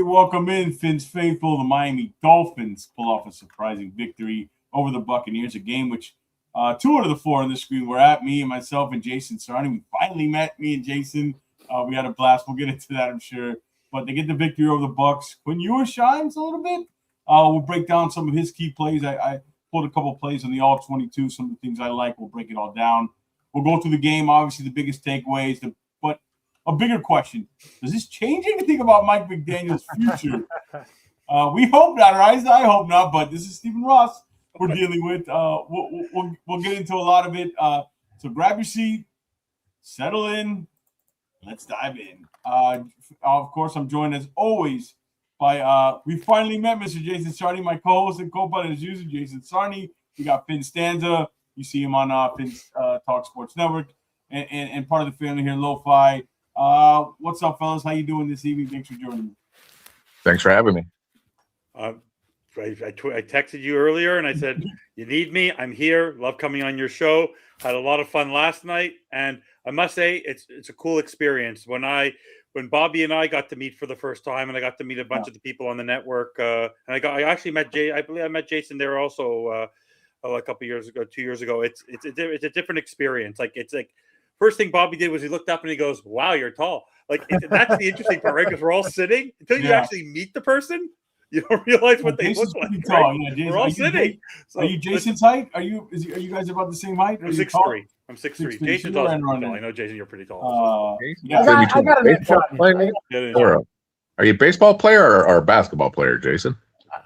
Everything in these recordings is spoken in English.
welcome in Finn's faithful. The Miami Dolphins pull off a surprising victory over the Buccaneers, a game which 2 out of the 4 on the screen were at me and myself and Jason Sarni. We finally met, me and Jason. We had a blast. We'll get into that, I'm sure. But they get the victory over the Bucs. Quinn Ewers shines a little bit. We'll break down some of his key plays. I pulled a couple of plays on the All-22, some of the things I like. We'll break it all down. We'll go through the game, obviously the biggest takeaways, but a bigger question. Does this change anything about Mike McDaniel's future? We hope not, right? I hope not, but this is Stephen Ross we're dealing with. We'll get into a lot of it. So grab your seat, settle in. Let's dive in. Of course, I'm joined as always by we finally met Mr. Jason Sarni, my co-host and co-pilot as usual, Jason Sarni. We got Finn Stanza. You see him on Finn's Talk Sports Network and part of the family here, Lo-Fi. What's up, fellas? How you doing this evening? Thanks for joining me. Thanks for having me. I texted you earlier and I said, you need me. I'm here. Love coming on your show. Had a lot of fun last night. And I must say, it's a cool experience. When Bobby and I got to meet for the first time, and I got to meet a bunch of the people on the network, and I actually met I believe I met Jason there also a couple years ago, 2 years ago. It's a different experience. It's like first thing Bobby did was he looked up and he goes, "Wow, you're tall." That's the interesting part, right? Because we're all sitting until you actually meet the person. You don't realize what they look like. Tall. Right? Yeah, Jason, we're all sitting. Are you Jason's height? Are you guys about the same height? I'm 6'3". I'm 6'3". Jason's tall. I know, Jason, you're pretty tall. I got Are you a baseball player or a basketball player, Jason?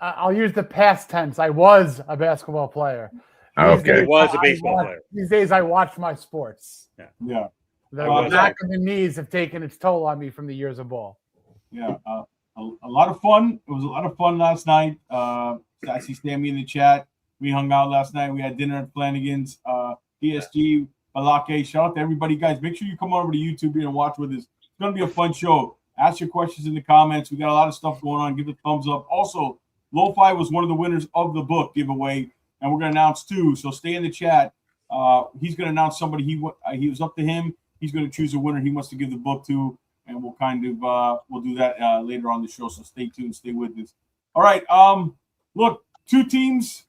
I'll use the past tense. I was a basketball player. Okay. He was a baseball player. These days I watch my sports. Yeah. The back and the knees have taken its toll on me from the years of ball. Yeah. A lot of fun. It was a lot of fun last night. I see Stanley in the chat. We hung out last night. We had dinner at Flanagan's. PSG, Balake. Shout out to everybody, guys. Make sure you come over to YouTube here and watch with us. It's going to be a fun show. Ask your questions in the comments. We got a lot of stuff going on. Give it a thumbs up. Also, Lo-Fi was one of the winners of the book giveaway, and we're going to announce 2. So stay in the chat. He's going to announce somebody. He was up to him. He's going to choose a winner he wants to give the book to. And we'll we'll do that later on the show. So stay tuned, stay with us. All right. Look, 2 teams,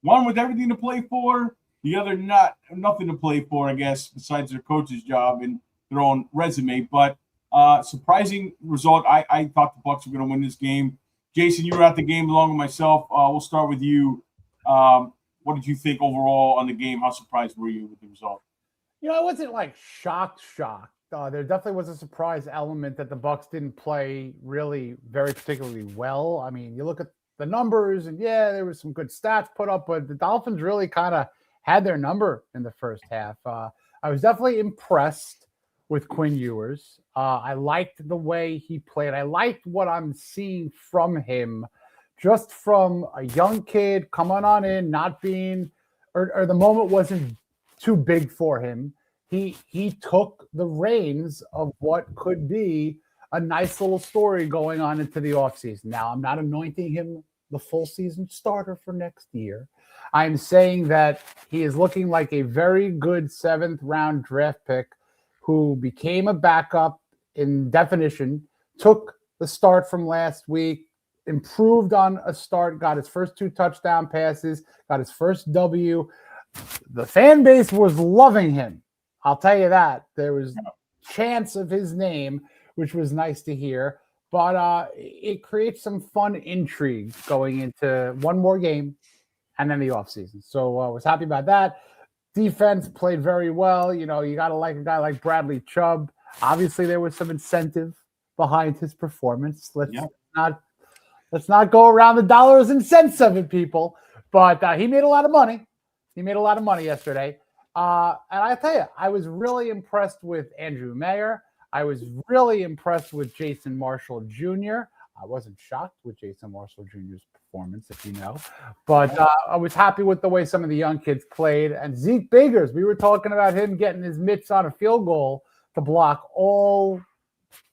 one with everything to play for, the other nothing to play for, I guess, besides their coach's job and their own resume. But surprising result. I thought the Bucs were going to win this game. Jason, you were at the game along with myself. We'll start with you. What did you think overall on the game? How surprised were you with the result? I wasn't shocked. There definitely was a surprise element that the Bucs didn't play really very particularly well. I mean, you look at the numbers, and there was some good stats put up, but the Dolphins really kind of had their number in the first half. I was definitely impressed with Quinn Ewers. I liked the way he played. I liked what I'm seeing from him, just from a young kid coming on in, not being, or the moment wasn't too big for him. He took the reins of what could be a nice little story going on into the offseason. Now, I'm not anointing him the full season starter for next year. I'm saying that he is looking like a very good 7th round draft pick who became a backup in definition, took the start from last week, improved on a start, got his first 2 touchdown passes, got his first W. The fan base was loving him. I'll tell you that. There was chants of his name, which was nice to hear. But it creates some fun intrigue going into one more game and then the offseason. So I was happy about that. Defense played very well. You got to like a guy like Bradley Chubb. Obviously, there was some incentive behind his performance. Let's not go around the dollars and cents of it, people. But he made a lot of money. He made a lot of money yesterday. And I tell you, I was really impressed with Andrew Mayer. I was really impressed with Jason Marshall Jr. I wasn't shocked with Jason Marshall Jr.'s performance, if you know. But I was happy with the way some of the young kids played. And Zeke Biggers, we were talking about him getting his mitts on a field goal to block all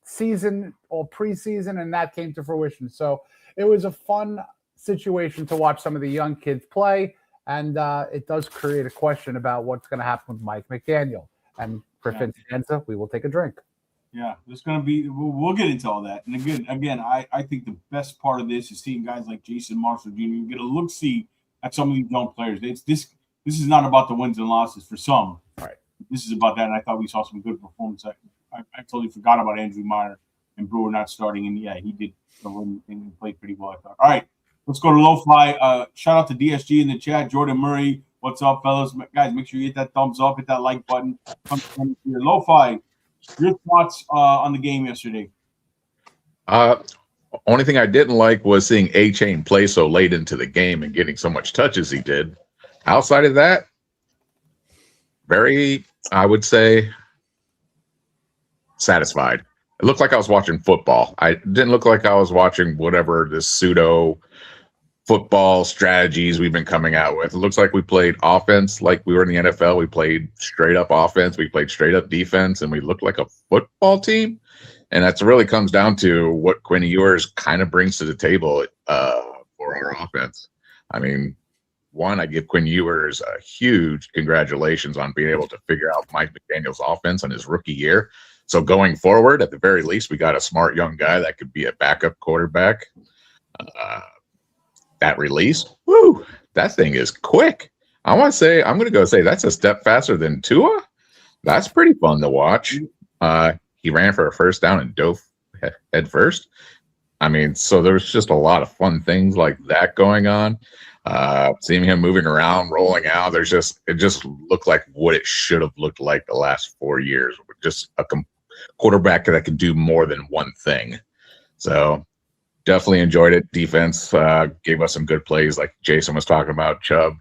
season, all preseason, and that came to fruition. So it was a fun situation to watch some of the young kids play. And it does create a question about what's going to happen with Mike McDaniel. And for Finn Stanza, we will take a drink. Yeah, there's going to be. We'll get into all that. And again, I think the best part of this is seeing guys like Jason Marshall Jr. You get a look see at some of these young players. It's this. This is not about the wins and losses for some. Right. This is about that, and I thought we saw some good performance. I totally forgot about Andrew Meyer and Brewer not starting, and yeah, he did and played pretty well, I thought. All right, let's go to Lo-Fi. Shout out to DSG in the chat. Jordan Murray, what's up, fellas? Guys, make sure you hit that thumbs up, hit that like button. Lo-Fi, your thoughts on the game yesterday? Only thing I didn't like was seeing A-Chain play so late into the game and getting so much touch as he did. Outside of that, very, I would say, satisfied. It looked like I was watching football. I didn't look like I was watching whatever this pseudo football strategies we've been coming out with. It looks like we played offense like we were in the NFL. We played straight up offense. We played straight up defense, and we looked like a football team. And that really comes down to what Quinn Ewers kind of brings to the table for our offense. I mean, one, I give Quinn Ewers a huge congratulations on being able to figure out Mike McDaniel's offense on his rookie year. So going forward, at the very least, we got a smart young guy that could be a backup quarterback. That release, woo, that thing is quick. I'm going to go say that's a step faster than Tua. That's pretty fun to watch. He ran for a first down and dove head first. I mean, so there's just a lot of fun things like that going on. Seeing him moving around, rolling out, it just looked like what it should have looked like the last 4 years. Just a quarterback that could do more than one thing. So definitely enjoyed it. Defense gave us some good plays, like Jason was talking about. Chubb,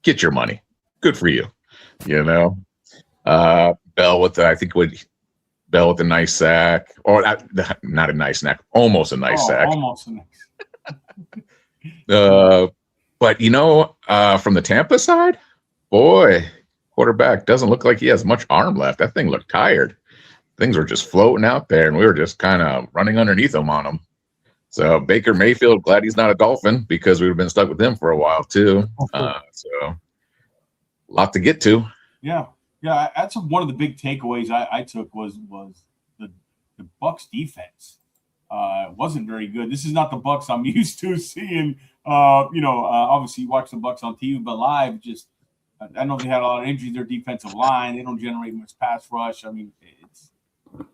get your money. Good for you. Bell with a nice sack, or not a nice sack, almost a nice sack. Almost a nice. But from the Tampa side, boy, quarterback doesn't look like he has much arm left. That thing looked tired. Things were just floating out there, and we were just kind of running underneath him on him. So Baker Mayfield, glad he's not a Dolphin, because we would have been stuck with him for a while too. So a lot to get to. Yeah. That's one of the big takeaways I took was the Bucs defense. Wasn't very good. This is not the Bucs I'm used to seeing. Obviously you watch the Bucs on TV, but live, I know they had a lot of injuries. Their defensive line, they don't generate much pass rush. I mean,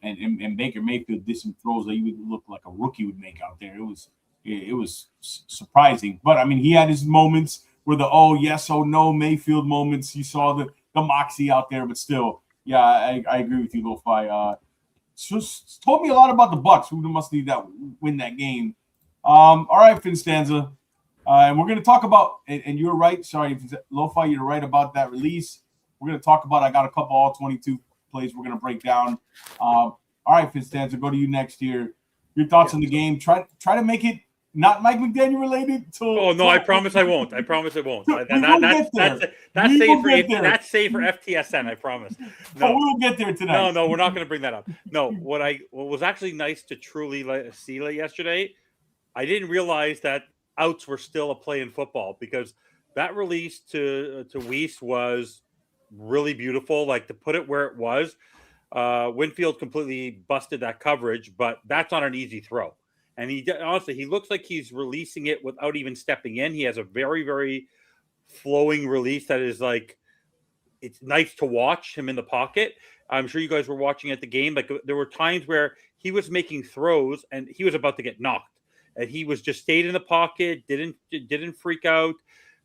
and Baker Mayfield did some throws that you would look like a rookie would make out there. It was surprising, but I mean, he had his moments where the oh yes, oh no Mayfield moments. You saw the moxie out there, but still, yeah, I agree with you, Lo-Fi. Just told me a lot about the Bucs, who must need that win that game. All right, Finstanza, and we're going to talk about, and you're right. Sorry, Lo-Fi, you're right about that release. We're going to talk about. I got a couple all 22 plays we're going to break down. All right, Finstanza, go to you next here. Your thoughts on the game? Try to make it not Mike McDaniel related. Oh no, I promise I won't. I promise it won't. That's safe for FTSN. I promise. No, we will get there tonight. No, we're not going to bring that up. No, what was actually nice to truly see yesterday, I didn't realize that outs were still a play in football, because that release to Weiss was really beautiful. Like, to put it where it was, Winfield completely busted that coverage, but that's not an easy throw. And he looks like he's releasing it without even stepping in. He has a very, very flowing release that is like, it's nice to watch him in the pocket. I'm sure you guys were watching at the game. Like, there were times where he was making throws and he was about to get knocked, and he was just stayed in the pocket, didn't freak out.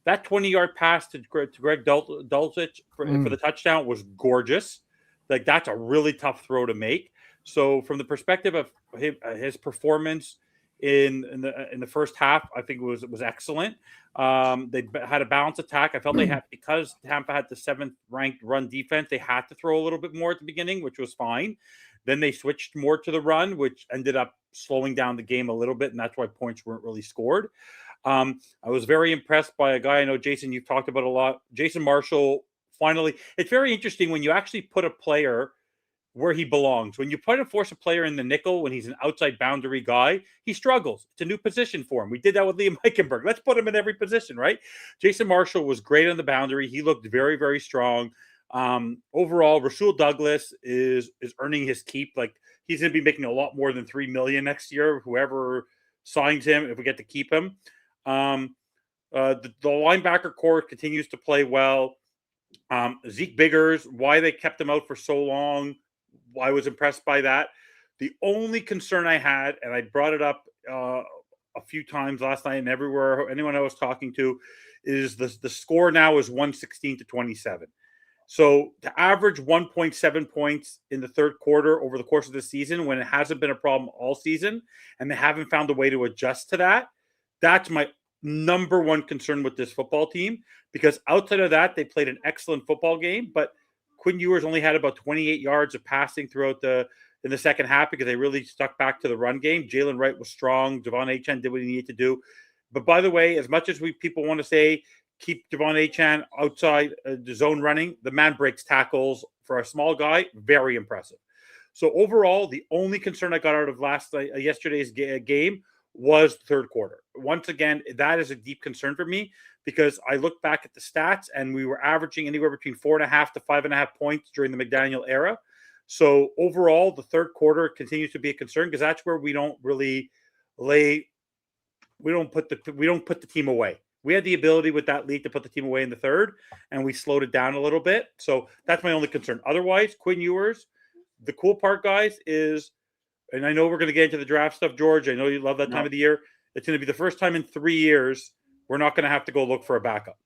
That 20-yard pass to Greg Dulcich for the touchdown was gorgeous. Like, that's a really tough throw to make. So from the perspective of his performance in the first half, I think it was excellent. They had a balanced attack. I felt they had, because Tampa had the 7th ranked run defense, they had to throw a little bit more at the beginning, which was fine. Then they switched more to the run, which ended up slowing down the game a little bit, and that's why points weren't really scored. I was very impressed by a guy I know, Jason, you've talked about a lot. Jason Marshall, finally. It's very interesting when you actually put a player where he belongs. When you force a player in the nickel, when he's an outside boundary guy, he struggles. It's a new position for him. We did that with Liam Eichenberg. Let's put him in every position, right? Jason Marshall was great on the boundary. He looked very, very strong. Overall, Rasul Douglas is earning his keep. Like, he's going to be making a lot more than $3 million next year. Whoever signs him, if we get to keep him. The linebacker core continues to play well. Zeke Biggers, why they kept him out for so long, I was impressed by that. The only concern I had, and I brought it up a few times last night and everywhere, anyone I was talking to, is the score now is 116-27. So to average 1.7 points in the third quarter over the course of the season, when it hasn't been a problem all season, and they haven't found a way to adjust to that, that's my number one concern with this football team, because outside of that, they played an excellent football game, but Quinn Ewers only had about 28 yards of passing throughout in the second half because they really stuck back to the run game. Jalen Wright was strong. Devon Achane did what he needed to do. But by the way, as much as people want to say keep Devon Achane outside the zone running, the man breaks tackles for a small guy. Very impressive. So overall, the only concern I got out of yesterday's game was the third quarter. Once again, that is a deep concern for me because I look back at the stats and we were averaging anywhere between 4.5 to 5.5 points during the McDaniel era. So overall, the third quarter continues to be a concern because that's where we don't really we don't put the team away. We had the ability with that lead to put the team away in the third, and we slowed it down a little bit. So that's my only concern. Otherwise, Quinn Ewers, the cool part, guys, is, and I know we're going to get into the draft stuff, George. I know you love that time of the year. It's going to be the first time in 3 years we're not going to have to go look for a backup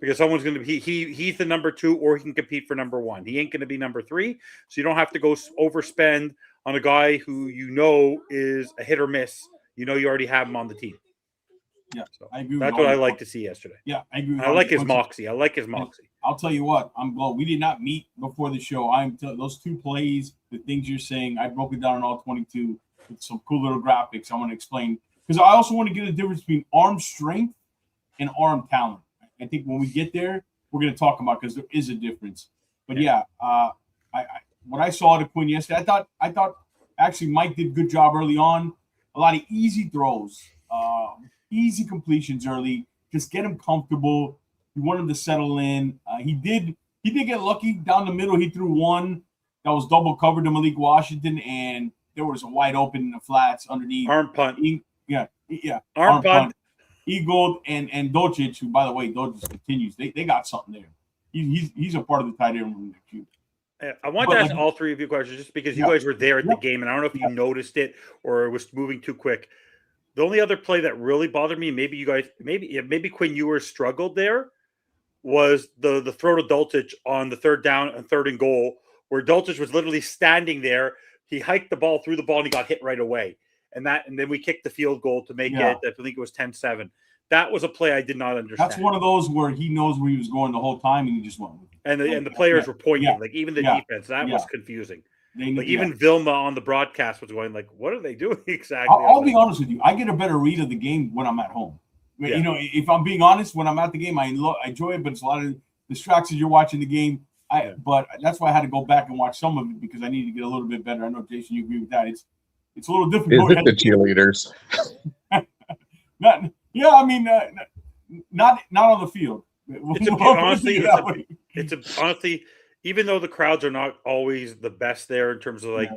because someone's going to be he's the number 2 or he can compete for number 1. He ain't going to be number 3, so you don't have to go overspend on a guy who you know is a hit or miss. You know you already have him on the team. Yeah, so I agree. That's what I like to see yesterday. Yeah, I agree. I like his moxie. I'll tell you what, I'm glad we did not meet before the show. Those 2 plays, the things you're saying, I broke it down in all 22 with some cool little graphics. I want to explain because I also want to get a difference between arm strength and arm talent. I think when we get there, we're going to talk about because there is a difference. But what I saw to Quinn yesterday, I thought actually Mike did a good job early on. A lot of easy throws. Easy completions early, just get him comfortable. You want him to settle in. He did get lucky down the middle. He threw one that was double covered to Malik Washington, and there was a wide open in the flats underneath. Arm punt. Arm punt. Eagle and Dolcic, who by the way, Dolcic continues. They got something there. He's a part of the tight end room next year. I want to ask all 3 of you questions just because you guys were there at the game, and I don't know if you noticed it or it was moving too quick. The only other play that really bothered me, maybe Quinn Ewers struggled there, was the throw to Dolcic on the third down and third and goal, where Dolcic was literally standing there. He hiked the ball, threw the ball, and he got hit right away. And then we kicked the field goal to make it, I think it was 10-7. That was a play I did not understand. That's one of those where he knows where he was going the whole time, and he just went with it. And the players were pointing, like even the defense. That was confusing. Even Vilma on the broadcast was going like, what are they doing exactly? I'll be honest with you. I get a better read of the game when I'm at home. Yeah. You know, if I'm being honest, when I'm at the game, I enjoy it, but it's a lot of distractions. You're watching the game. But that's why I had to go back and watch some of it because I need to get a little bit better. I know, Jason, you agree with that. It's a little difficult. Is it the cheerleaders? Not on the field. Honestly, even though the crowds are not always the best there in terms of the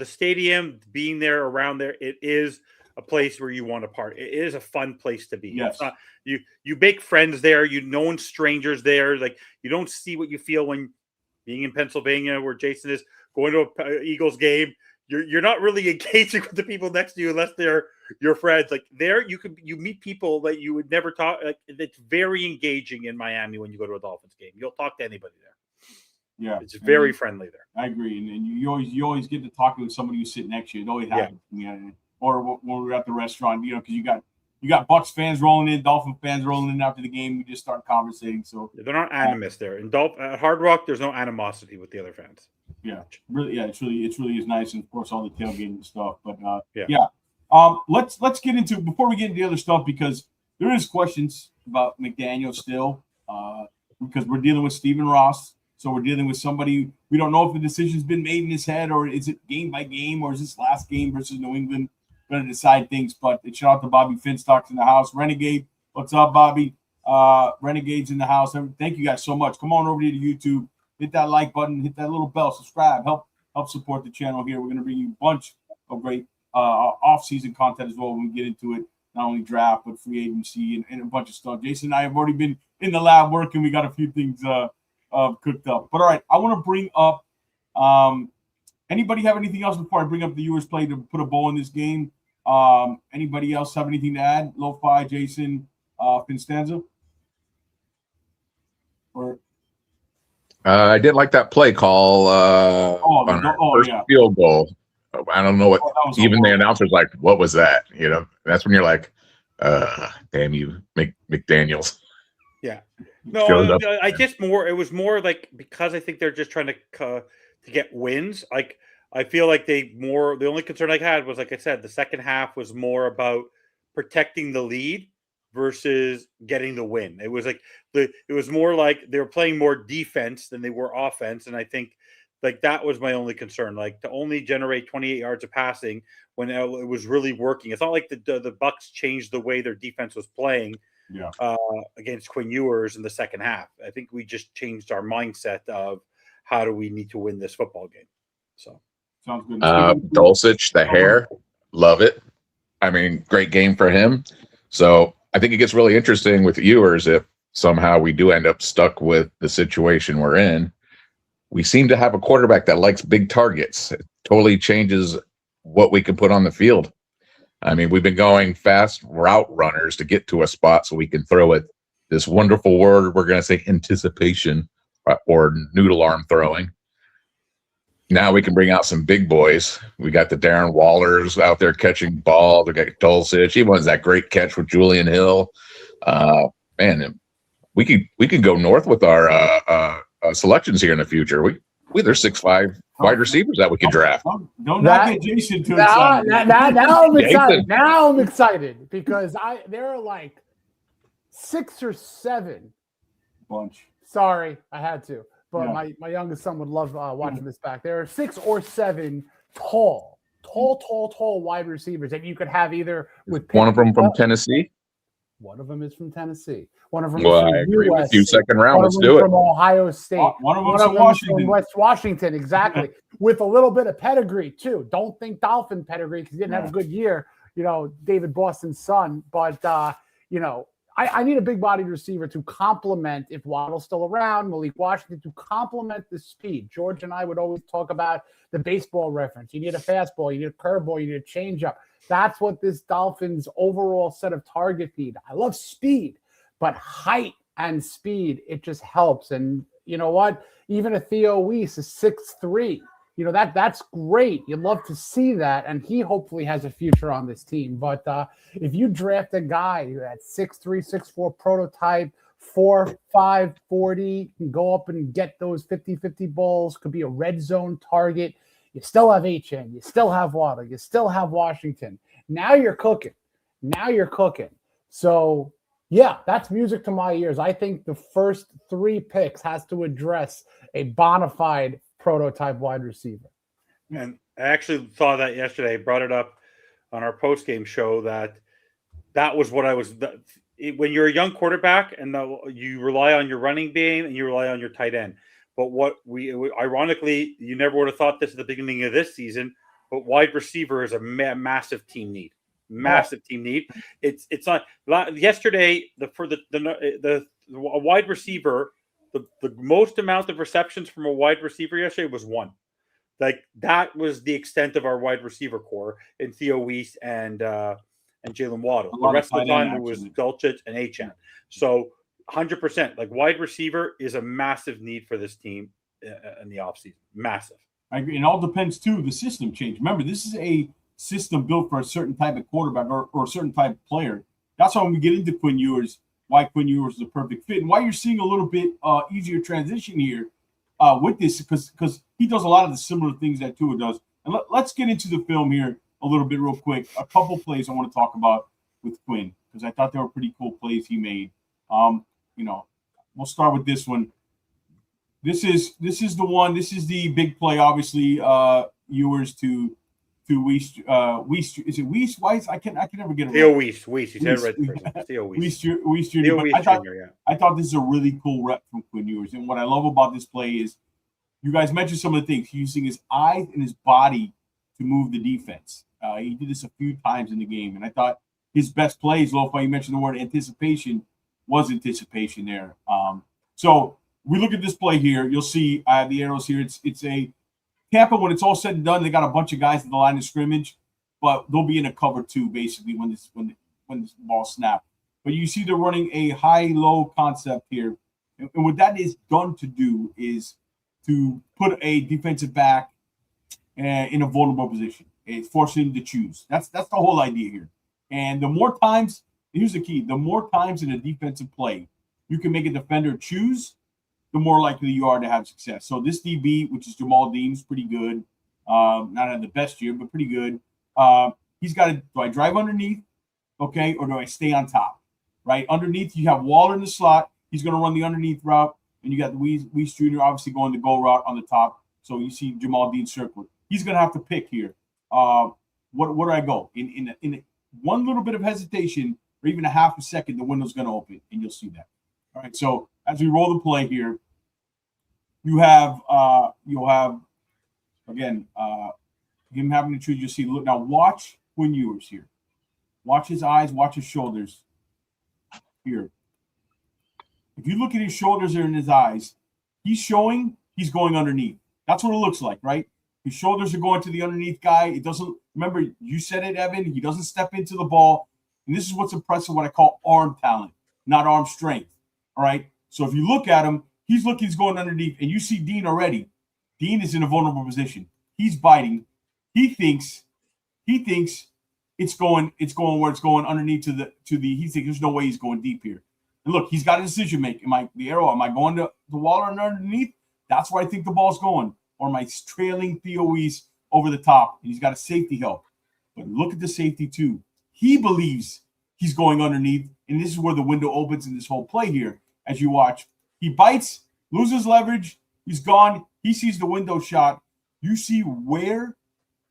stadium being there around there. It is a place where you want to party. It is a fun place to be. Yes. It's not, you make friends there. No one's strangers there. Like you don't see what you feel when being in Pennsylvania, where Jason is going to an Eagles game. You're not really engaging with the people next to you unless they're your friends. Like there, you meet people that you would never talk. Like it's very engaging in Miami when you go to a Dolphins game. You'll talk to anybody there. Yeah, it's very friendly there. I agree, and you always get to talk with somebody who's sitting next to you. It always happens. Or when we're at the restaurant, because you got Bucs fans rolling in, Dolphin fans rolling in after the game. We just start conversating. So they're not animus there. At Hard Rock, there's no animosity with the other fans. Yeah, really, it's really is nice, and of course all the tailgating and stuff. But let's get into before we get into the other stuff because there is questions about McDaniel still because we're dealing with Stephen Ross, so we're dealing with somebody we don't know if the decision's been made in his head or is it game by game or is this last game versus New England going to decide things. But shout out to Bobby Finstock's in the house. Renegade, what's up, Bobby? Renegades in the house. Thank you guys so much. Come on over to YouTube, hit that like button, hit that little bell, subscribe, help support the channel here. We're going to bring you a bunch of great off-season content as well when we get into it. Not only draft, but free agency and a bunch of stuff. Jason and I have already been in the lab working. We got a few things cooked up. But all right, I want to bring up anybody have anything else before I bring up the Ewers play to put a bow in this game? Anybody else have anything to add? Lo-Fi, Jason, Finstanza? Or I did like that play call on our first field goal. I don't know what even the announcer's like, what was that? You know, that's when you're like, damn you, McDaniels. Yeah. No, I just it was more like, because I think they're just trying to get wins. Like, I feel like the only concern I had was, like I said, the second half was more about protecting the lead versus getting the win. It was like it was more like they were playing more defense than they were offense. And I think like that was my only concern, like to only generate 28 yards of passing when it was really working. It's not like the Bucs changed the way their defense was playing against Quinn Ewers in the second half. I think we just changed our mindset of how do we need to win this football game. So sounds good. Dulcich, the hair, love it. I mean, great game for him. So I think it gets really interesting with Ewers if somehow we do end up stuck with the situation we're in. We seem to have a quarterback that likes big targets. It totally changes what we can put on the field. I mean, we've been going fast route runners to get to a spot so we can throw it. This wonderful word, we're going to say anticipation or noodle arm throwing. Now we can bring out some big boys. We got the Darren Wallers out there catching balls. We got Dulcich. He won that great catch with Julian Hill. Man, we can go north with our selections here in the future. There's 6'5" wide receivers that we can draft. Don't knock it, Jason. Now I'm excited. Now I'm excited because there are like 6 or 7. Bunch. Sorry, I had to. But my youngest son would love watching this back. There are 6 or 7 tall wide receivers that you could have either with one of them from Tennessee. One of them is from Tennessee. One of them well, is from I agree USC. with you. Second round, let's do it. From Ohio State. One of them from Washington. From West Washington, exactly. With a little bit of pedigree too. Don't think Dolphin pedigree because he didn't have a good year. You know, David Boston's son, but I need a big-bodied receiver to complement, if Waddle's still around, Malik Washington, to complement the speed. George and I would always talk about the baseball reference. You need a fastball, you need a curveball, you need a changeup. That's what this Dolphins' overall set of target need. I love speed, but height and speed, it just helps. And you know what? Even a Theo Weiss is 6'3". You know, that's great. You'd love to see that, and he hopefully has a future on this team. But if you draft a guy at 6'3", 6'4", prototype, 4.5 40, can go up and get those 50-50 balls, could be a red zone target. You still have HN, you still have Waddle, you still have Washington. Now you're cooking. So, yeah, that's music to my ears. I think the first 3 picks has to address a bona fide prototype wide receiver. And I actually saw that yesterday. I brought it up on our post-game show that was what I was when you're a young quarterback and you rely on your running game and you rely on your tight end. But ironically, you never would have thought this at the beginning of this season, but wide receiver is a massive team need. Team need. It's not yesterday a wide receiver. The most amount of receptions from a wide receiver yesterday was 1. Like that was the extent of our wide receiver core in Theo Weiss and Jalen Waddle. The rest of the time it was Dulcich and HN. So 100%, like wide receiver is a massive need for this team in the offseason. Massive. I agree. It all depends too. The system change. Remember, this is a system built for a certain type of quarterback or a certain type of player. That's why when we get into Quinn Ewers, why Quinn Ewers is a perfect fit, and why you're seeing a little bit easier transition here with this, because he does a lot of the similar things that Tua does. And let's get into the film here a little bit real quick. A couple plays I want to talk about with Quinn because I thought they were pretty cool plays he made. We'll start with this one. This is the one. This is the big play, obviously. Ewers to Weiss. Is it Weiss? Weiss? I can never get it Theo right. Weiss. He said Weiss. it right. Theo Weiss. Weiss Jr. Theo But Weiss Jr., yeah. I thought this is a really cool rep from Quinn Ewers. And what I love about this play is you guys mentioned some of the things. He's using his eyes and his body to move the defense. He did this a few times in the game. And I thought his best plays, Lo-Fi, you mentioned the word anticipation, was anticipation there. So we look at this play here. You'll see I have the arrows here. It's a Tampa, when it's all said and done, they got a bunch of guys at the line of scrimmage, but they'll be in a cover two basically when this ball snapped. But you see they're running a high-low concept here. And what that is done to do is to put a defensive back in a vulnerable position. It's forcing him to choose. That's the whole idea here. And the more times, here's the key, the more times in a defensive play you can make a defender choose, the more likely you are to have success. So this DB, which is Jamal Dean's, pretty good. Not having the best year, but pretty good. He's got to, do I drive underneath, okay, or do I stay on top, right? Underneath, you have Waller in the slot. He's going to run the underneath route, and you got the Weiss Jr. obviously going the go route on the top. So you see Jamal Dean circled. He's going to have to pick here. Where do I go? In one little bit of hesitation, or even a half a second, the window's going to open, and you'll see that. All right, so as we roll the play here, you'll have again him having to choose. You'll see. Look now. Watch Quinn Ewers here. Watch his eyes. Watch his shoulders. Here. If you look at his shoulders and his eyes, he's showing he's going underneath. That's what it looks like, right? His shoulders are going to the underneath guy. It doesn't. Remember, you said it, Evan. He doesn't step into the ball, and this is what's impressive. What I call arm talent, not arm strength. All right. So if you look at him, he's going underneath, and you see Dean already. Dean is in a vulnerable position. He's biting. He thinks it's going where it's going underneath to the. He thinks there's no way he's going deep here. And look, he's got a decision make. Am I going to the Waller and underneath? That's where I think the ball's going. Or am I trailing Theo Weiss over the top? And he's got a safety help. But look at the safety too. He believes he's going underneath, and this is where the window opens in this whole play here. As you watch, he bites, loses leverage, he's gone. He sees the window shot. You see where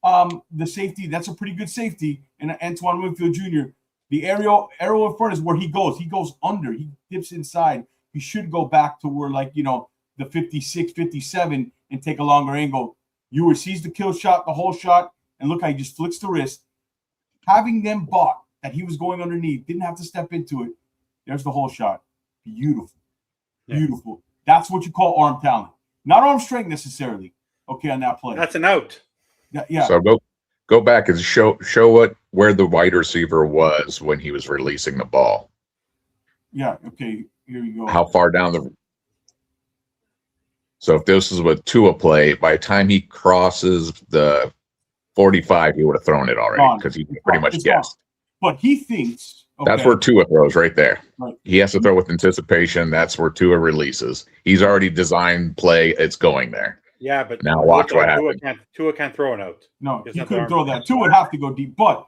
the safety, that's a pretty good safety, and Antoine Winfield Jr., the arrow in front is where he goes. He goes under. He dips inside. He should go back to where, the 56, 57 and take a longer angle. Ewers sees the kill shot, the whole shot, and look how he just flicks the wrist. Having them bought that he was going underneath, didn't have to step into it. There's the whole shot. Beautiful. Beautiful. That's what you call arm talent. Not arm strength necessarily. Okay, on that play. That's an out. Yeah. So go back and show where the wide receiver was when he was releasing the ball. Yeah. Okay. Here you go. How far down the? So if this is a Tua play, by the time he crosses the 45, he would have thrown it already because he pretty much guessed. But he thinks that's where Tua throws right there. Right. He has to throw with anticipation. That's where Tua releases. He's already designed play. It's going there. Yeah, but now watch what happens. Tua can't throw it out. No, he couldn't throw that. Tua would have to go deep. But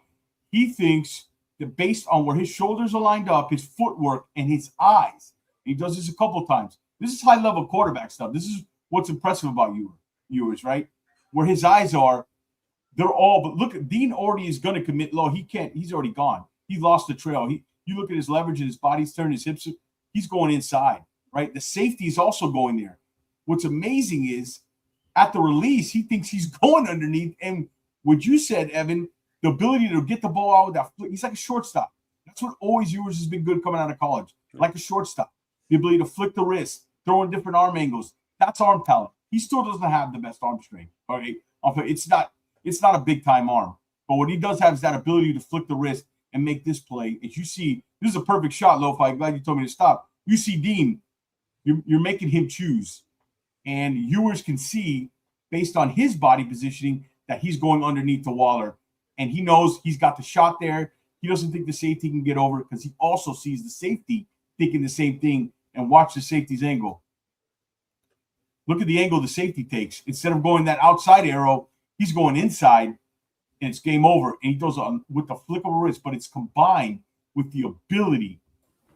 he thinks that based on where his shoulders are lined up, his footwork, and his eyes, he does this a couple times. This is high-level quarterback stuff. This is what's impressive about Ewers, right? Where his eyes are, they're all. But look, Dean already is going to commit low. He can't. He's already gone. He lost the trail. You look at his leverage and his body's turned, his hips. He's going inside, right? The safety is also going there. What's amazing is at the release, he thinks he's going underneath. And what you said, Evan, the ability to get the ball out with that flick, he's like a shortstop. That's what always Ewers has been good coming out of college, like a shortstop. The ability to flick the wrist, throw in different arm angles. That's arm talent. He still doesn't have the best arm strength. Okay, it's not a big time arm, but what he does have is that ability to flick the wrist and make this play. As you see, this is a perfect shot, Lo-Fi. Glad you told me to stop. You see Dean, you're making him choose, and Ewers can see based on his body positioning that he's going underneath the Waller, and he knows he's got the shot there. He doesn't think the safety can get over it because he also sees the safety thinking the same thing. And watch the safety's angle. Look at the angle the safety takes. Instead of going that outside arrow, he's going inside, and it's game over. And he does with the flick of a wrist, but it's combined with the ability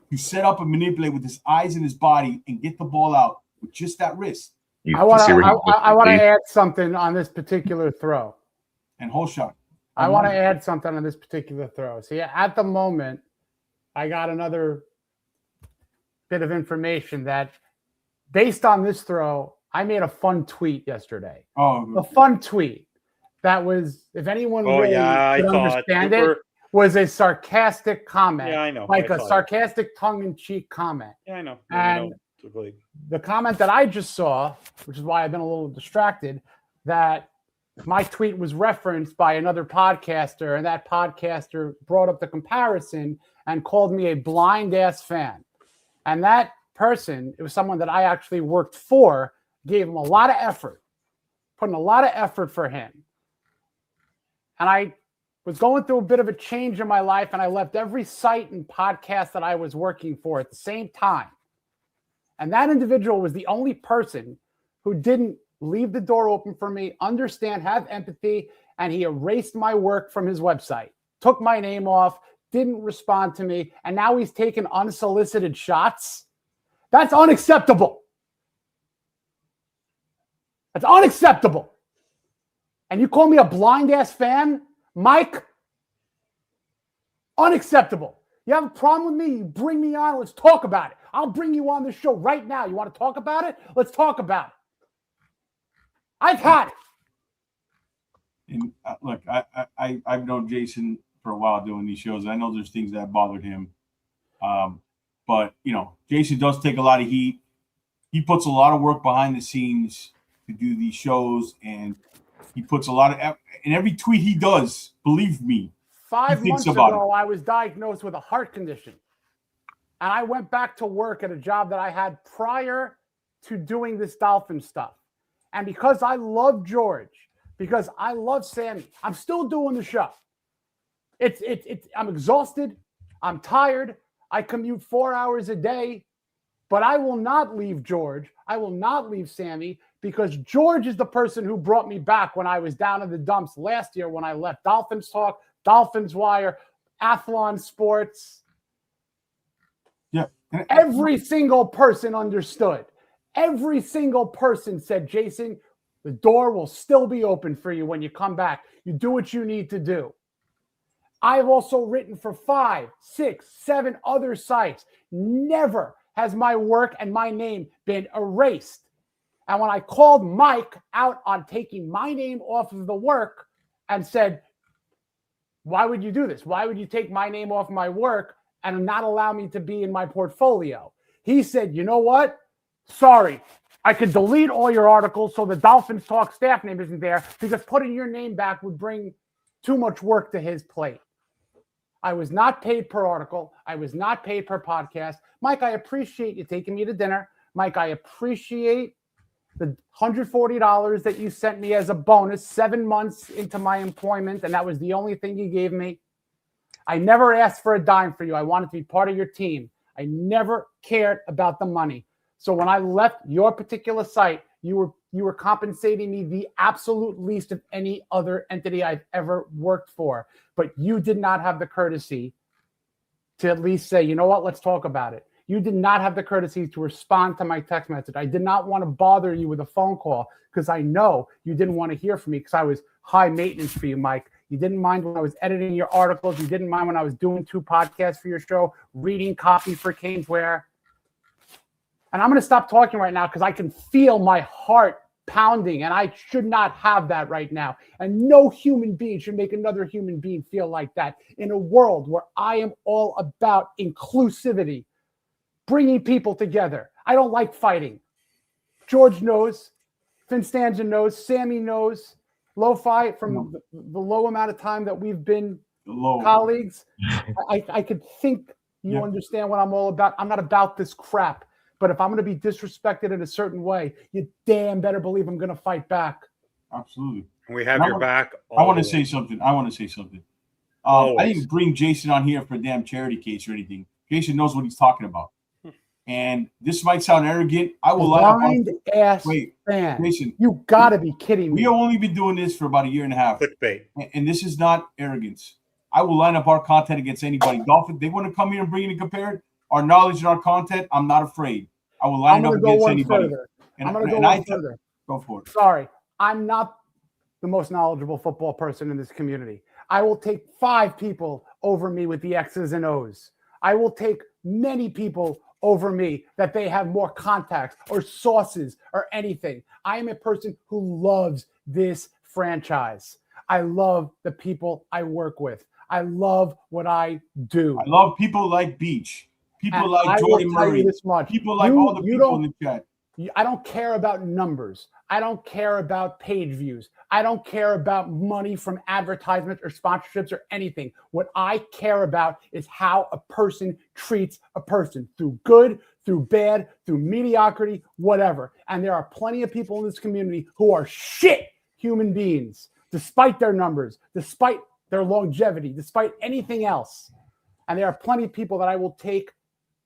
to set up and manipulate with his eyes and his body and get the ball out with just that wrist. I want to add something on this particular throw. And whole shot. I want to add something on this particular throw. See, at the moment, I got another bit of information that based on this throw, I made a fun tweet yesterday. Oh, A fun tweet that was, if anyone really could understand it, was a sarcastic comment. Yeah, I know. Like a sarcastic tongue-in-cheek comment. Yeah, I know. And the comment that I just saw, which is why I've been a little distracted, that my tweet was referenced by another podcaster, and that podcaster brought up the comparison and called me a blind-ass fan. And that person, it was someone that I actually worked for, gave him a lot of effort, putting a lot of effort for him. And I was going through a bit of a change in my life, and I left every site and podcast that I was working for at the same time. And that individual was the only person who didn't leave the door open for me, understand, have empathy, and he erased my work from his website, took my name off, didn't respond to me, and now he's taking unsolicited shots. That's unacceptable. That's unacceptable. And you call me a blind-ass fan, Mike? Unacceptable. You have a problem with me? You bring me on. Let's talk about it. I'll bring you on the show right now. You want to talk about it? Let's talk about it. I've had it. And look, I've known Jason for a while doing these shows. I know there's things that bothered him. But, you know, Jason does take a lot of heat. He puts a lot of work behind the scenes to do these shows, and he puts a lot of effort. In every tweet he does, believe me, 5 months ago, I was diagnosed with a heart condition. And I went back to work at a job that I had prior to doing this Dolphin stuff. And because I love George, because I love Sammy, I'm still doing the show. I'm exhausted. I'm tired. I commute 4 hours a day. But I will not leave George. I will not leave Sammy, because George is the person who brought me back when I was down in the dumps last year when I left Dolphins Talk, Dolphins Wire, Athlon Sports. Yeah. Every single person understood. Every single person said, Jason, the door will still be open for you when you come back. You do what you need to do. I've also written for 5, 6, 7 other sites. Never has my work and my name been erased. And when I called Mike out on taking my name off of the work and said, why would you do this? Why would you take my name off my work and not allow me to be in my portfolio? He said, you know what? Sorry, I could delete all your articles so the Dolphins Talk staff name isn't there, because putting your name back would bring too much work to his plate. I was not paid per article. I was not paid per podcast. Mike, I appreciate you taking me to dinner. Mike, I appreciate the $140 that you sent me as a bonus 7 months into my employment, and that was the only thing you gave me. I never asked for a dime for you. I wanted to be part of your team. I never cared about the money. So when I left your particular site, you were compensating me the absolute least of any other entity I've ever worked for. But you did not have the courtesy to at least say, you know what, let's talk about it. You did not have the courtesy to respond to my text message. I did not want to bother you with a phone call because I know you didn't want to hear from me because I was high maintenance for you, Mike. You didn't mind when I was editing your articles. You didn't mind when I was doing 2 podcasts for your show, reading copy for Canesware. And I'm going to stop talking right now because I can feel my heart pounding, and I should not have that right now. And no human being should make another human being feel like that in a world where I am all about inclusivity, bringing people together. I don't like fighting. George knows. Finstanza knows. Sammy knows. Lo-Fi, from the low amount of time that we've been colleagues, I could think you understand what I'm all about. I'm not about this crap. But if I'm going to be disrespected in a certain way, you damn better believe I'm going to fight back. Absolutely. We have your back. I want to say something. I didn't bring Jason on here for a damn charity case or anything. Jason knows what he's talking about. And this might sound arrogant. I will lie. Fan. Jason, you got to be kidding me. We have only been doing this for about a year and a half. Clickbait. And this is not arrogance. I will line up our content against anybody. Dolphin, they want to come here and bring it and compare it. Our knowledge and our content, I'm not afraid. I will line up against anybody. I'm going to go one further. Go for it. Sorry. I'm not the most knowledgeable football person in this community. I will take 5 people over me with the X's and O's. I will take many people over me that they have more contacts or sources or anything. I am a person who loves this franchise. I love the people I work with. I love what I do. I love people like Beach, people like Jordan Murray, this much. people like all the people in the chat. I don't care about numbers. I don't care about page views. I don't care about money from advertisements or sponsorships or anything. What I care about is how a person treats a person through good, through bad, through mediocrity, whatever. And there are plenty of people in this community who are shit human beings, despite their numbers, despite their longevity, despite anything else. And there are plenty of people that I will take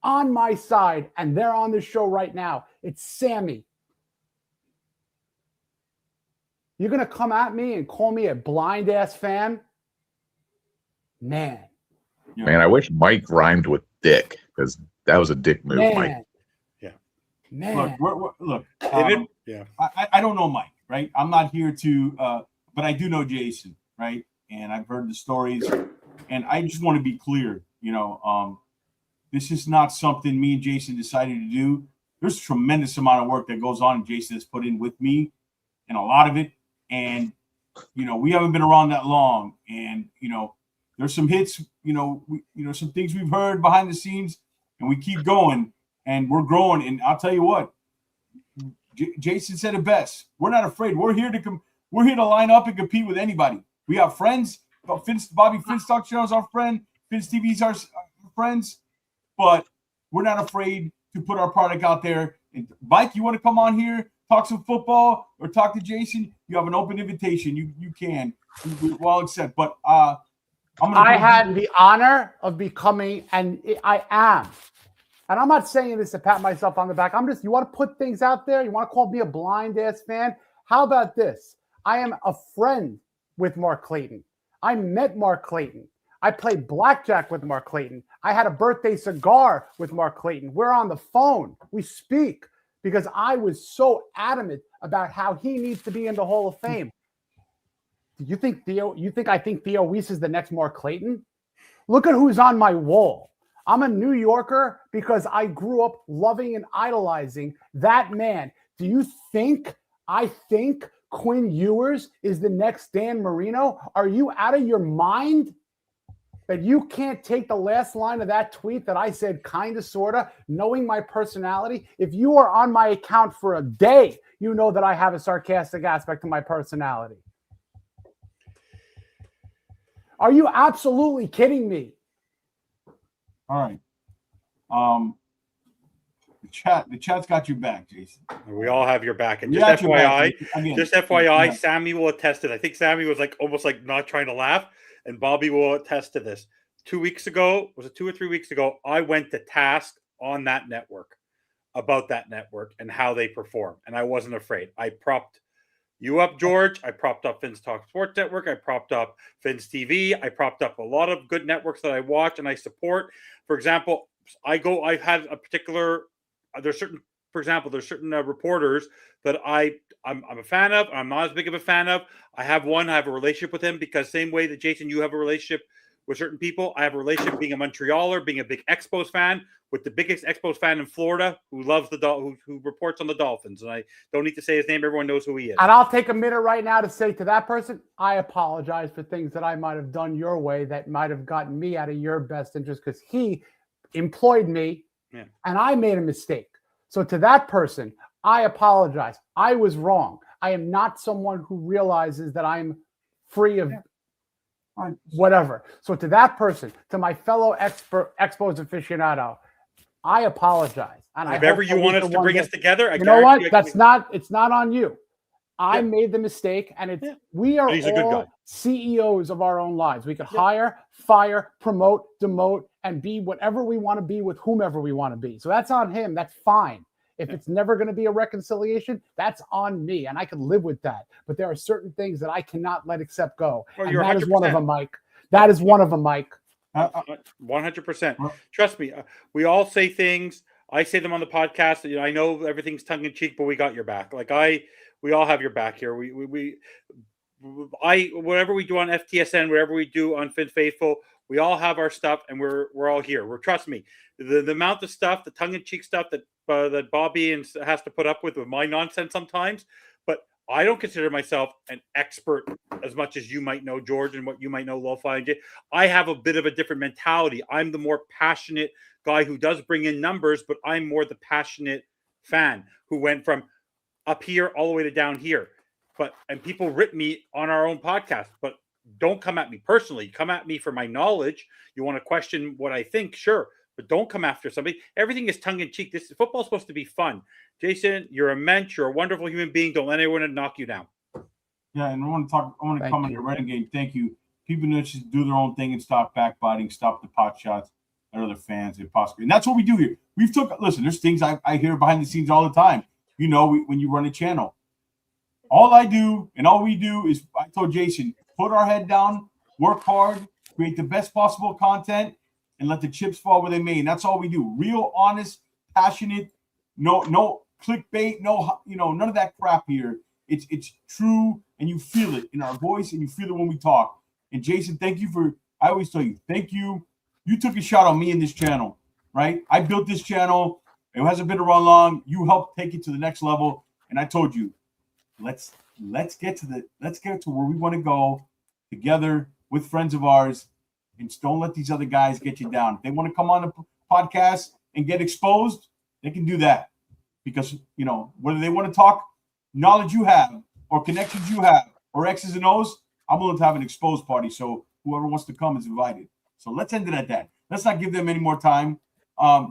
on my side, and they're on this show right now. It's Sammy. You're going to come at me and call me a blind-ass fan? Man. Man, I wish Mike rhymed with dick, because that was a dick move, Mike. Yeah. Man. Look. Yeah. I don't know Mike, right? I'm not here to, but I do know Jason, right? And I've heard the stories, and I just want to be clear. This is not something me and Jason decided to do. There's a tremendous amount of work that goes on, and Jason has put in with me, and a lot of it. And we haven't been around that long, and there's some hits, some things we've heard behind the scenes, and we keep going, and we're growing. And I'll tell you what, Jason said it best. We're not afraid. We're here to line up and compete with anybody. We have friends. Bobby Finstock Show is our friend. Fin's TV's our friends. But we're not afraid to put our product out there. And Mike, you want to come on here, talk some football, or talk to Jason? You have an open invitation. You can. We'll accept. But I had the honor of becoming, and I am. And I'm not saying this to pat myself on the back. You want to put things out there? You want to call me a blind-ass fan? How about this? I am a friend with Mark Clayton. I met Mark Clayton. I played blackjack with Mark Clayton. I had a birthday cigar with Mark Clayton. We're on the phone. We speak because I was so adamant about how he needs to be in the Hall of Fame. Do you think I think Theo Weiss is the next Mark Clayton? Look at who's on my wall. I'm a New Yorker because I grew up loving and idolizing that man. Do you think I think Quinn Ewers is the next Dan Marino? Are you out of your mind? That you can't take the last line of that tweet that I said kind of, sort of, knowing my personality. If you are on my account for a day, you know that I have a sarcastic aspect to my personality. Are you absolutely kidding me? All right. The chat's got your back, Jason. We all have your back. And just FYI, Sammy will attest to it. I think Sammy was almost not trying to laugh. And Bobby will attest to this. 2 weeks ago, was it 2 or 3 weeks ago, I went to task on that network about that network and how they perform. And I wasn't afraid. I propped you up, George. I propped up Finn's Talk Sports Network. I propped up Finn's TV. I propped up a lot of good networks that I watch and I support. For example, I've had a particular, there's certain reporters that I'm a fan of. I'm not as big of a fan of. I have a relationship with him because same way that Jason, you have a relationship with certain people. I have a relationship being a Montrealer, being a big Expos fan with the biggest Expos fan in Florida who loves who reports on the Dolphins. And I don't need to say his name. Everyone knows who he is. And I'll take a minute right now to say to that person, I apologize for things that I might have done your way that might have gotten me out of your best interest because he employed me and I made a mistake. So to that person, I apologize. I was wrong. I am not someone who realizes that I'm free of whatever. So to that person, to my fellow Expos aficionado, I apologize. And if ever you want us to bring us together, you know what? It's not on you. I made the mistake, and we are all CEOs of our own lives. We could hire, fire, promote, demote, and be whatever we want to be with whomever we want to be. So that's on him. That's fine. If it's never going to be a reconciliation, that's on me, and I can live with that. But there are certain things that I cannot let except go. Well, and that 100%. Is one of them, Mike. That is one of them, Mike. 100%. Trust me. We all say things. I say them on the podcast. I know everything's tongue in cheek, but we got your back. We all have your back here. whatever we do on FTSN, whatever we do on Fin Faithful, we all have our stuff, and we're all here. Trust me, the amount of stuff, the tongue-in-cheek stuff that Bobby has to put up with my nonsense sometimes, but I don't consider myself an expert as much as you might know, George, and what you might know, Lo-Fi and Jay. I have a bit of a different mentality. I'm the more passionate guy who does bring in numbers, but I'm more the passionate fan who went from up here all the way to down here. And people rip me on our own podcast, but don't come at me personally. Come at me for my knowledge. You want to question what I think, sure, but don't come after somebody. Everything is tongue in cheek. This football is supposed to be fun. Jason, you're immense. You're a wonderful human being. Don't let anyone knock you down. Yeah, and I want to comment on Renegade. Thank you. People need to just do their own thing and stop backbiting, stop the pot shots at other fans if possible. And that's what we do here. Listen, there's things I hear behind the scenes all the time. You know, when you run a channel. All I do and all we do is, I told Jason, put our head down, work hard, create the best possible content, and let the chips fall where they may. And that's all we do. Real, honest, passionate, no clickbait, none of that crap here. It's true, and you feel it in our voice, and you feel it when we talk. And Jason, thank you I always tell you, thank you. You took a shot on me in this channel, right? I built this channel. It hasn't been around long. You helped take it to the next level. And I told you, let's get to where we want to go together with friends of ours, and don't let these other guys get you down. If they want to come on the podcast and get exposed, they can do that, because whether they want to talk knowledge you have or connections you have or X's and O's, I'm willing to have an exposed party. So whoever wants to come is invited. So let's end it at that. Let's not give them any more time.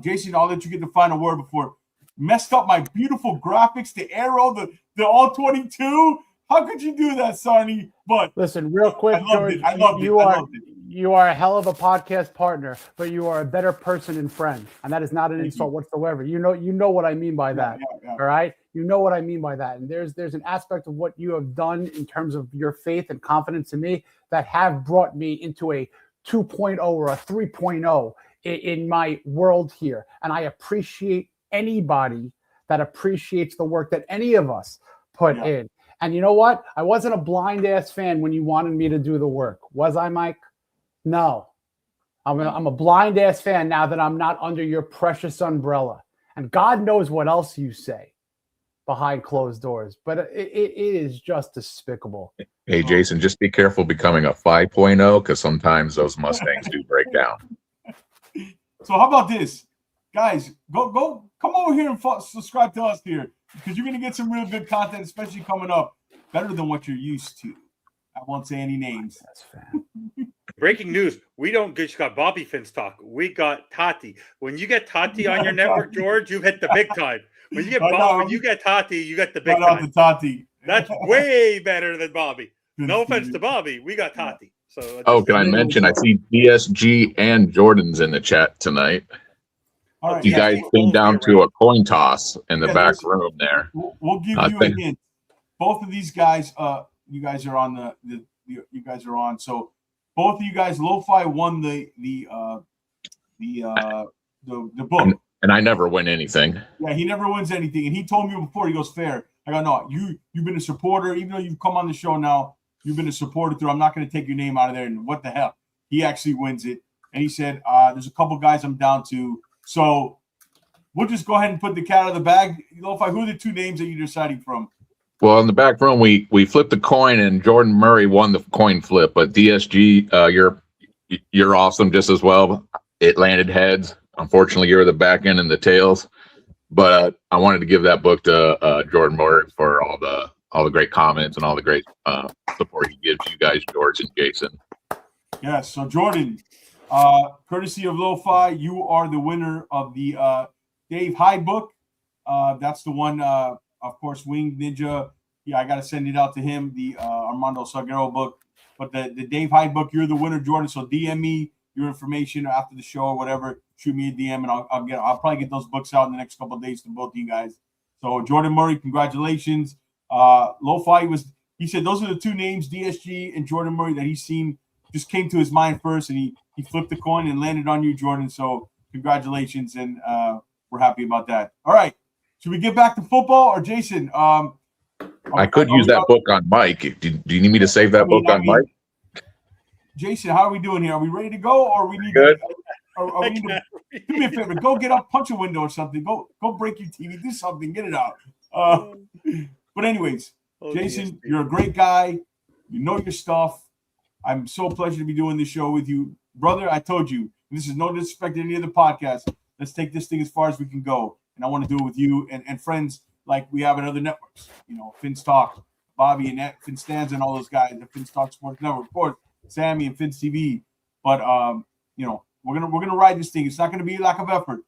Jason, I'll let you get the final word before messed up my beautiful graphics, the arrow, the all 22. How could you do that, Sarni? But listen, real quick, George, you are a hell of a podcast partner, but you are a better person and friend, and that is not an insult whatsoever. You know what I mean by that. Yeah. All right, you know what I mean by that. And there's an aspect of what you have done in terms of your faith and confidence in me that have brought me into a 2.0 or a 3.0 in my world here, and I appreciate anybody that appreciates the work that any of us put in. And you know what? I wasn't a blind ass fan when you wanted me to do the work. Was I, Mike? No. I'm a blind ass fan now that I'm not under your precious umbrella. And God knows what else you say behind closed doors. But it is just despicable. Hey, Jason, just be careful becoming a 5.0, because sometimes those Mustangs do break down. So how about this? Guys, go come over here and subscribe to us here, because you're going to get some real good content, especially coming up, better than what you're used to. I won't say any names. That's fair. Breaking news. We don't just got Bobby Fins talk. We got Tati. When you get Tati on your network, George, you hit the big time. When you get when you get Tati, you get the big time. The Tati. That's way better than Bobby. No offense to Bobby. We got Tati. So can I mention, I see DSG and Jordan's in the chat tonight. All right. You guys came down to a coin toss in the back room there. We'll give you a hint. Both of these guys, you guys are on you guys are on. So both of you guys, Lo-Fi won the book. And I never win anything. Yeah, he never wins anything. And he told me before, he goes, fair. I go, no, you've been a supporter. Even though you've come on the show now, you've been a supporter through. I'm not going to take your name out of there. And what the hell? He actually wins it. And he said, there's a couple guys I'm down to. So we'll just go ahead and put the cat out of the bag. Lo-Fi, who are the two names that you're deciding from? Well, in the back room, we flipped the coin, and Jordan Murray won the coin flip. But DSG, you're awesome just as well. It landed heads. Unfortunately, you're the back end and the tails. But I wanted to give that book to Jordan Murray for all the great comments and all the great support he gives you guys, George and Jason. Yes. So Jordan, courtesy of Lo-Fi, you are the winner of the Dave Hyde book. That's the one. Of course, Winged Ninja. Yeah, I got to send it out to him, the Armando Salguero book. But the Dave Hyde book, you're the winner, Jordan. So DM me your information after the show or whatever. Shoot me a DM, and I'll probably get those books out in the next couple of days to both of you guys. So Jordan Murray, congratulations. Lo-Fi he said those are the two names, DSG and Jordan Murray, that he's seen just came to his mind first, and he flipped the coin and landed on you, Jordan. So congratulations, and we're happy about that. All right. Should we get back to football, or Jason? I could use that book on Mike. Do you need me to save that book on Mike? Jason, how are we doing here? Are we ready to go, or we need Good. Are we need to, do me a favor. Go get up, punch a window or something. Go break your TV. Do something. Get it out. But anyways, Jason, you're a great guy. You know your stuff. I'm so pleasure to be doing this show with you, brother. I told you, this is no disrespect to any other podcast. Let's take this thing as far as we can go, and I want to do it with you and friends like we have in other networks. You know, Finn's Talk, Bobby and Finn Stanza and all those guys. The Finn's Talk Sports Network, of course, Sammy and Finn's TV. But you know, we're gonna ride this thing. It's not gonna be a lack of effort.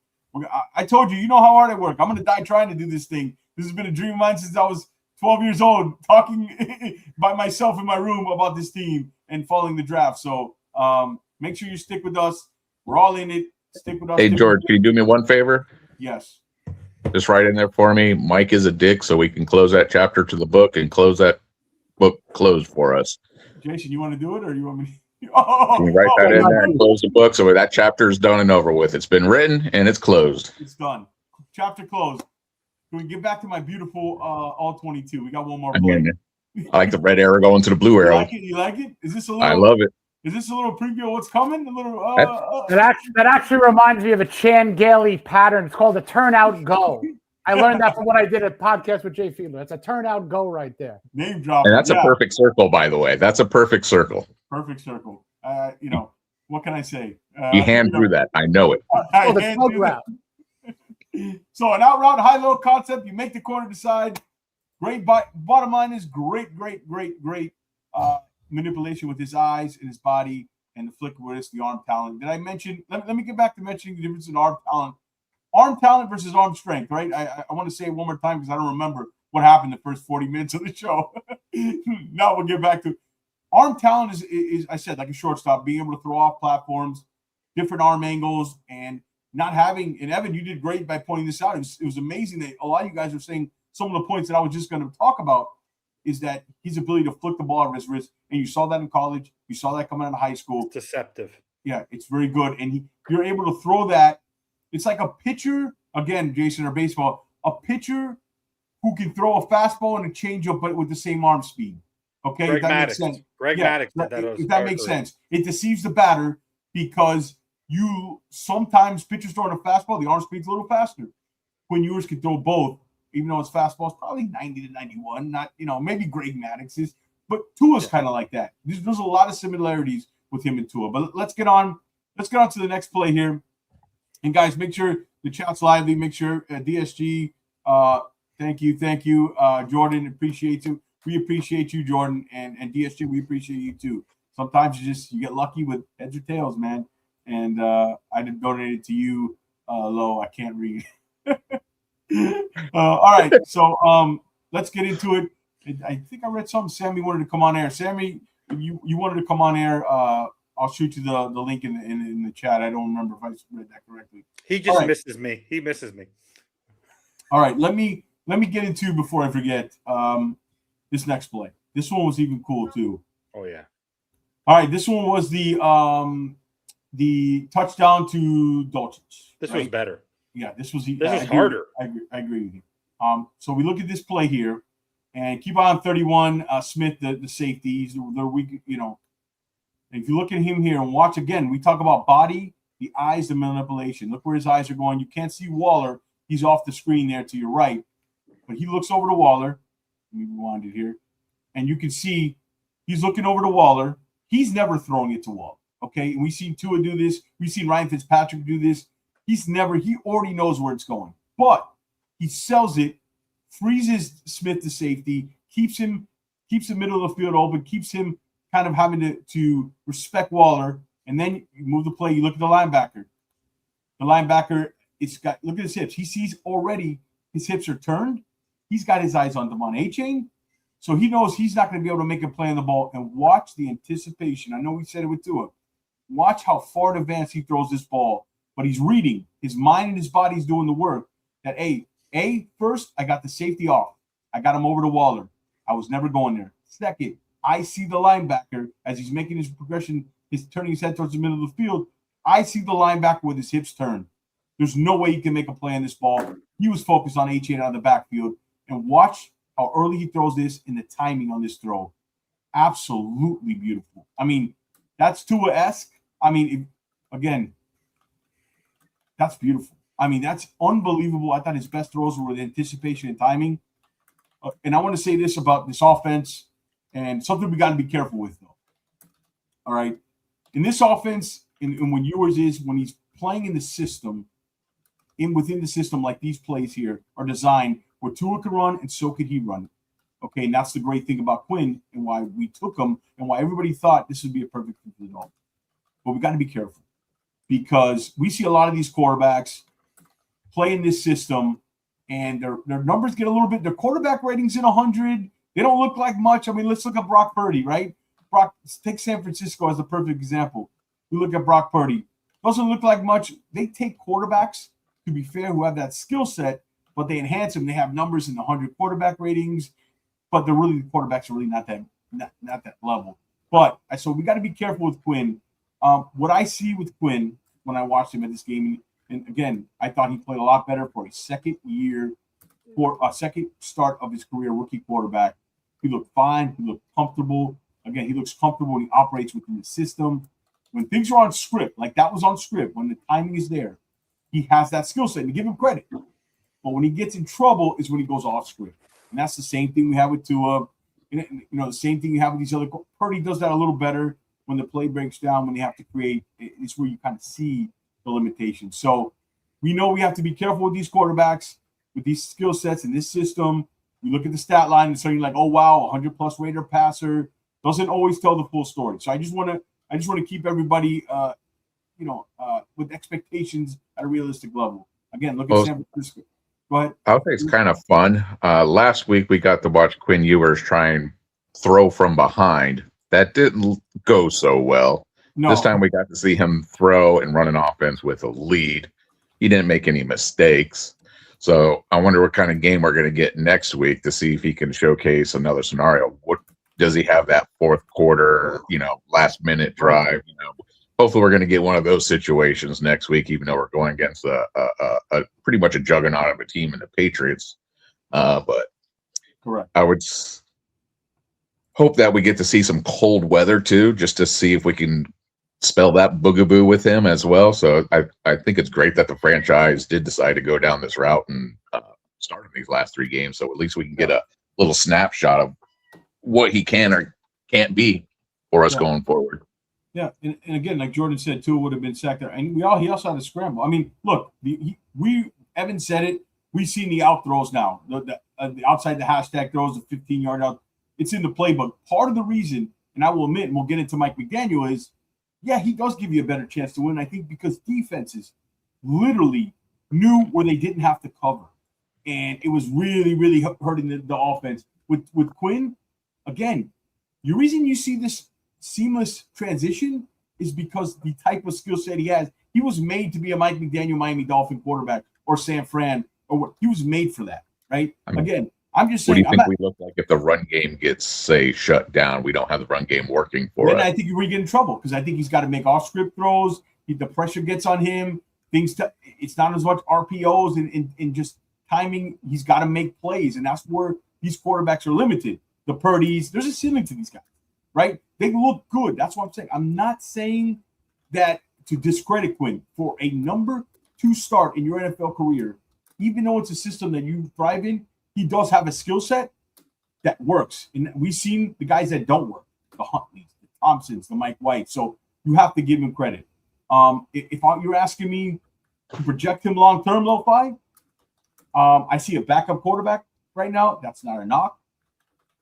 I told you, you know how hard I work. I'm gonna die trying to do this thing. This has been a dream of mine since I was 12 years old, talking by myself in my room about this team and following the draft. So make sure you stick with us. We're all in it. Stick with us. Hey, George, can you do me one favor? Yes. Just write in there for me. Mike is a dick, so we can close that chapter to the book and close that book closed for us. Jason, you want to do it, or you want me to? Can you write that in there and close the book so that chapter is done and over with? It's been written and it's closed. It's done. Chapter closed. Can we get back to my beautiful all 22? We got one more play. I like the red arrow going to the blue arrow. You like it? Is this a little? I love it. Is this a little preview of what's coming? A little. That actually reminds me of a Chan Gailey pattern. It's called a turnout go. I learned that from what I did a podcast with Jay Fiedler. That's a turnout go right there. Name drop. And that's a perfect circle, by the way. That's a perfect circle. Perfect circle. You know, what can I say? You hand through that. I know it. The tug route. So an out route, high-low concept. You make the corner decide. Great. Bottom line is great manipulation with his eyes and his body and the flick wrist, the arm talent. Did I mention? Let me get back to mentioning the difference in arm talent. Arm talent versus arm strength, right? I want to say it one more time because I don't remember what happened the first 40 minutes of the show. Now we'll get back to arm talent is I said, like a shortstop, being able to throw off platforms, different arm angles, and not having. And Evan, you did great by pointing this out. It was amazing that a lot of you guys are saying some of the points that I was just going to talk about is that his ability to flick the ball out of his wrist. And you saw that in college. You saw that coming out of high school. It's deceptive. Yeah, it's very good. And you're able to throw that. It's like a pitcher, again, Jason, or baseball, a pitcher who can throw a fastball and a changeup, but with the same arm speed. Okay, Greg if that Maddux. makes sense. Greg Yeah, Maddux. if that makes sense. It deceives the batter because you sometimes pitchers throwing a fastball, the arm speed's a little faster. Quinn Ewers can throw both, even though his fastball is probably 90 to 91. Not, maybe Greg Maddux is, but Tua's kind of like that. There's a lot of similarities with him and Tua. But let's get on to the next play here. And guys, make sure the chat's lively. Make sure DSG. Thank you, Jordan. Appreciate you. We appreciate you, Jordan, and DSG. We appreciate you too. Sometimes you get lucky with heads or tails, man. And I did donate it to you, Lo. I can't read. All right, so let's get into it. I think I read something. Sammy wanted to come on air. Sammy, you wanted to come on air. I'll shoot you the link in the chat. I don't remember if I read that correctly. He just misses me. He misses me. All right, let me get into, before I forget, this next play. This one was even cool too. Oh yeah. All right, this one was the touchdown to Dulcich. This was better. Yeah, this was harder. I agree with you. So we look at this play here, and keep on 31 Smith, the safety. They're weak, If you look at him here and watch again, we talk about body, the eyes, the manipulation. Look where his eyes are going. You can't see Waller. He's off the screen there to your right. But he looks over to Waller. Let me rewind it here. And you can see he's looking over to Waller. He's never throwing it to Waller. Okay. And we've seen Tua do this. We've seen Ryan Fitzpatrick do this. He already knows where it's going. But he sells it, freezes Smith to safety, keeps the middle of the field open, keeps him kind of having to respect Waller, and then you move the play. You look at the linebacker. The linebacker, look at his hips. He sees already his hips are turned. He's got his eyes on Devon A-Chain, so he knows he's not going to be able to make a play on the ball. And watch the anticipation. I know we said it with Tua. Watch how far in advance he throws this ball, but he's reading. His mind and his body's doing the work. That first, I got the safety off. I got him over to Waller. I was never going there. Second, I see the linebacker as he's making his progression, he's turning his head towards the middle of the field. I see the linebacker with his hips turned. There's no way he can make a play on this ball. He was focused on A-Chain out of the backfield. And watch how early he throws this and the timing on this throw. Absolutely beautiful. I mean, that's Tua-esque. I mean, again, that's beautiful. I mean, that's unbelievable. I thought his best throws were with anticipation and timing. And I want to say this about this offense and something we got to be careful with, though. All right. In this offense, and when Ewers is, when he's playing in the system, within the system, like these plays here are designed where Tua could run and so could he run. Okay, and that's the great thing about Quinn and why we took him and why everybody thought this would be a perfect fit for the Dolphins. But we got to be careful because we see a lot of these quarterbacks play in this system and their numbers get a little bit, their quarterback ratings in 100. They don't look like much. I mean, let's look at Brock Purdy, right? Take San Francisco as a perfect example. We look at Brock Purdy. Doesn't look like much. They take quarterbacks, to be fair, who have that skill set, but they enhance them. They have numbers in the 100 quarterback ratings, but the quarterbacks are really not that level. But so we got to be careful with Quinn. What I see with Quinn when I watched him at this game, and again, I thought he played a lot better for a second start of his career, rookie quarterback. He looked fine. He looked comfortable. Again, he looks comfortable when he operates within the system. When things are on script, like that was on script, when the timing is there, he has that skill set, and give him credit. But when he gets in trouble is when he goes off script. And that's the same thing we have with Tua. The same thing you have with these other. Purdy does that a little better when the play breaks down, when they have to create. It's where you kind of see the limitations. So we know we have to be careful with these quarterbacks, with these skill sets in this system. You look at the stat line and saying like, oh, wow, 100-plus Raider passer doesn't always tell the full story. So I just want to keep everybody, with expectations at a realistic level. Again, look at San Francisco. Go ahead. I would say it's kind of fun. Last week we got to watch Quinn Ewers try and throw from behind. That didn't go so well. No. This time we got to see him throw and run an offense with a lead. He didn't make any mistakes. So I wonder what kind of game we're going to get next week to see if he can showcase another scenario. What does he have that fourth quarter, last minute drive? Hopefully we're going to get one of those situations next week, even though we're going against a pretty much a juggernaut of a team in the Patriots. But correct. I would hope that we get to see some cold weather too, just to see if we can spell that boogaboo with him as well. So I think it's great that the franchise did decide to go down this route and start in these last three games. So at least we can get a little snapshot of what he can or can't be for us going forward. Yeah, and again, like Jordan said, Tua would have been sacked there, and he also had a scramble. I mean, look, Evan said it. We've seen the out throws now, the outside the hashtag throws, the 15-yard out. It's in the playbook. Part of the reason, and I will admit, and we'll get into Mike McDaniel, is he does give you a better chance to win. I think because defenses literally knew where they didn't have to cover, and it was really, really hurting the offense. With Quinn, again, the reason you see this seamless transition is because the type of skill set he has. He was made to be a Mike McDaniel Miami Dolphin quarterback or San Fran, or what he was made for that, right? Again, I'm just saying. What do you think we look like if the run game gets, say, shut down? We don't have the run game working for us. Then I think we get in trouble because I think he's got to make off-script throws. The pressure gets on him. It's not as much RPOs and just timing. He's got to make plays, and that's where these quarterbacks are limited. The Purdy's, there's a ceiling to these guys, right? They look good. That's what I'm saying. I'm not saying that to discredit Quinn for a number 2 start in your NFL career, even though it's a system that you thrive in. He does have a skill set that works. And we've seen the guys that don't work, the Huntleys, the Thompsons, the Mike White. So you have to give him credit. If you're asking me to project him long-term, Lo-Fi, I see a backup quarterback right now. That's not a knock.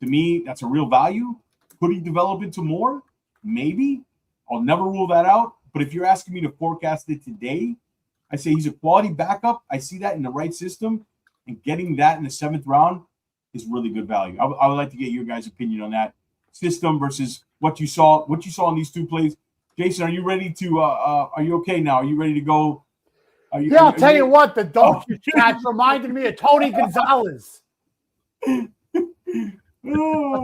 To me, that's a real value. Could he develop into more? Maybe. I'll never rule that out. But if you're asking me to forecast it today, I say he's a quality backup. I see that in the right system. And getting that in the 7th round is really good value. I would like to get your guys' opinion on that system versus what you saw in these 2 plays. Jason, are you ready to are you okay now? Are you ready to go? I'll tell you what, the Dolphins catch reminded me of Tony Gonzalez. I'll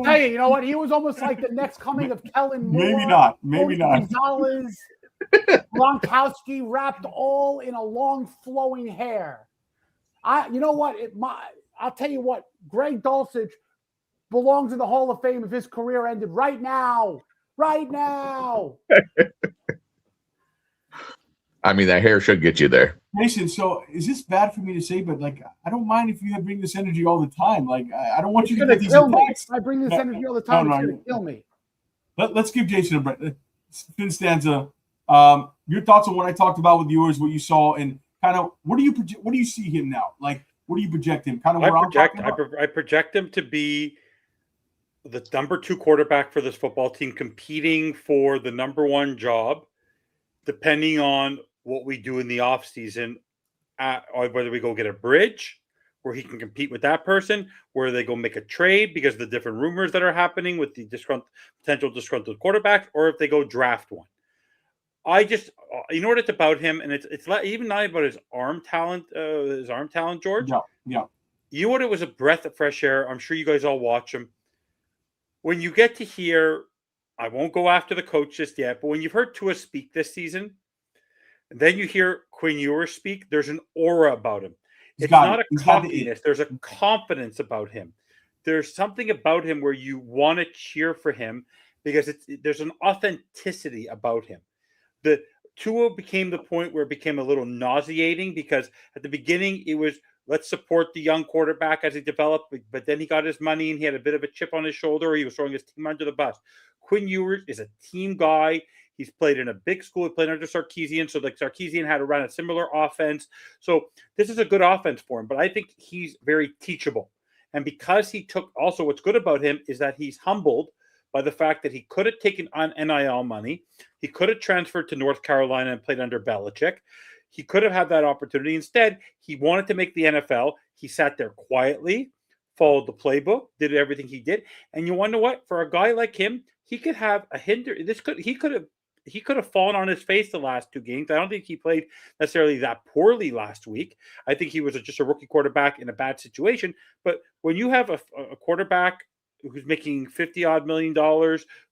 tell you, you know what? He was almost like the next coming of Kellen Moore. Maybe not. Gonzalez, Gronkowski wrapped all in a long flowing hair. You know what? I'll tell you what, Greg Dulcich belongs in the Hall of Fame if his career ended right now. Right now. I mean, that hair should get you there. Jason, so is this bad for me to say? But like, I don't mind if you bring this energy all the time. Like, I don't want you to get these attacks. I bring this energy all the time. No, it's going to kill me. Let's give Jason a break. Finn Stanza, your thoughts on what I talked about with Ewers, what you saw, and kind of what do you see him now? Like, what do you project him? Kind of where I project him to be the number 2 quarterback for this football team, competing for the number 1 job, depending on what we do in the offseason, whether we go get a bridge where he can compete with that person, where they go make a trade because of the different rumors that are happening with the potential disgruntled quarterbacks, or if they go draft one. You know what it's about him, and it's even not about his arm talent, George. Yeah. You know what? It was a breath of fresh air. I'm sure you guys all watch him. When you get to hear, I won't go after the coach just yet, but when you've heard Tua speak this season, and then you hear Quinn Ewers speak, there's an aura about him. It's not a cockiness. There's a confidence about him. There's something about him where you want to cheer for him because there's an authenticity about him. The Tua became the point where it became a little nauseating because at the beginning it was, let's support the young quarterback as he developed, but then he got his money and he had a bit of a chip on his shoulder, or he was throwing his team under the bus. Quinn Ewers is a team guy. He's played in a big school. He played under Sarkisian, so like Sarkisian had to run a similar offense. So this is a good offense for him, but I think he's very teachable. And because he took, also what's good about him is that he's humbled by the fact that he could have taken on NIL money. He could have transferred to North Carolina and played under Belichick. He could have had that opportunity. Instead, he wanted to make the NFL. He sat there quietly, followed the playbook, did everything he did. And you wonder what? For a guy like him, he could have a hinder. He could have fallen on his face the last 2 games. I don't think he played necessarily that poorly last week. I think he was just a rookie quarterback in a bad situation. But when you have a quarterback who's making $50-odd million,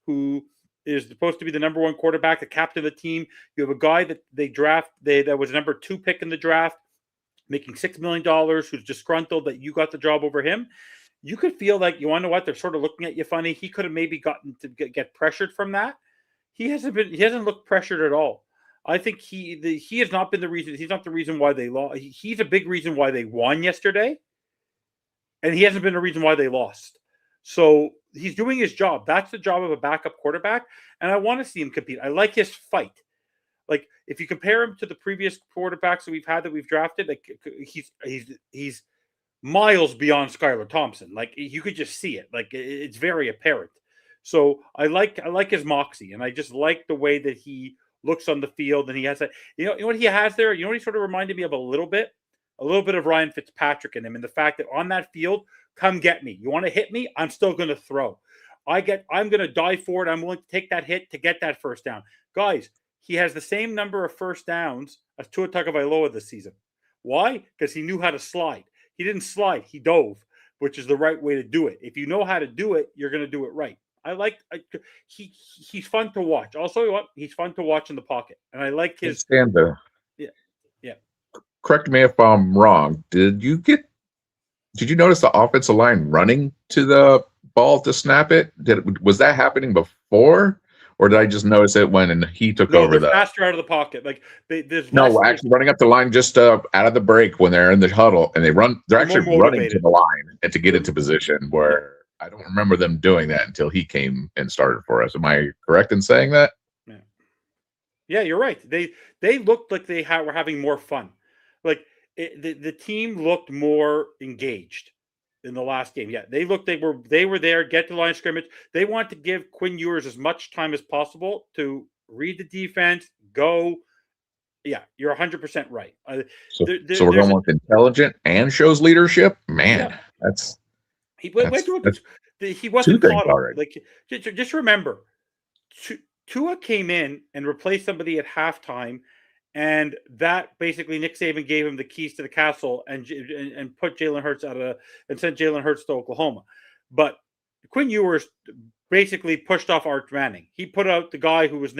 who is supposed to be the number 1 quarterback, the captain of the team, you have a guy that that was number 2 pick in the draft, making $6 million, who's disgruntled that you got the job over him. You could feel like, you want to know what? They're sort of looking at you funny. He could have maybe gotten to get pressured from that. He hasn't looked pressured at all. I think he has not been the reason. He's not the reason why they lost. He's a big reason why they won yesterday, and he hasn't been a reason why they lost. So he's doing his job. That's the job of a backup quarterback, and I want to see him compete. I like his fight. Like, if you compare him to the previous quarterbacks that we've drafted, like he's miles beyond Skylar Thompson. Like, you could just see it. Like, it's very apparent. So I like his moxie, and I just like the way that he looks on the field, and he has that. You know what he has there? You know what he sort of reminded me of a little bit of Ryan Fitzpatrick in him, and the fact that on that field, come get me. You want to hit me? I'm still going to throw. I'm going to die for it. I'm willing to take that hit to get that first down. Guys, he has the same number of first downs as Tua Tagovailoa this season. Why? Because he knew how to slide. He didn't slide. He dove, which is the right way to do it. If you know how to do it, you're going to do it right. He's fun to watch. Also, he's fun to watch in the pocket, and I like his stand there. Yeah. Correct me if I'm wrong. Did you notice the offensive line running to the ball to snap it? Was that happening before, or did I just notice it when he took over? They're faster out of the pocket. Like actually running up the line just out of the break when they're in the huddle, and they're actually running to the line and to get into position where. I don't remember them doing that until he came and started for us. Am I correct in saying that? Yeah, you're right. They looked like they were having more fun. Like the team looked more engaged in the last game. Yeah, they were there, get to the line of scrimmage. They want to give Quinn Ewers as much time as possible to read the defense, go. Yeah, you're 100% right. So we're going with intelligent and shows leadership. Man, yeah. He wasn't caught already. Like, just remember, Tua came in and replaced somebody at halftime, and that basically Nick Saban gave him the keys to the castle and put Jalen Hurts and sent Jalen Hurts to Oklahoma. But Quinn Ewers basically pushed off Arch Manning. He put out the guy who was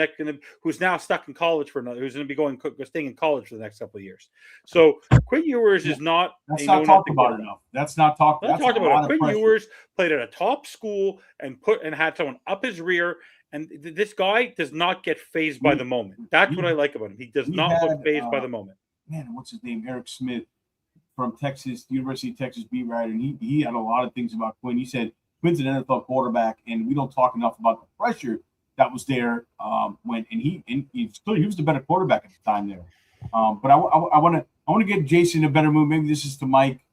who's now stuck in college for another, who's going to be staying in college for the next couple of years. So Quinn Ewers is not. That's not talked about enough. That's not talked. Not talked about. Quinn Ewers played at a top school and had someone up his rear. And this guy does not get phased by the moment. That's what I like about him. He does not look phased by the moment. Man, what's his name? Eric Smith from Texas, University of Texas beat writer, and he had a lot of things about Quinn. He said Quinn's an NFL quarterback, and we don't talk enough about the pressure that was there when he was the better quarterback at the time there. But I want to get Jason in a better mood. Maybe this is to Mike.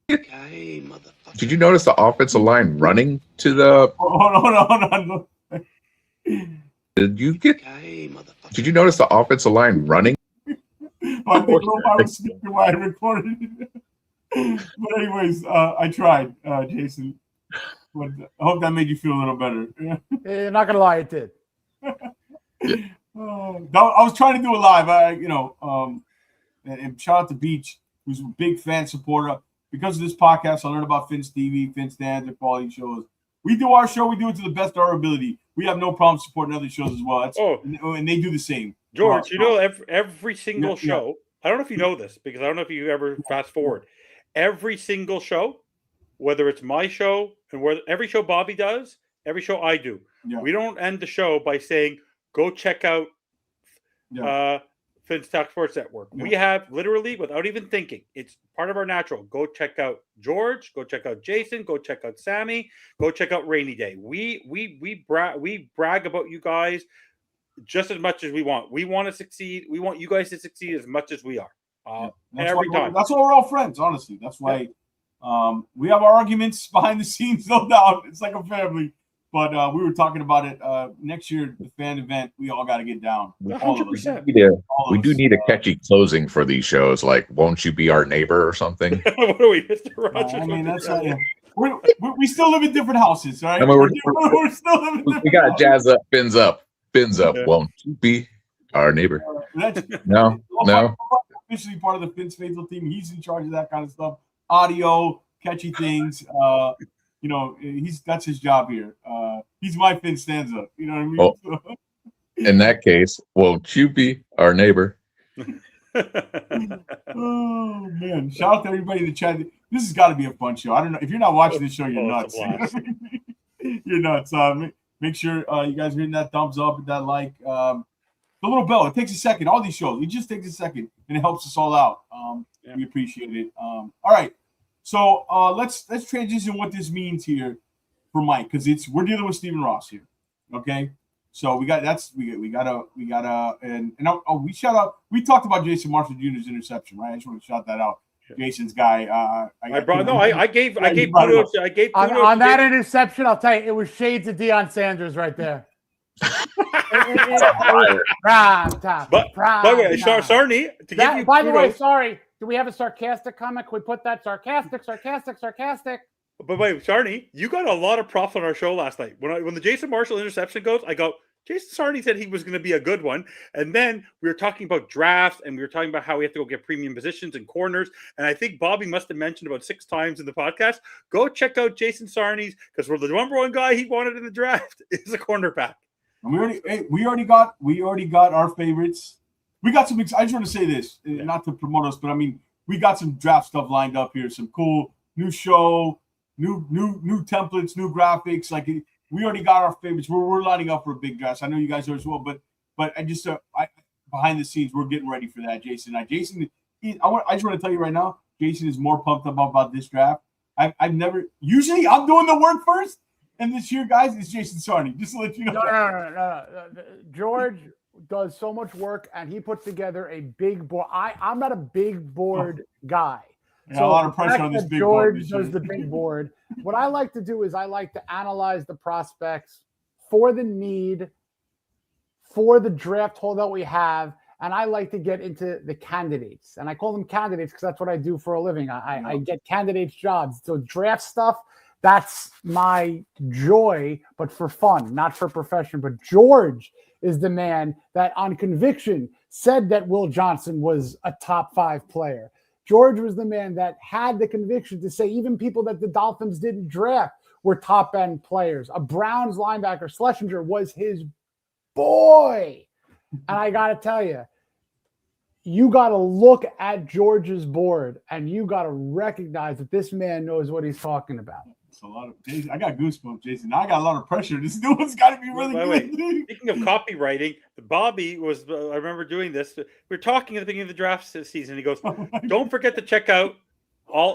Did you notice the offensive line running to the? Hold on. Did you notice the offensive line running? I think I was speaking while I recorded it. But anyways, I tried, Jason. But I hope that made you feel a little better. You're not gonna lie, it did. I was trying to do it live. And shout out to Beach, who's a big fan supporter. Because of this podcast, I learned about Finn's TV, Finn stands, and quality shows. We do our show. We do it to the best of our ability. We have no problem supporting other shows as well. And they do the same. George, every single show. I don't know if you know this because I don't know if you ever fast forward. Every single show, whether it's my show and every show Bobby does, every show I do, we don't end the show by saying, go check out Finn's Talk Sports Network. We have literally, without even thinking, it's part of our natural. Go check out George. Go check out Jason. Go check out Sammy. Go check out Rainy Day. We brag about you guys just as much as we want. We want to succeed. We want you guys to succeed as much as we are. Every time. That's why we're all friends. Honestly, that's why we have our arguments behind the scenes, no doubt. It's like a family. But we were talking about it next year, the fan event. We all got to get down. 100%. We do need a catchy closing for these shows, like "Won't you be our neighbor" or something. What are we, Mr. Rogers? I mean, that's we still live in different houses, right? I mean, we're still living. We got to jazz up, fins up. Won't you be our neighbor? No. Officially part of the Finn's Faithful team. He's in charge of that kind of stuff. Audio, catchy things. That's his job here. He's my Finn Stanza. You know what I mean? Oh, in that case, won't you be our neighbor? Oh man! Shout out to everybody in the chat. This has got to be a fun show. I don't know if you're not watching this show, you're nuts. You're nuts. Make sure you guys are hitting that thumbs up and that like. The little bell. It takes a second. All these shows, it just takes a second, and it helps us all out. We appreciate it. All right. So let's transition what this means here for Mike, because we're dealing with Stephen Ross here. Okay. So we gotta we shout out. We talked about Jason Marshall Jr.'s interception, right? I just want to shout that out. Jason's guy. I gave kudos. On that interception. I'll tell you, it was shades of Deion Sanders right there. By the way, Sarny. By the way, sorry. Do we have a sarcastic comment? Can we put that sarcastic? But wait, Sarny, you got a lot of props on our show last night. When the Jason Marshall interception goes, I go, Jason Sarny said he was going to be a good one. And then we were talking about drafts, and we were talking about how we have to go get premium positions and corners. And I think Bobby must have mentioned about 6 times in the podcast, go check out Jason Sarny's, because we're the number one guy he wanted in the draft is a cornerback. And we already got our favorites. We got some. I just want to say this, not to promote us, but I mean, we got some draft stuff lined up here. Some cool new show, new templates, new graphics. Like we already got our favorites. We're lining up for a big draft. I know you guys are as well, but I just behind the scenes, we're getting ready for that. Jason, I just want to tell you right now, Jason is more pumped up about this draft. I've never. Usually, I'm doing the work first. And this year, guys, it's Jason Sarny. Just to let you know. No. George does so much work, and he puts together a big board. I'm not a big board guy. So a lot of pressure on this big board. George does the big board. What I like to do is I like to analyze the prospects for the need, for the draft holdout we have, and I like to get into the candidates. And I call them candidates because that's what I do for a living. I get candidates jobs. So draft stuff, that's my joy, but for fun, not for profession. But George is the man that on conviction said that Will Johnson was a top 5 player. George was the man that had the conviction to say even people that the Dolphins didn't draft were top-end players. A Browns linebacker, Schlesinger, was his boy. And I got to tell you, you got to look at George's board and you got to recognize that this man knows what he's talking about. It's a lot of Jason. I got goosebumps, Jason. Now I got a lot of pressure. This new one's got to be really good. Speaking of copywriting, Bobby was. I remember doing this. We were talking at the beginning of the draft season. He goes, "Don't forget to check out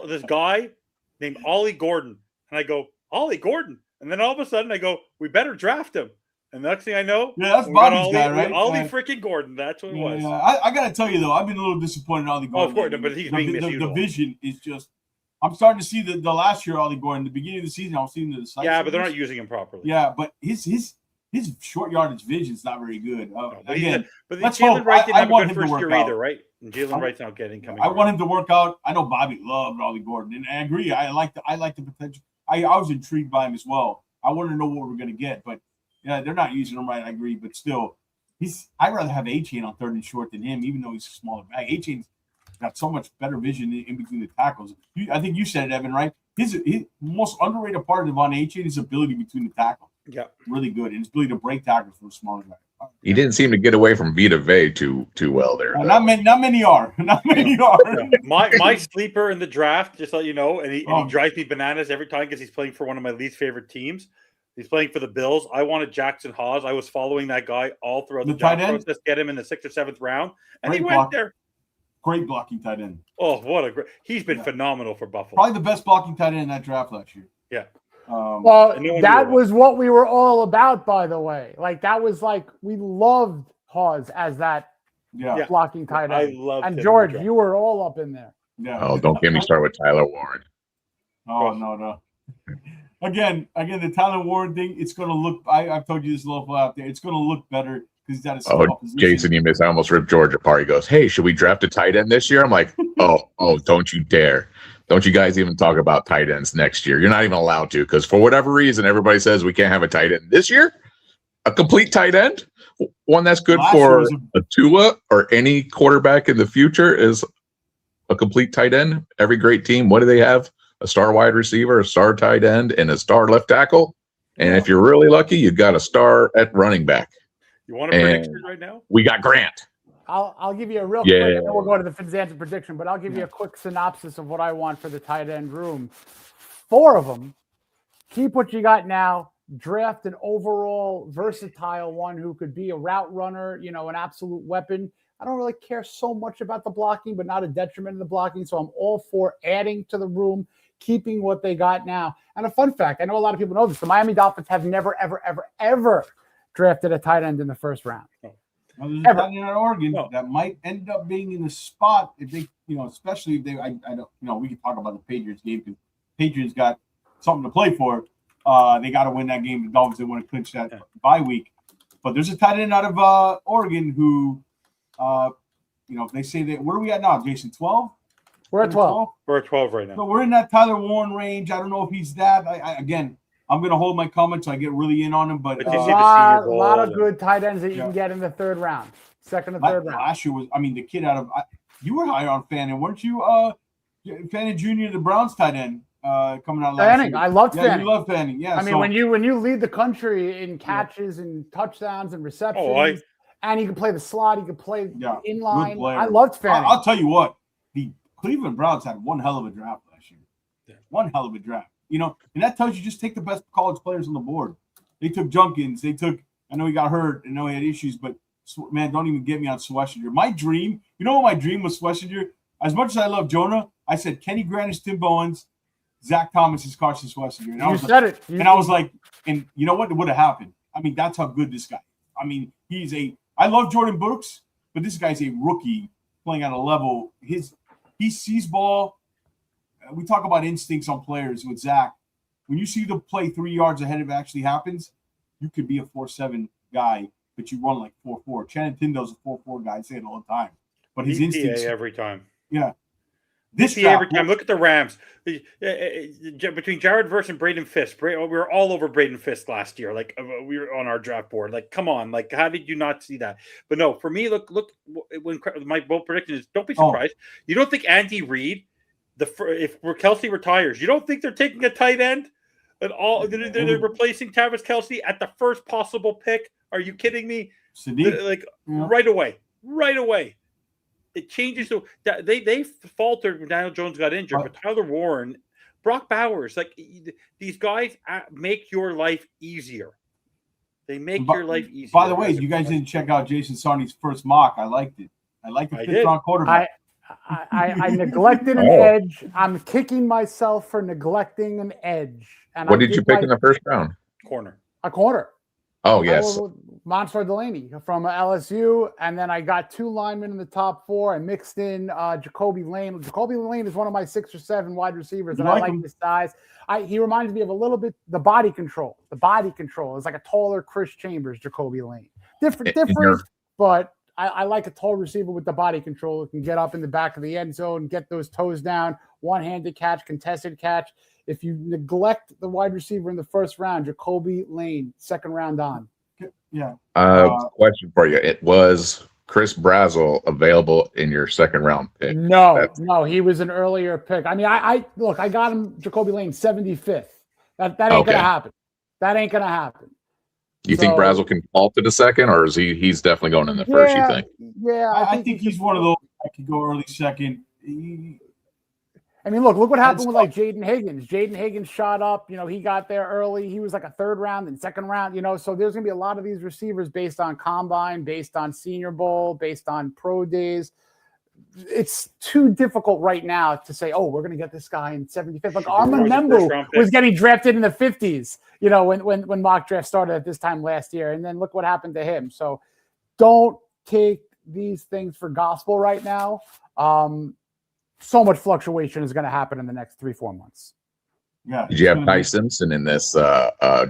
this guy named Ollie Gordon." And I go, "Ollie Gordon," and then all of a sudden I go, "We better draft him." And the next thing I know, yeah, that's Bobby's guy, right? Ollie freaking Gordon. That's what it was. Yeah. I got to tell you though, I've been a little disappointed in Ollie Gordon. Oh, of course, but he's being misused. The vision is just. I'm starting to see the last year Ollie Gordon. The beginning of the season, I was seeing the sites. Yeah, but they're not using him properly. Yeah, but his short yardage vision is not very good. But Again, Jalen Wright didn't have a good first year out. either, right? And Jalen Wright's not coming. I want him to work out. I know Bobby loved Ollie Gordon, and I agree. I like the potential. I was intrigued by him as well. I want to know what we're going to get, but yeah, they're not using him right. I agree, but still, I'd rather have A-Chain on 3rd and short than him, even though he's a smaller back. A-Chain's got so much better vision in between the tackles. I think you said it, Evan, right? His most underrated part of Devon A-Chain is ability between the tackles. Yeah, really good, and his ability to break tackles for a smaller guy. He didn't seem to get away from Vita Vea too well there. Not many are. Not many are. My sleeper in the draft, just to let you know, and he drives me bananas every time because he's playing for one of my least favorite teams. He's playing for the Bills. I wanted Jackson Hawes. I was following that guy all throughout the draft process. Get him in the 6th or 7th round, and he went there. Great blocking tight end. Oh, what a great! He's been phenomenal for Buffalo. Probably the best blocking tight end in that draft last year. Yeah. Well, that was what we were all about, by the way. Like that was like we loved Hawes as that blocking tight end. I loved him. And George, you were all up in there. Yeah. Oh, don't get me started with Tyler Warren. Oh no. Again, the Tyler Warren thing. It's going to look. I've told you this a little bit out there. It's going to look better. Jason, you missed. I almost ripped George apart. He goes, "Hey, should we draft a tight end this year?" I'm like, "Oh, don't you dare! Don't you guys even talk about tight ends next year? You're not even allowed to because for whatever reason, everybody says we can't have a tight end this year. A complete tight end, one that's good for a Tua or any quarterback in the future is a complete tight end. Every great team, what do they have? A star wide receiver, a star tight end, and a star left tackle. And if you're really lucky, you got a star at running back." You want a prediction right now? We got Grant. I'll give you a real quick, and then we'll go to the Fitzanton prediction, but I'll give you a quick synopsis of what I want for the tight end room. 4 of them. Keep what you got now. Draft an overall versatile one who could be a route runner, an absolute weapon. I don't really care so much about the blocking, but not a detriment in the blocking. So I'm all for adding to the room, keeping what they got now. And a fun fact, I know a lot of people know this. The Miami Dolphins have never, ever, ever, ever drafted a tight end in the 1st round. Well, there's a tight end in Oregon that might end up being in the spot if they, especially if they, I don't, we can talk about the Patriots game because Patriots got something to play for. They got to win that game. The Dolphins, they want to clinch that bye week. But there's a tight end out of Oregon who, they say that, where are we at now, Jason? 12? We're at 12. We're at 12 right now. So we're in that Tyler Warren range. I don't know if he's that. Again, I'm going to hold my comments so I get really in on him. But a lot of good tight ends that you can get in the 3rd round, 2nd and 3rd round. Last year was, the kid out of you were high on Fanning, weren't you? Fanning Jr., the Browns tight end, coming out last year. I loved Fanning. You love Fanning. Yeah. When you lead the country in catches and touchdowns and receptions, and he can play the slot, he can play inline. I loved Fanning. I'll tell you what, the Cleveland Browns had one hell of a draft last year. Yeah. One hell of a draft. And that tells you just take the best college players on the board. They took Junkins. I know he got hurt. I know he had issues, but man, don't even get me on Schlesinger. My dream, what my dream was Schlesinger? As much as I love Jonah, I said Kenny Grant is Tim Bowens, Zach Thomas is Carson Schlesinger. And I was like, and you know what? It would have happened. That's how good this guy is. I love Jordan Brooks, but this guy's a rookie playing at a level. He sees ball. We talk about instincts on players with Zach. When you see the play 3 yards ahead of it actually happens, you could be a 4.7 guy, but you run like 4.4. Channing Tindall's a 4.4 guy. I say it all the time. But his instincts every time. Yeah. This See draft, every time. Look at the Rams. Between Jared Verse and Braden Fisk, we were all over Braden Fisk last year. Like we were on our draft board. Like, come on. Like, how did you not see that? But no, for me, look. When my bold prediction is, don't be surprised. You don't think Andy Reid, if Kelsey retires, you don't think they're taking a tight end at all? They're replacing Travis Kelsey at the first possible pick. Are you kidding me? Like right away. It changes. They faltered when Daniel Jones got injured, but Tyler Warren, Brock Bowers, like these guys make your life easier. They make your life easier. By the way, you guys didn't check out Jason Sarni's first mock. I liked it. I liked the fifth-round quarterback. I neglected an edge. I'm kicking myself for neglecting an edge. And what did you pick in the first round? A corner. Oh, yes. Monster Delaney from LSU. And then I got 2 linemen in the top 4. I mixed in Jacoby Lane. Jacoby Lane is one of my 6 or 7 wide receivers, and I like his size. He reminds me of a little bit the body control. The body control is like a taller Chris Chambers, Jacoby Lane. Different, but I like a tall receiver with the body control who can get up in the back of the end zone, get those toes down, one-handed catch, contested catch. If you neglect the wide receiver in the first round, Jacoby Lane, second round on. Yeah. Question for you. It was Chris Brazzell available in your second round pick? No, he was an earlier pick. I mean, I got him Jacoby Lane 75th. That ain't gonna happen. That ain't gonna happen. You think Brazzell can fall to the second, or is he's definitely going in the first, you think? Yeah, I think he's one of those that could go early second. I mean, look what happened with like Jaden Higgins. Jaden Higgins shot up. He got there early. He was like a third round and second round. So there's going to be a lot of these receivers based on combine, based on Senior Bowl, based on pro days. It's too difficult right now to say, oh, we're going to get this guy in 75th. Like Armand Membu was getting drafted in the 50s, when mock draft started at this time last year. And then look what happened to him. So don't take these things for gospel right now. So much fluctuation is going to happen in the next 3-4 months. Yeah. Did you have Ty Simpson in this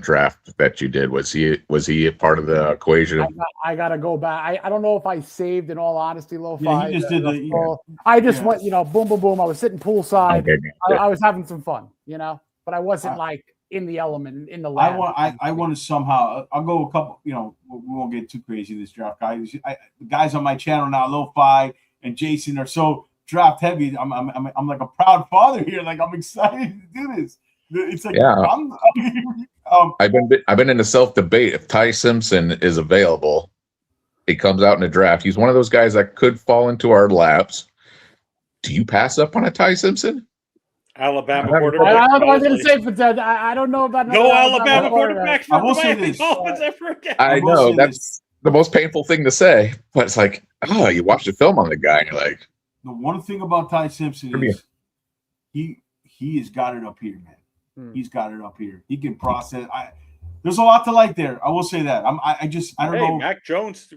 draft that you did? Was he a part of the equation? I got to go back. I don't know if I saved, in all honesty, Lo-Fi. Yeah, he just did I just went, boom, boom, boom. I was sitting poolside. Okay. I was having some fun, but I wasn't like in the element, in the lab. I want to somehow, I'll go a couple, we won't get too crazy this draft, guys. The guys on my channel now, Lo-Fi and Jason, are so draft heavy. I'm like a proud father here. Like, I'm excited to do this. It's like, I've been in a self debate. If Ty Simpson is available, he comes out in a draft. He's one of those guys that could fall into our laps. Do you pass up on a Ty Simpson? Alabama quarterback. I was going to say, but I don't know about no Alabama quarterbacks. I will say this. I know that's the most painful thing to say, but it's like, you watch the film on the guy, and you're like, the one thing about Ty Simpson is he has got it up here, man. He's got it up here. He can process. There's a lot to like there. I will say that. I don't know. Mac Jones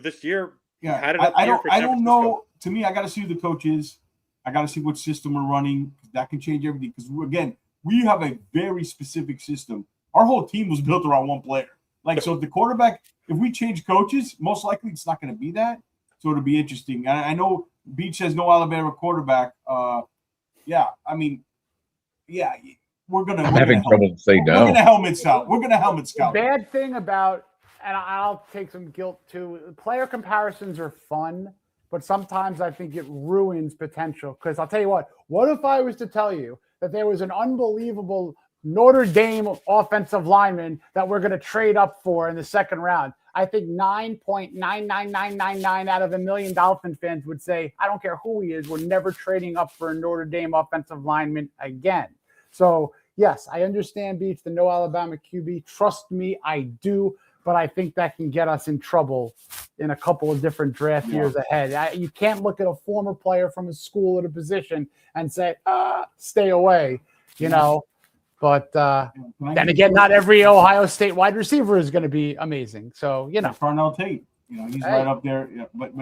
this year. Yeah, had it up I don't know. To me, I got to see who the coach is. I got to see what system we're running. That can change everything. Because again, we have a very specific system. Our whole team was built around one player. Like, so if the quarterback, if we change coaches, most likely it's not going to be that. So it'll be interesting. I know Beach says no Alabama quarterback. We're gonna. I'm having trouble to say no. We're gonna helmet scout. The bad thing about, and I'll take some guilt too. Player comparisons are fun, but sometimes I think it ruins potential. Because I'll tell you what. What if I was to tell you that there was an unbelievable Notre Dame offensive lineman that we're going to trade up for in the second round? I think 9.99999 out of 1 million Dolphin fans would say, I don't care who he is, we're never trading up for a Notre Dame offensive lineman again. So, yes, I understand, Beach, the no Alabama QB. Trust me, I do. But I think that can get us in trouble in a couple of different draft years ahead. You can't look at a former player from a school at a position and say, stay away, But then again, not every Ohio State wide receiver is going to be amazing. So, Farnell Tate, he's right up there. Yeah, but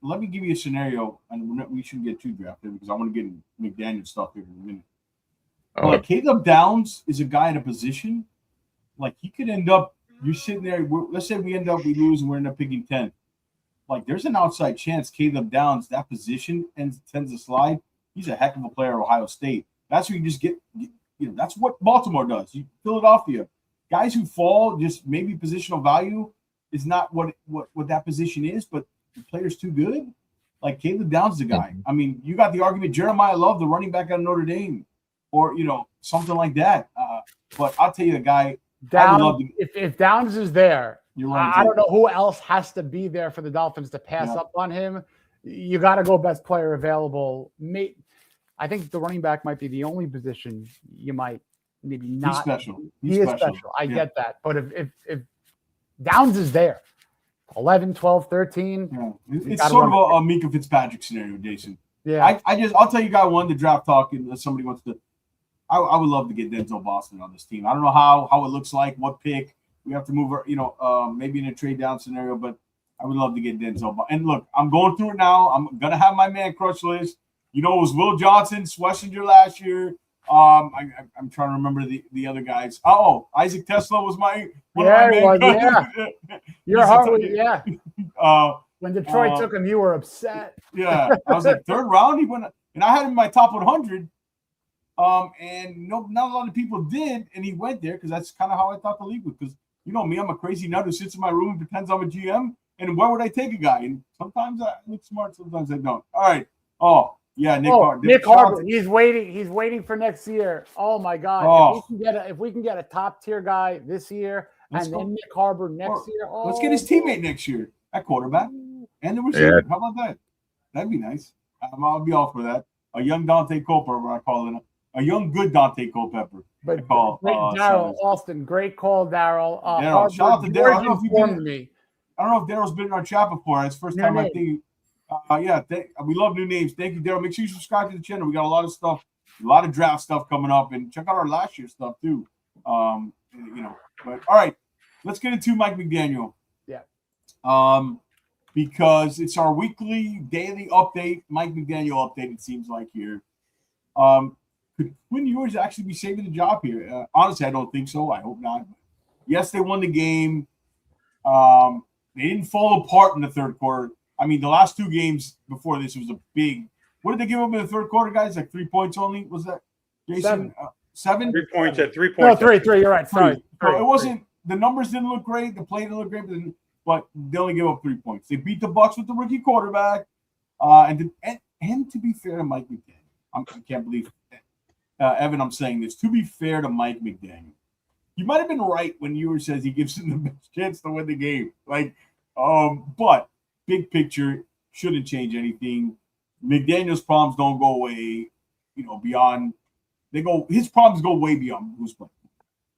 let me give you a scenario, and we shouldn't get too drafted because I want to get McDaniel stuff here in a minute. Like Caleb Downs is a guy in a position, like he could end up. You're sitting there. Let's say we lose and we end up picking 10. Like there's an outside chance Caleb Downs, that position tends to slide. he's a heck of a player at Ohio State. That's where you just get, that's what Baltimore does. Philadelphia, guys who fall, just maybe positional value is not what that position is, but the player's too good. Like Caleb Downs, the guy. I mean, you got the argument Jeremiah Love, the running back out of Notre Dame, or something like that. But I'll tell you, the guy. Downs, if Downs is there, right, I don't know who else has to be there for the Dolphins to pass up on him. You got to go best player available. I think the running back might be the only position you might maybe not. He's special. He is special. I get that. But if Downs is there, 11, 12, 13. Yeah. It's sort of a Mika Fitzpatrick scenario, Jason. Yeah. I'll tell you guy one, the draft talk, unless somebody wants to. I would love to get Denzel Boston on this team. I don't know how it looks like, what pick. We have to move, maybe in a trade down scenario, but I would love to get Denzel. And look, I'm going through it now. I'm going to have my man crush list. It was Will Johnson, Schlesinger last year. I'm trying to remember the other guys. Oh, Isaac Tesla was one of my men. Your heart was, yeah. When Detroit took him, you were upset. Yeah. I was like, third round, he went, and I had him in my top 100. And not a lot of people did, and he went there because that's kind of how I thought the league was. Because me, I'm a crazy nut who sits in my room and pretends I'm a GM. And where would I take a guy? And sometimes I look smart, sometimes I don't. All right. Oh, yeah, Nick Harbor. He's waiting for next year. Oh my God! Oh. If we can get a top tier guy this year, then Nick Harbor next year. Oh. Let's get his teammate next year at quarterback and the receiver. Yeah. How about that? That'd be nice. I'll be all for that. A young Dante Culpepper, I call it. A young, good Dante Culpepper. But Daryl Austin, great call, Daryl. Shout out to Daryl. I don't know if Daryl's been in our chat before. It's the first time I think. We love new names. Thank you, Daryl. Make sure you subscribe to the channel. We got a lot of stuff, a lot of draft stuff coming up, and check out our last year stuff too. But all right, let's get into Mike McDaniel. Yeah. Because it's our weekly, daily update. Mike McDaniel update. It seems like here. Could Quinn Ewers actually be saving the job here? Honestly, I don't think so. I hope not. Yes, they won the game. They didn't fall apart in the third quarter. I mean, the last two games before this was a big. What did they give up in the third quarter, guys? Like 3 points only? Was that Jason? 7? 3 points at 3 points. No, 3. You're right. Sorry. So it wasn't. The numbers didn't look great. The play didn't look great, but they only gave up 3 points. They beat the Bucs with the rookie quarterback. And to be fair to Mike McDaniel, I can't believe Evan, I'm saying this. To be fair to Mike McDaniel, you might have been right when Ewers says he gives him the best chance to win the game. But big picture shouldn't change anything. McDaniel's problems don't go away, beyond. His problems go way beyond who's playing.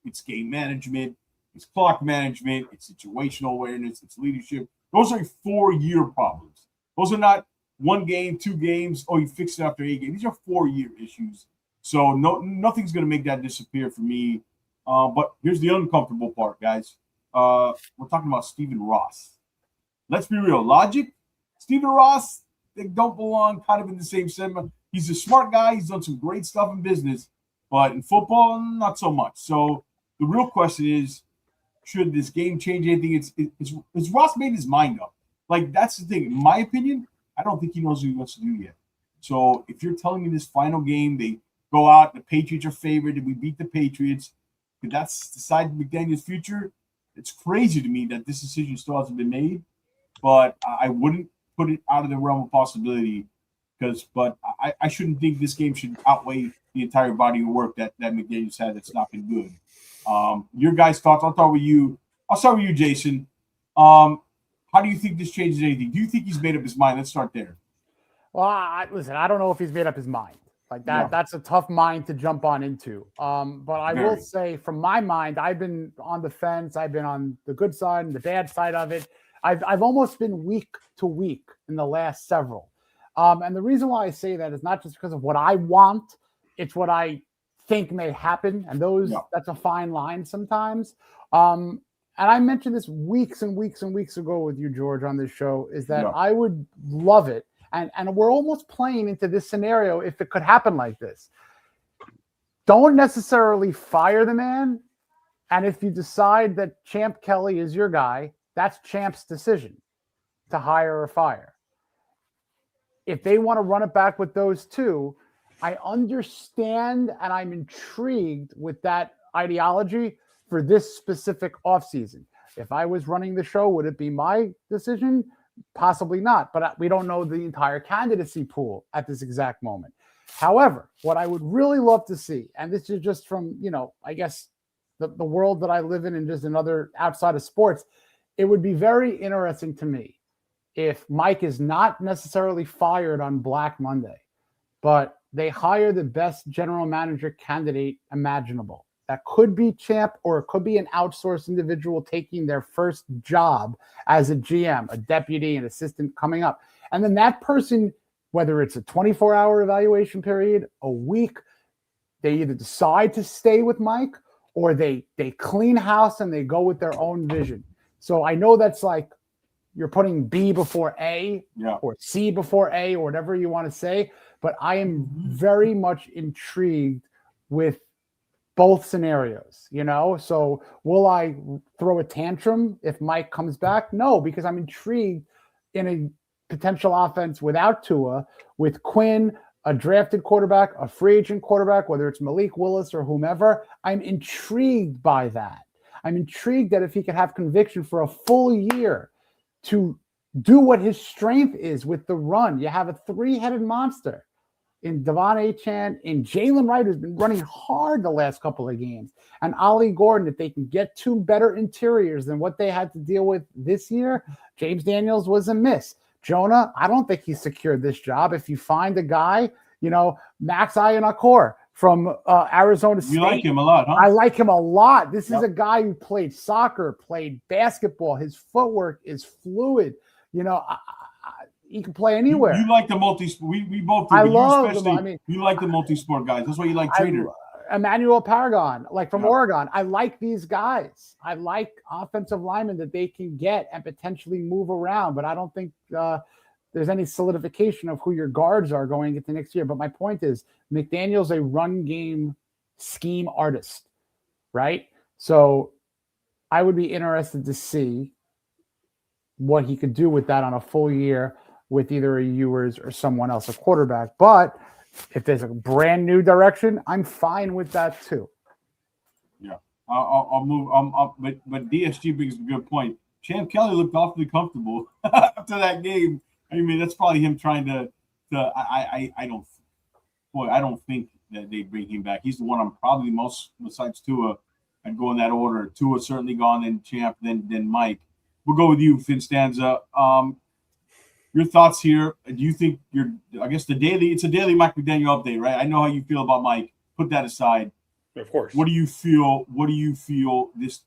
It's game management, it's clock management, it's situational awareness, it's leadership. Those are 4-year problems. Those are not 1 game, 2 games. Oh, you fixed it after 8 games. These are 4-year issues. So nothing's going to make that disappear for me. But here's the uncomfortable part, guys. We're talking about Stephen Ross. Let's be real. Logic, Stephen Ross, they don't belong kind of in the same segment. He's a smart guy. He's done some great stuff in business. But in football, not so much. So the real question is, should this game change anything? It's Ross made his mind up. That's the thing. In my opinion, I don't think he knows what he wants to do yet. So if you're telling me this final game, they go out, the Patriots are favored, and we beat the Patriots, if that's decided McDaniel's future, it's crazy to me that this decision still hasn't been made. But I wouldn't put it out of the realm of possibility but I shouldn't think this game should outweigh the entire body of work that McDaniel's had that's not been good. Your guys' thoughts, I'll start with you. I'll start with you, Jason. How do you think this changes anything? Do you think he's made up his mind? Let's start there. Well, listen, I don't know if he's made up his mind. That's a tough mind to jump on into. But I will say, from my mind, I've been on the fence. I've been on the good side and the bad side of it. I've almost been week to week in the last several. And the reason why I say that is not just because of what I want, it's what I think may happen. And that's a fine line sometimes. And I mentioned this weeks and weeks and weeks ago with you, George, on this show, is that I would love it. And we're almost playing into this scenario if it could happen like this. Don't necessarily fire the man. And if you decide that Champ Kelly is your guy, that's Champ's decision to hire or fire. If they want to run it back with those two, I understand and I'm intrigued with that ideology for this specific offseason. If I was running the show, would it be my decision? Possibly not, but we don't know the entire candidacy pool at this exact moment. However, what I would really love to see, and this is just from, I guess the world that I live in and just another outside of sports, it would be very interesting to me if Mike is not necessarily fired on Black Monday, but they hire the best general manager candidate imaginable. That could be Champ, or it could be an outsourced individual taking their first job as a GM, a deputy, an assistant coming up. And then that person, whether it's a 24-hour evaluation period, a week, they either decide to stay with Mike or they clean house and they go with their own vision. So I know that's like you're putting B before A or C before A or whatever you want to say, but I am very much intrigued with both scenarios, So will I throw a tantrum if Mike comes back? No, because I'm intrigued in a potential offense without Tua, with Quinn, a drafted quarterback, a free agent quarterback, whether it's Malik Willis or whomever. I'm intrigued by that. I'm intrigued that if he could have conviction for a full year to do what his strength is with the run. You have a three-headed monster in Devon Achane, in Jalen Wright, who's been running hard the last couple of games, and Ollie Gordon. If they can get two better interiors than what they had to deal with this year, James Daniels was a miss. Jonah, I don't think he secured this job. If you find a guy, Max Iannacor from Arizona State. You like him a lot, huh? I like him a lot. This is a guy who played soccer, played basketball. His footwork is fluid. He can play anywhere. You like the multi-sport. We both do. I love them. You like the multi-sport guys. That's why you like Trader. Emmanuel Paragon, from Oregon. I like these guys. I like offensive linemen that they can get and potentially move around, but I don't think there's any solidification of who your guards are going into next year. But my point is, McDaniel's a run game scheme artist, right? So I would be interested to see what he could do with that on a full year with either a Ewers or someone else, a quarterback. But if there's a brand new direction, I'm fine with that too. Yeah, I'll move. But DSG brings a good point. Champ Kelly looked awfully comfortable after that game. I mean, that's probably him trying to. I don't think that they bring him back. He's the one I'm probably most, besides Tua. I'd go in that order. Tua certainly gone, then Champ, then Mike. We'll go with you, Finstanza. Your thoughts here? Do you think it's a daily Mike McDaniel update, right? I know how you feel about Mike. Put that aside. Of course. What do you feel? This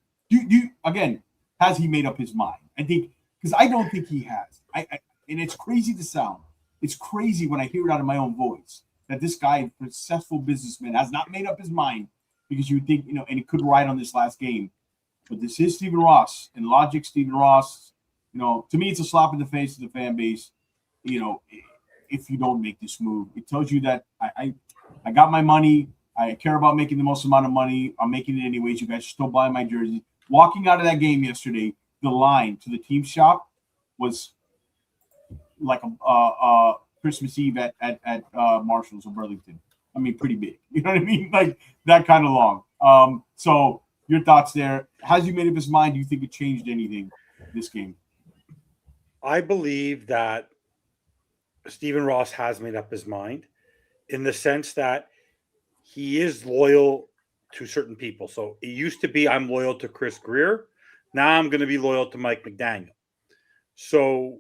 again, has he made up his mind? I think, because I don't think he has. And it's crazy to sound. It's crazy when I hear it out of my own voice that this guy, successful businessman, has not made up his mind, because you would think, and he could ride on this last game. But this is Stephen Ross, and logic, Stephen Ross. To me, it's a slap in the face of the fan base. If you don't make this move, it tells you that I got my money. I care about making the most amount of money. I'm making it anyways. You guys are still buying my jersey. Walking out of that game yesterday, the line to the team shop was like a Christmas Eve at Marshall's or Burlington. I mean, pretty big. You know what I mean? Like that kind of long. So your thoughts there? Has he made up his mind? Do you think it changed anything this game? I believe that Stephen Ross has made up his mind, in the sense that he is loyal to certain people. So it used to be, I'm loyal to Chris Greer. Now I'm going to be loyal to Mike McDaniel. So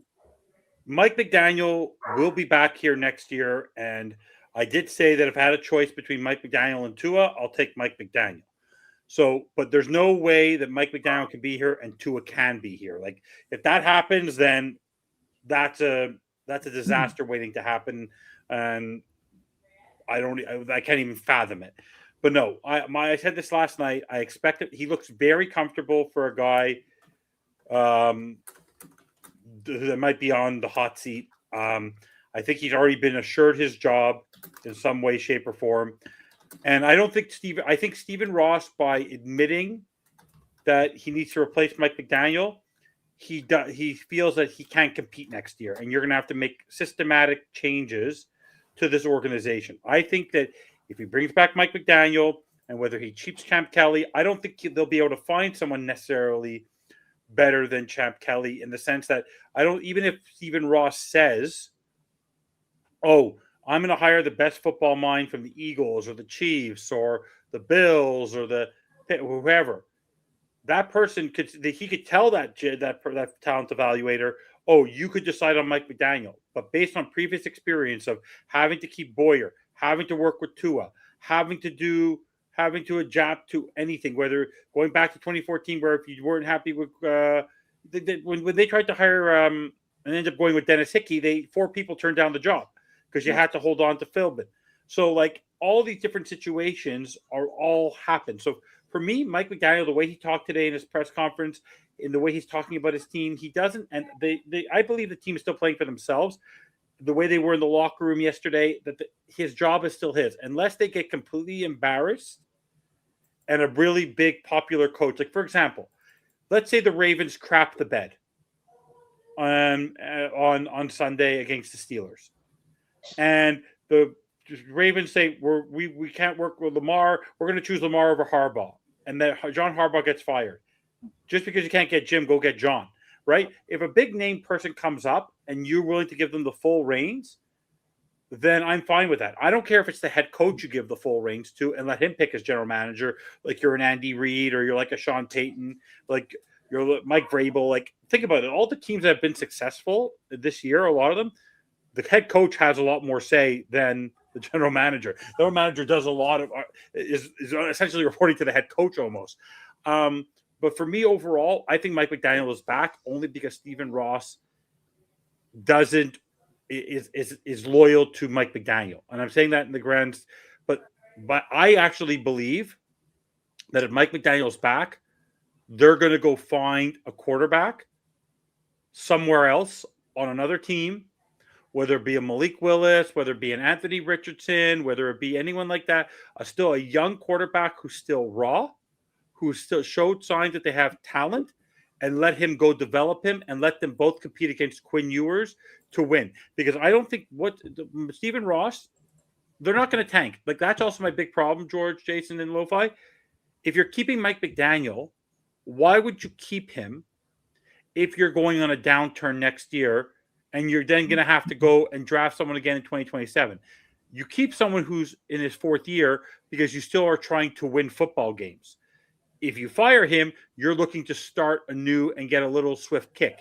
Mike McDaniel will be back here next year. And I did say that if I had a choice between Mike McDaniel and Tua, I'll take Mike McDaniel. So, but there's no way that Mike McDaniel can be here and Tua can be here. Like, if that happens, then that's a disaster waiting to happen. And I can't even fathom it. But no, I said this last night. I expect it. He looks very comfortable for a guy that might be on the hot seat. I think he's already been assured his job in some way, shape, or form. And I think Stephen Ross, by admitting that he needs to replace Mike McDaniel, he feels that he can't compete next year. And you're going to have to make systematic changes to this organization. I think that if he brings back Mike McDaniel and whether he keeps Champ Kelly, I don't think they'll be able to find someone necessarily better than Champ Kelly in the sense that even if Stephen Ross says, oh, I'm going to hire the best football mind from the Eagles or the Chiefs or the Bills or whoever, that person could tell that talent evaluator, oh, you could decide on Mike McDaniel. But based on previous experience of having to keep Boyer, having to work with Tua, having to adapt to anything, whether going back to 2014, where if you weren't happy with when they tried to hire and ended up going with Dennis Hickey, 4 people turned down the job because you had to hold on to Philbin. So like all these different situations are all happen. So for me, Mike McDaniel, the way he talked today in his press conference, in the way he's talking about his team, he doesn't, and I believe the team is still playing for themselves. The way they were in the locker room yesterday, that his job is still his, unless they get completely embarrassed and a really big popular coach. Like, for example, let's say the Ravens crap the bed on Sunday against the Steelers. And the Ravens say, we can't work with Lamar. We're going to choose Lamar over Harbaugh. And then John Harbaugh gets fired. Just because you can't get Jim, go get John, right? If a big name person comes up and you're willing to give them the full reins, then I'm fine with that. I don't care if it's the head coach you give the full reins to and let him pick his general manager, like you're an Andy Reid or you're like a Sean Payton, like you're Mike Vrabel. Like, think about it. All the teams that have been successful this year, a lot of them, the head coach has a lot more say than the general manager. The general manager does a lot of is essentially reporting to the head coach almost. But for me overall, I think Mike McDaniel is back only because Stephen Ross is loyal to Mike McDaniel, and I'm saying that in the grand. But I actually believe that if Mike McDaniel's back, they're going to go find a quarterback somewhere else on another team, whether it be a Malik Willis, whether it be an Anthony Richardson, whether it be anyone like that, still a young quarterback who's still raw, who still showed signs that they have talent, and let him go develop him and let them both compete against Quinn Ewers to win. Because I don't think Stephen Ross, they're not going to tank. Like, that's also my big problem, George, Jason, and Lo-Fi. If you're keeping Mike McDaniel, why would you keep him if you're going on a downturn next year and you're then going to have to go and draft someone again in 2027? You keep someone who's in his 4th year because you still are trying to win football games. If you fire him, you're looking to start anew and get a little swift kick.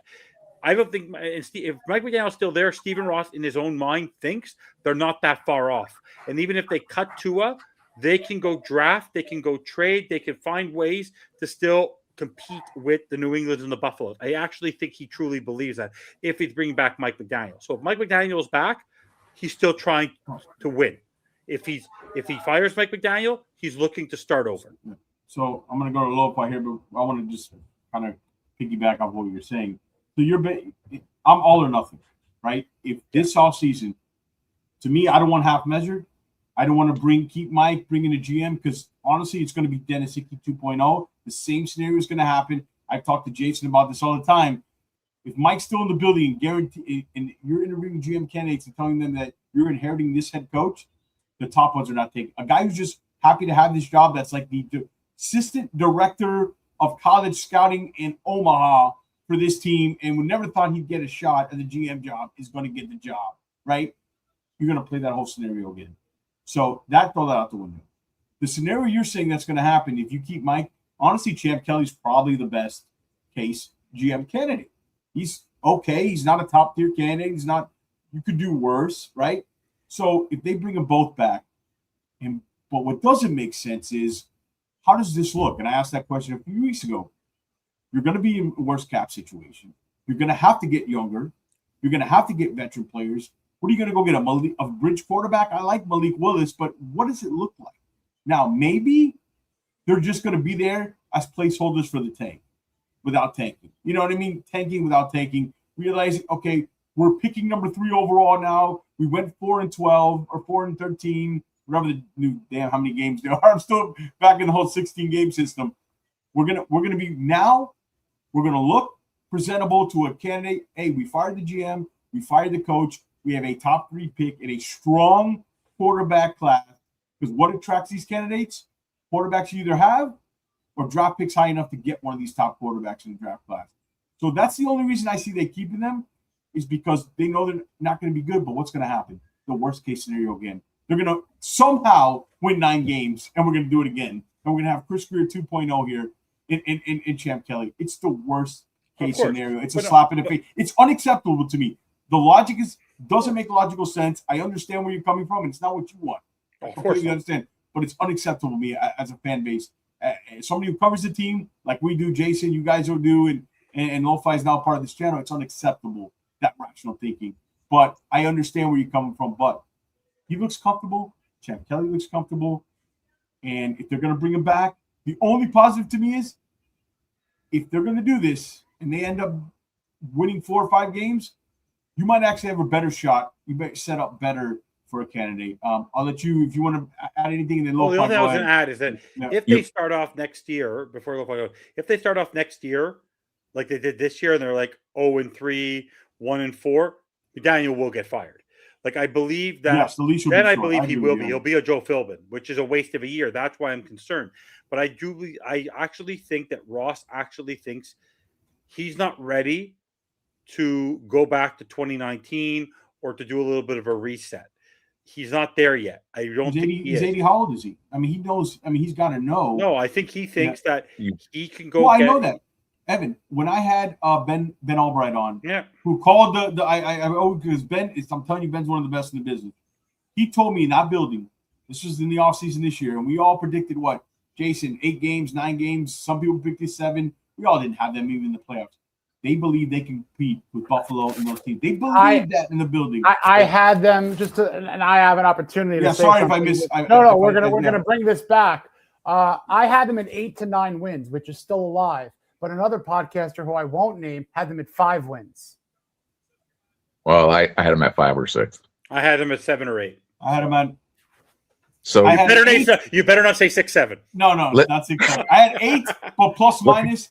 I don't think if Mike McDaniel's still there, Stephen Ross in his own mind thinks they're not that far off. And even if they cut Tua, they can go draft, they can go trade, they can find ways to still compete with the New Englands and the Buffaloes. I actually think he truly believes that if he's bringing back Mike McDaniel. So if Mike McDaniel is back, he's still trying to win. If he fires Mike McDaniel, he's looking to start over. So I'm going to go to Lo-Fi here, but I want to just kind of piggyback off what you're saying. So I'm all or nothing, right? If this offseason, to me, I don't want half measured. I don't want to keep Mike bringing a GM because honestly, it's going to be Dennis Hickey 2.0. The same scenario is going to happen. I talk to Jason about this all the time. If Mike's still in the building and you're interviewing GM candidates and telling them that you're inheriting this head coach, the top ones are not taking. A guy who's just happy to have this job that's like the assistant director of college scouting in Omaha for this team and would never thought he'd get a shot at the GM job is going to get the job, right? You're going to play that whole scenario again. So throw that out the window. The scenario you're saying that's going to happen if you keep Mike, honestly, Champ Kelly's probably the best case GM candidate. He's okay. He's not a top tier candidate. He's not, you could do worse, right? So if they bring them both back, but what doesn't make sense is, how does this look? And I asked that question a few weeks ago. You're going to be in a worse cap situation. You're going to have to get younger. You're going to have to get veteran players. What are you going to go get, a bridge quarterback? I like Malik Willis, but what does it look like? Now, maybe they're just going to be there as placeholders for the tank without tanking. You know what I mean? Tanking without tanking. Realizing, okay, we're picking number 3 overall now. We went 4-12 or 4-13. Whatever the new how many games there are. I'm still back in the whole 16-game system. We're gonna be now. We're gonna look presentable to a candidate. Hey, we fired the GM, we fired the coach. We have a top 3 pick in a strong quarterback class. Because what attracts these candidates? Quarterbacks you either have or draft picks high enough to get one of these top quarterbacks in the draft class. So that's the only reason I see they keeping them is because they know they're not going to be good. But what's going to happen? The worst case scenario again. They're going to somehow win 9 games, and we're going to do it again. And we're going to have Chris Greer 2.0 here in Champ Kelly. It's the worst case scenario. It's a slap in the face. It's unacceptable to me. The logic doesn't make logical sense. I understand where you're coming from, and it's not what you want. I completely understand. But it's unacceptable to me as a fan base. Somebody who covers the team like we do, Jason, you guys will do, and Lo-Fi is now part of this channel. It's unacceptable, that rational thinking. But I understand where you're coming from. But he looks comfortable. Champ Kelly looks comfortable. And if they're going to bring him back, the only positive to me is if they're going to do this and they end up winning 4 or 5 games, you might actually have a better shot. You might set up better for a candidate. I'll let you, if you want to add anything, and then the only thing I was going to add is that if they start off next year, before Lo-Fi goes, if they start off next year like they did this year, and they're like 0-3, 1-4, McDaniel will get fired. Like I believe that. Yes, the leash will then I believe he will be. He'll be a Joe Philbin, which is a waste of a year. That's why I'm concerned. But I actually think that Ross actually thinks he's not ready to go back to 2019 or to do a little bit of a reset. He's not there yet. I don't think he's 80. How old is he? I mean, he knows. I mean, he's got to know. No, I think he thinks that he can go. Well, I know that. Evan, when I had Ben Albright on, who called because Ben is, I'm telling you, Ben's one of the best in the business. He told me in that building, this was in the offseason this year, and we all predicted what, Jason, 8 games, 9 games. Some people predicted 7. We all didn't have them even in the playoffs. They believe they can compete with Buffalo and those teams. They believe that in the building. I had them and I have an opportunity. Yeah, to say sorry if I missed. No, we're gonna bring this back. I had them at 8 to 9 wins, which is still alive. But another podcaster who I won't name had them at 5 wins. Well, I had them at 5 or 6. I had them at 7 or 8. I had them at. So you better not say 6, 7. No, not 6, 7. I had 8, but plus minus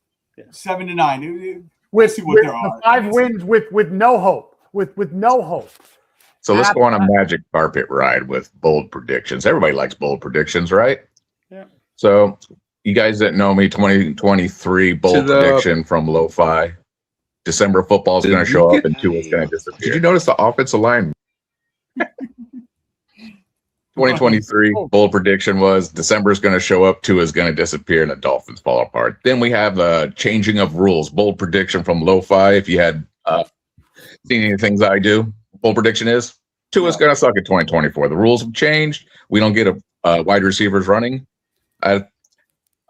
7 to 9. With the 5 wins with no hope. With no hope. So let's go on a magic carpet ride with bold predictions. Everybody likes bold predictions, right? Yeah. So you guys that know me, 2023 bold prediction from Lo-Fi. December football is going to show up and Tua is going to disappear. Did you notice the offensive line? 2023 bold prediction was December is going to show up, Tua is going to disappear, and the Dolphins fall apart. Then we have a changing of rules. Bold prediction from Lo-Fi. If you had seen any things I do, bold prediction is Tua is going to suck at 2024. The rules have changed. We don't get a wide receivers running. Get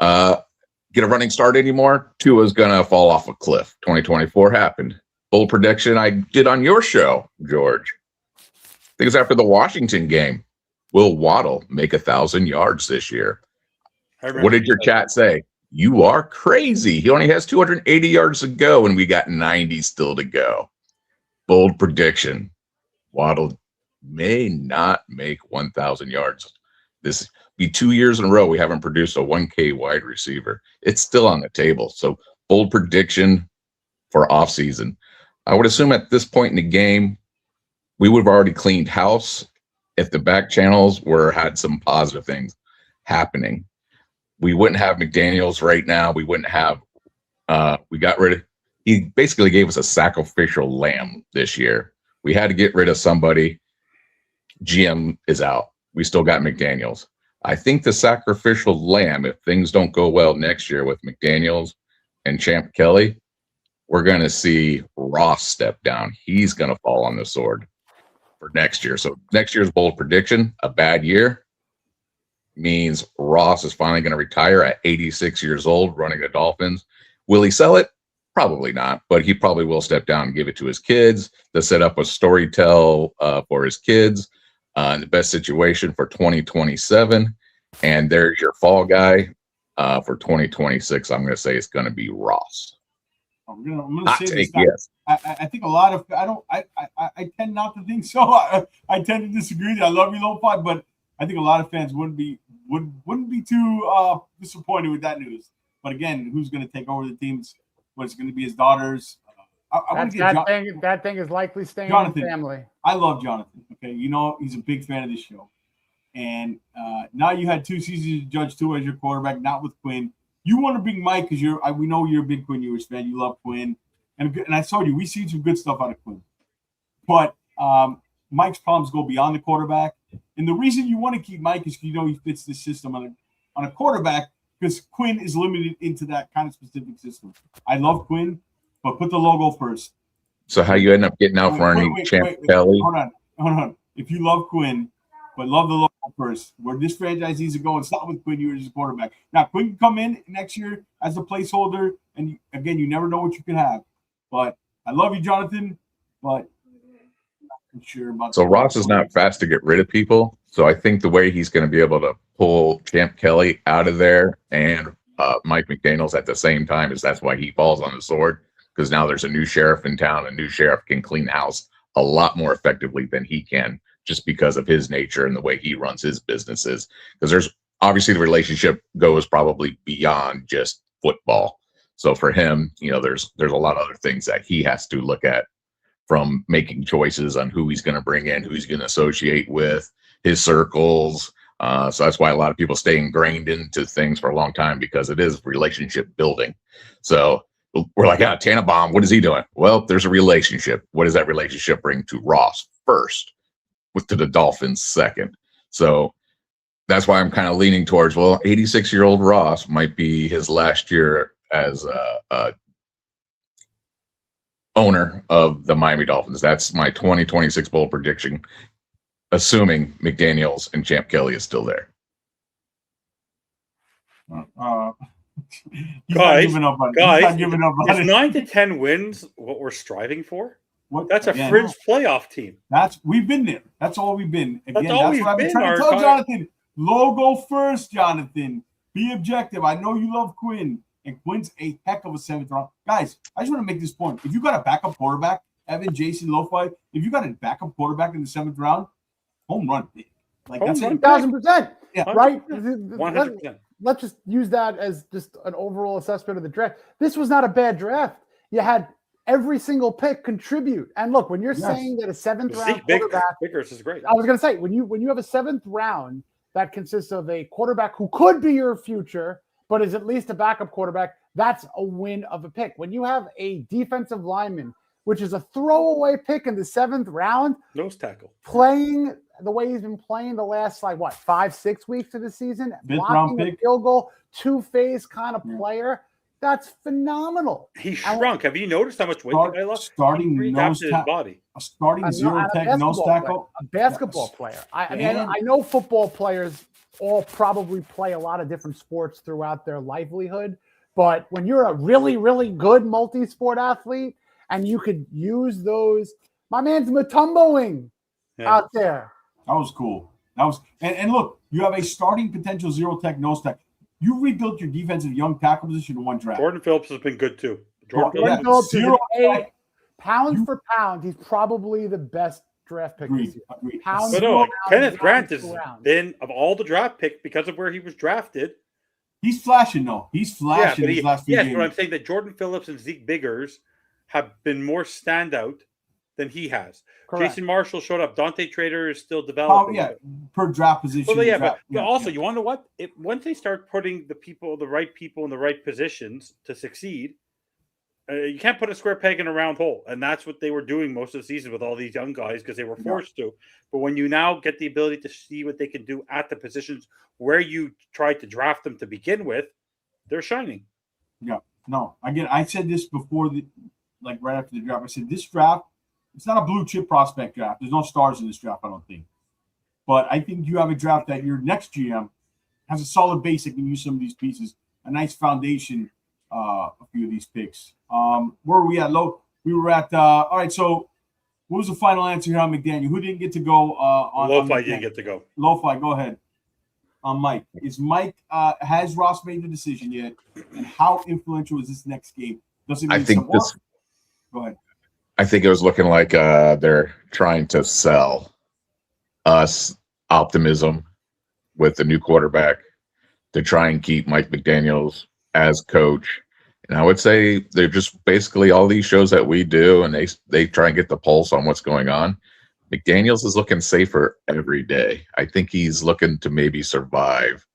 a running start anymore. Tua is going to fall off a cliff. 2024 happened. Bold prediction I did on your show, George. I think it's after the Washington game. Will Waddle make 1,000 yards this year? What did your chat say? You are crazy. He only has 280 yards to go, and we got 90 still to go. Bold prediction. Waddle may not make 1,000 yards. This be 2 years in a row we haven't produced a 1K wide receiver. It's still on the table. So bold prediction for offseason. I would assume at this point in the game, we would have already cleaned house if the back channels had some positive things happening. We wouldn't have McDaniels right now. We wouldn't have we got rid of, he basically gave us a sacrificial lamb this year. We had to get rid of somebody. GM is out. We still got McDaniels. I think the sacrificial lamb, if things don't go well next year with McDaniels and Champ Kelly, we're going to see Ross step down. He's going to fall on the sword for next year. So next year's bold prediction, a bad year, means Ross is finally going to retire at 86 years old running the Dolphins. Will he sell it? Probably not, but he probably will step down and give it to his kids to set up a story tell for his kids. In the best situation for 2027. And there's your fall guy for 2026. I'm going to say it's going to be Ross. I'm going to say this. Yes. I think a lot of I tend not to think so. I tend to disagree. I love you, Lo-Fi, but I think a lot of fans wouldn't be too disappointed with that news. But again, who's going to take over the teams? What's going to be his daughters? I want to get that thing is likely staying Jonathan, in the family. I love Jonathan. Okay, you know he's a big fan of this show, and now you had 2 seasons to judge Tua as your quarterback, not with Quinn. You want to bring Mike because we know you're a big Quinn Ewers fan. You love Quinn, and I told you we see some good stuff out of Quinn, but Mike's problems go beyond the quarterback, and the reason you want to keep Mike is you know he fits the system on a quarterback because Quinn is limited into that kind of specific system. I love Quinn, but put the logo first. So how you end up getting out for any Champ Kelly? Hold on. If you love Quinn, but love the logo first, where this franchise needs to go and stop with Quinn Ewers as a quarterback. Now, Quinn can come in next year as a placeholder, and again, you never know what you can have. But I love you, Jonathan, but I'm not sure about. So Ross is not fast to get rid of people. So I think the way he's going to be able to pull Champ Kelly out of there and Mike McDaniels at the same time is that's why he falls on the sword. Because now there's a new sheriff in town. A new sheriff can clean the house a lot more effectively than he can just because of his nature and the way he runs his businesses. Because there's obviously the relationship goes probably beyond just football. So for him, you know, there's a lot of other things that he has to look at from making choices on who he's going to bring in, who he's going to associate with, his circles. So that's why a lot of people stay ingrained into things for a long time because it is relationship building. So we're like, Tannenbaum, what is he doing? Well, there's a relationship. What does that relationship bring to Ross first, to the Dolphins second? So that's why I'm kind of leaning towards, 86-year-old Ross might be his last year as a owner of the Miami Dolphins. That's my 2026 bold prediction, assuming McDaniels and Champ Kelly is still there. Guys, is 9 to 10 wins what we're striving for? That's a fringe playoff team. We've been there. That's all we've been. Again, that's all what I've been trying to tell Jonathan. Logo first, Jonathan. Be objective. I know you love Quinn, and Quinn's a heck of a 7th round. Guys, I just want to make this point. If you got a backup quarterback, Evan, Jason, Lo-Fi, if you got a backup quarterback in the 7th round, home run. Like that's 1,000%. Yeah, right. 100%. Let's just use that as just an overall assessment of the draft. This was not a bad draft. You had every single pick contribute. And look, when you're saying that a 7th round quarterback, Biggers is great. I was going to say when you have a 7th round that consists of a quarterback who could be your future, but is at least a backup quarterback, that's a win of a pick. When you have a defensive lineman, which is a throwaway pick in the 7th round, nose tackle, playing the way he's been playing the last 5-6 weeks of the season, blocking a field goal, 2-phase kind of player. That's phenomenal. He shrunk. Have you noticed how much weight the guy lost? Starting nose tackle, a starting zero tech nose tackle, a basketball player. I mean, I know football players all probably play a lot of different sports throughout their livelihood, but when you're a really, really good multi-sport athlete and you could use those, my man's Mutomboing out there. That was cool. And look, you have a starting potential zero tech nose tackle. You rebuilt your defensive young tackle position in one draft. Jordan Phillips has been good too. Jordan Phillips is pound for pound, he's probably the best draft pick this year. Kenneth Grant has been, of all the draft picks, because of where he was drafted. He's flashing, though. He's flashing his last few games. Yes, but I'm saying that Jordan Phillips and Zeke Biggers have been more standout than he has. Correct. Jason Marshall showed up. Dante Trader is still developing. Per draft position. But also, you want to know what? Once they start putting the right people in the right positions to succeed, you can't put a square peg in a round hole. And that's what they were doing most of the season with all these young guys because they were forced to. But when you now get the ability to see what they can do at the positions where you tried to draft them to begin with, they're shining. Yeah. No. Again, I said this before, right after the draft. I said this draft, it's not a blue chip prospect draft. There's no stars in this draft, I don't think. But I think you have a draft that your next GM has a solid base that can use some of these pieces, a nice foundation, a few of these picks. Where were we at? We were at, all right, so what was the final answer here on McDaniel? Who didn't get to go? Lo-Fi didn't get to go. Lo-Fi, go ahead. Mike. Has Ross made the decision yet? And how influential is this next game? Does it mean Go ahead. I think it was looking like they're trying to sell us optimism with the new quarterback to try and keep Mike McDaniels as coach And I would say they're just basically all these shows that we do, and they try and get the pulse on what's going on. McDaniels is looking safer every day. I think he's looking to maybe survive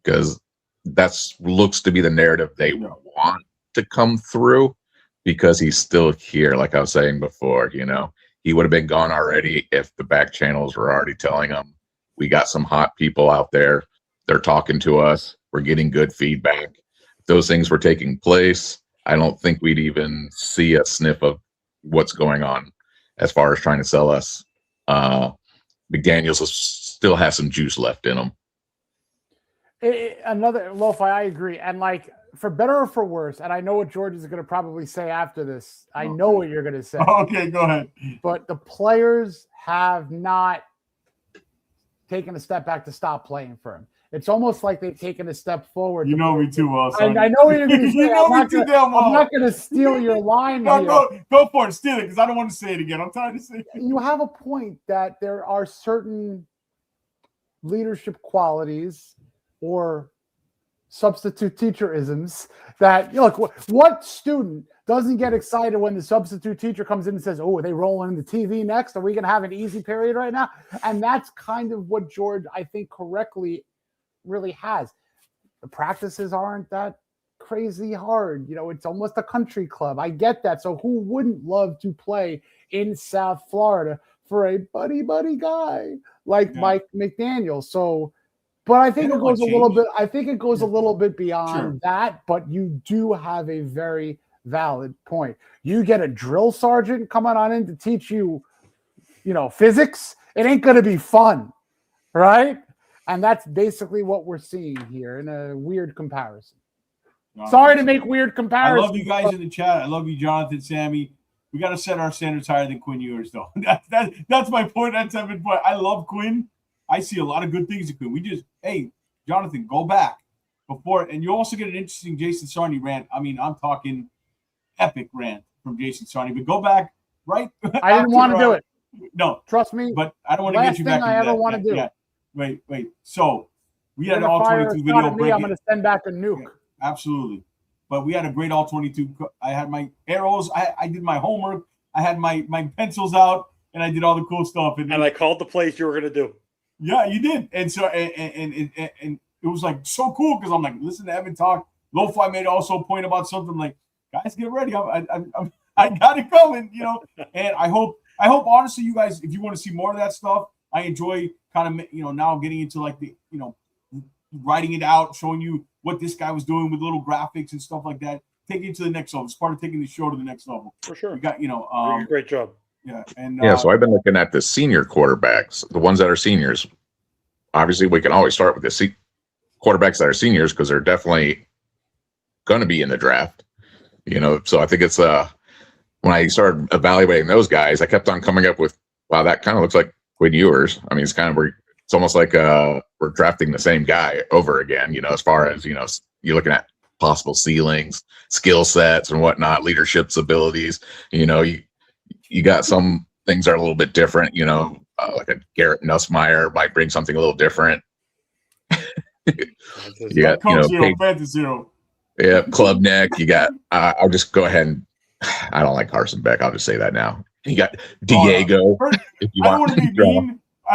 because that's looks to be the narrative they want to come through because he's still here. Like I was saying before, he would have been gone already if the back channels were already telling him, we got some hot people out there. They're talking to us. We're getting good feedback. If those things were taking place, I don't think we'd even see a sniff of what's going on as far as trying to sell us. McDaniels still has some juice left in him. Lo-Fi, I agree. And like, for better or for worse, and I know what George is going to probably say after this. I know what you're going to say. Okay, go ahead. But the players have not taken a step back to stop playing for him. It's almost like they've taken a step forward. You know me too well, son. I know what you're going to say. You know me too damn well. I'm not going to steal your line. Go for it. Steal it, because I don't want to say it again. I'm tired of saying it. You have a point that there are certain leadership qualities or substitute teacher-isms that, look, what student doesn't get excited when the substitute teacher comes in and says, oh, are they rolling in the TV next? Are we going to have an easy period right now? And that's kind of what George, I think, correctly really has. The practices aren't that crazy hard. It's almost a country club. I get that. So who wouldn't love to play in South Florida for a buddy guy like Mike McDaniel? So, but I think it goes a little bit. I think it goes a little bit beyond that. But you do have a very valid point. You get a drill sergeant coming on in to teach you, physics. It ain't going to be fun, right? And that's basically what we're seeing here in a weird comparison. Sorry to make weird comparisons. I love you guys in the chat. I love you, Jonathan, Sammy. We got to set our standards higher than Quinn Ewers, though. That's my point. That's my point. I love Quinn. I see a lot of good things in Quinn. Hey, Jonathan, go back before, and you also get an interesting Jason Sarney rant. I mean, I'm talking epic rant from Jason Sarney, but go back right. I didn't want to do it. No, trust me. But I don't want to get you back. Last thing I ever want to do. Yeah. Wait. So we had an all 22 video break. I'm going to send back a nuke. Yeah, absolutely. But we had a great all 22. I had my arrows. I did my homework. I had my pencils out, and I did all the cool stuff. And I called the plays you were going to do. Yeah, you did. And so and it was like so cool because I'm like, listen to Evan talk. Lo-Fi made also a point about something like, guys, get ready. I got it coming, And I hope honestly, you guys, if you want to see more of that stuff, I enjoy kind of now getting into like the writing it out, showing you what this guy was doing with little graphics and stuff like that. Taking it to the next level. It's part of taking the show to the next level. For sure. You got great job. Yeah, and so I've been looking at the senior quarterbacks, the ones that are seniors. Obviously, we can always start with the quarterbacks that are seniors because they're definitely going to be in the draft. So I think it's when I started evaluating those guys, I kept on coming up with, wow, that kind of looks like Quinn Ewers. I mean, it's almost like we're drafting the same guy over again. As far as you're looking at possible ceilings, skill sets, and whatnot, leadership's abilities. You got some things that are a little bit different, like a Garrett Nussmeier might bring something a little different. You got, Club Neck. You got, I'll just go ahead and, I don't like Carson Beck. I'll just say that now. You got Diego. I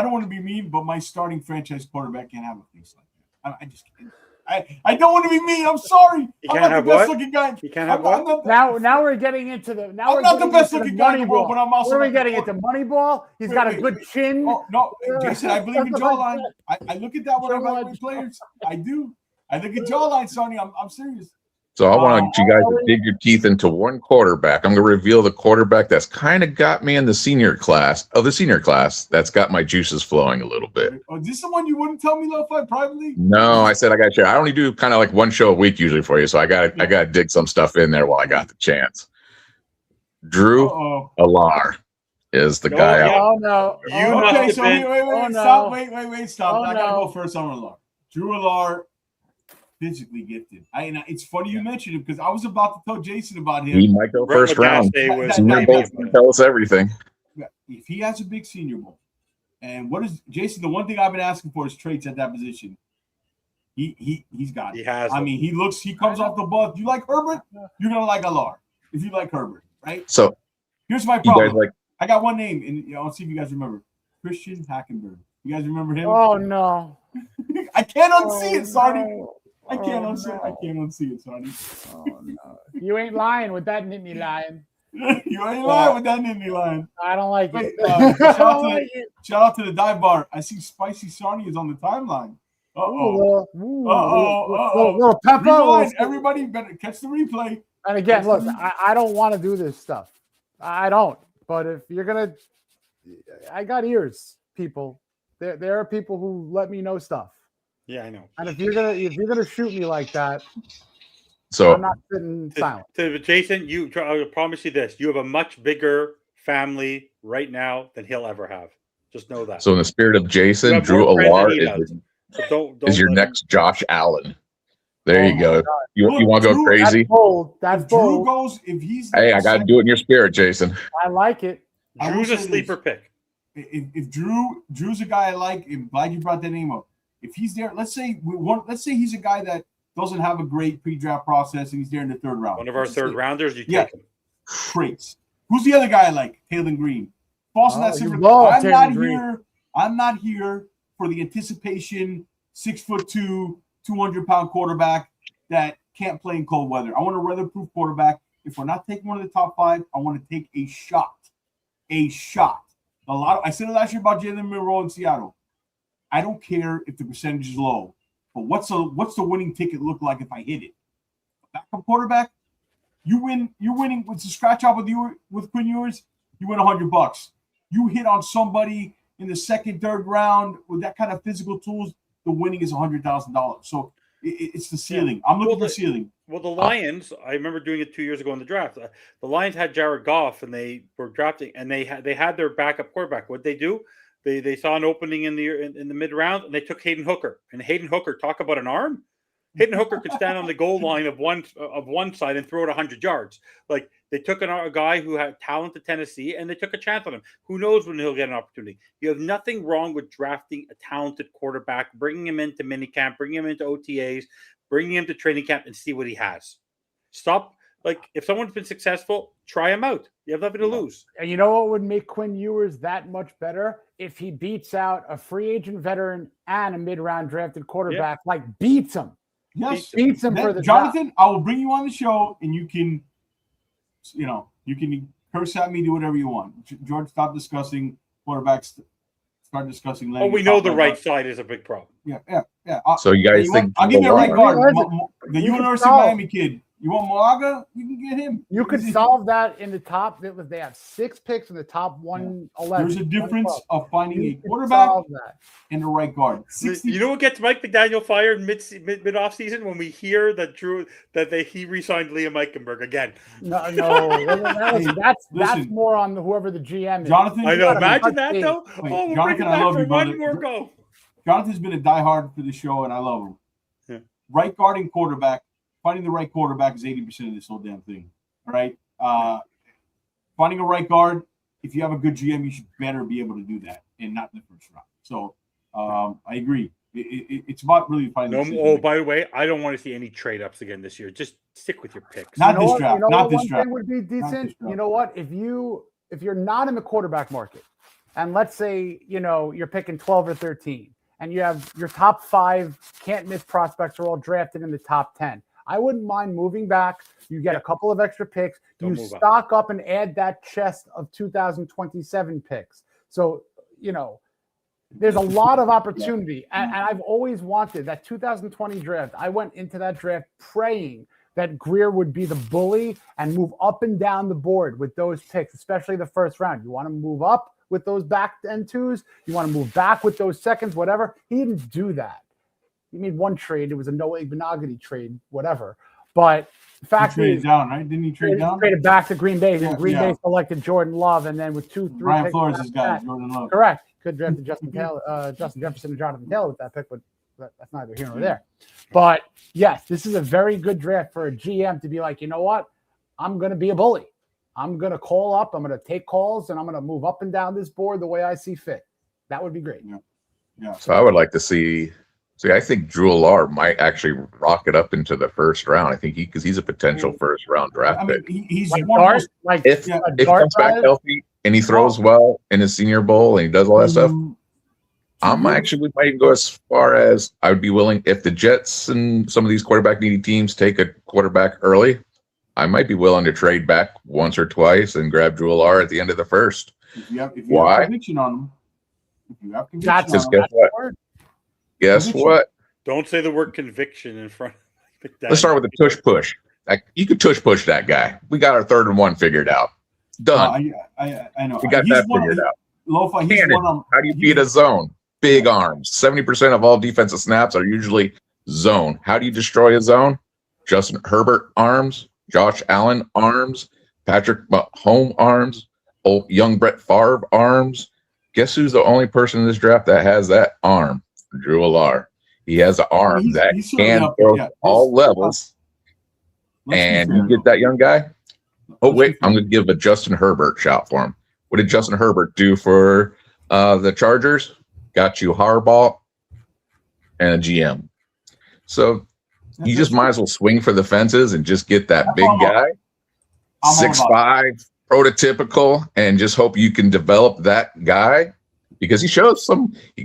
don't want to be mean, but my starting franchise quarterback can't have a face like that. I just can't. I don't want to be mean. I'm sorry. You can't have what? Looking guy. You can't have what? Now we're getting into the. Now I'm not the best looking guy in the world, but I'm also. What are we getting into? Moneyball. He's got a good chin. Oh, no, Jason, I believe in jawline. I look at that when I evaluate players. I do. I look at jawline, Sonny. I'm serious. So I want you guys to dig your teeth into one quarterback. I'm going to reveal the quarterback that's kind of got me in the senior class that's got my juices flowing a little bit. Is this the one you wouldn't tell me, Lo-Fi, privately? No, I said I got to share. I only do kind of like one show a week usually for you, so I got to dig some stuff in there while I got the chance. Drew Alar is the guy. Oh, no. Okay, so wait, stop. Wait, stop. I got to go first on Alar. Drew Alar. Physically gifted. It's funny you mentioned him because I was about to tell Jason about him. He might go first round. Senior Bowl tell us everything. If he has a big Senior Bowl, and what is Jason? The one thing I've been asking for is traits at that position. He's got it. He has. I mean, he comes off the bus. You like Herbert? You're gonna like Allard if you like Herbert, right? So here's my you problem. guys like I got one name, and I'll see if you guys remember Christian Hackenberg. You guys remember him? Oh no! I can't unsee it, Sardi. No. I can't Oh, unsee it. I no. can't unsee it, Sardi. Oh no! You ain't lying with that Nittany lion. You ain't lying with that Nittany line. I don't like it. Wait, I shout don't like it. out to the dive bar. I see Spicy Sardi is on the timeline. Little pepper. Rewind. Everybody better catch the replay. And again, look, I don't want to do this stuff. I don't. But if you're gonna, I got ears, people. There are people who let me know stuff. Yeah, I know. And if you're gonna shoot me like that, so I'm not sitting silent. To Jason, I promise you this: you have a much bigger family right now than he'll ever have. Just know that. so in the spirit of You Jason, have Drew more friends than Allard he is, does. So don't is your let him- next Josh Allen. There Oh you my go. God. You want to go Drew, crazy? That's bold. That's If Drew bold. goes, if he's Hey, I got to do it in your spirit, Jason. I like it. I will Drew's a say sleeper pick. If Drew's a guy I like, I'm glad you brought that name up. If he's there, let's say he's a guy that doesn't have a great pre-draft process and he's there in the third round. One of our third rounders, you Yeah. take him. Traits. Who's the other guy I like? Taylor Green. Falls in that Oh, you same. love I'm Taylor not Green. here. I'm not here for the anticipation. 6'2", 200-pound quarterback that can't play in cold weather. I want a weatherproof quarterback. If we're not taking one of the top 5, I want to take a shot. A shot. I said it last year about Jalen Monroe in Seattle. I don't care if the percentage is low, but what's the winning ticket look like if I hit it? Backup quarterback, you win. You're winning with the scratch out with Quinn Ewers. You win $100. You hit on somebody in the second, third round with that kind of physical tools. The winning is $100,000. So it's the ceiling. I'm looking for the ceiling. Well, the Lions, I remember doing it 2 years ago in the draft. The Lions had Jared Goff, and they were drafting, and they had their backup quarterback. What they do? They saw an opening in the mid round, and they took Hayden Hooker. And Hayden Hooker, talk about an arm. Hayden Hooker could stand on the goal line of one side and throw it 100 yards. Like they took a guy who had talent at Tennessee, and they took a chance on him. Who knows when he'll get an opportunity? You have nothing wrong with drafting a talented quarterback, bringing him into minicamp, bringing him into OTAs, bringing him to training camp, and see what he has. Stop. Like if someone's been successful, try him out. You have nothing to lose. And you know what would make Quinn Ewers that much better? If he beats out a free agent veteran and a mid-round drafted quarterback, like beats him. Yes, Beats him for the Jonathan. job. I will bring you on the show, and you can curse at me, do whatever you want. George, stop discussing quarterbacks. Start discussing. Oh, we know the right side is a big problem. Yeah. So you guys think I'll give you a right guard. The You can University of solve. Miami kid. You want Moraga? You can get him. You could Easy. solve that in the top. They have 6 picks in the top 111. There's a difference 112. of finding a You could quarterback solve that. and a right guard. 60. You know what gets Mike McDaniel fired mid off season when we hear that he re-signed Liam Eichenberg again. No, that's Listen. more on whoever the GM is. Jonathan, I know. gotta Imagine be that updated. though. Wait, Oh, we're Jonathan, bringing I back love for you, one brother. more go. Jonathan's been a diehard for the show, and I love him. Yeah. Right guard and quarterback. Finding the right quarterback is 80% of this whole damn thing. All right. Finding a right guard. If you have a good GM, you should better be able to do that, and not in the first round. So I agree. It's about really finding. No. Oh, by the way, I don't want to see any trade ups again this year. Just stick with your picks. Not You know this what- draft. you know Not what this one draft. thing would be this decent. draft. You know what? If you're not in the quarterback market, and let's say you're picking 12 or 13, and you have your top 5 can't miss prospects are all drafted in the top 10. I wouldn't mind moving back. You get a couple of extra picks. Don't You move up. stock up and add that chest of 2027 picks. So, there's a lot of opportunity. And I've always wanted that 2020 draft. I went into that draft praying that Greer would be the bully and move up and down the board with those picks, especially the first round. You want to move up with those back end 2s. You want to move back with those seconds, whatever. He didn't do that. He made one trade. It was a Noah Igbenogany trade, whatever. But the He fact traded is, down, right? Didn't he trade he down? traded back to Green Bay. Yeah, And Green Bay selected Jordan Love, and then with 2, 3 Brian picks Flores' after guy, that- Jordan Love. Correct. Could draft Justin Jefferson and Jonathan Taylor with that pick, but that's neither here nor there. But yes, this is a very good draft for a GM to be like, you know what? I'm going to be a bully. I'm going to call up. I'm going to take calls, and I'm going to move up and down this board the way I see fit. That would be great. So I would like to see See, I think Drew Allard might actually rocket up into the first round. I think because he's a potential first round draft I mean, pick. he's Like one of Dart, those. like If Yeah. he Dart comes back guys? healthy and he throws well in his Senior Bowl and he does all that stuff, I'm actually we might even go as far as I would be willing if the Jets and some of these quarterback needy teams take a quarterback early. I might be willing to trade back once or twice and grab Drew Allard at the end of the first. If you have Why? conviction on him, if you have conviction That's on Because him, guess what? word. Guess Conviction. what? Don't say the word conviction in front of McDaniel. Let's start with the tush push. Like you could tush push that guy. We got our 3rd and 1 figured out. Done. I know. We got He's that one of figured the- out. Lo-Fi, he's Cannon. one of How do you beat a zone? Big arms. 70% of all defensive snaps are usually zone. How do you destroy a zone? Justin Herbert arms, Josh Allen arms, Patrick Mahomes arms, old young Brett Favre arms. Guess who's the only person in this draft that has that arm? Drew Allard. He has an arm he's that certainly can up there, throw yeah. all levels. Let's be And fair, you get though. that young guy. Oh, Let's be wait, fair. I'm going to give a Justin Herbert shout for him. What did Justin Herbert do for the Chargers? Got you Harbaugh and a GM. So you just might as well swing for the fences and just get that big guy, I'm all about 6'5", prototypical, and just hope you can develop that guy because he shows some. He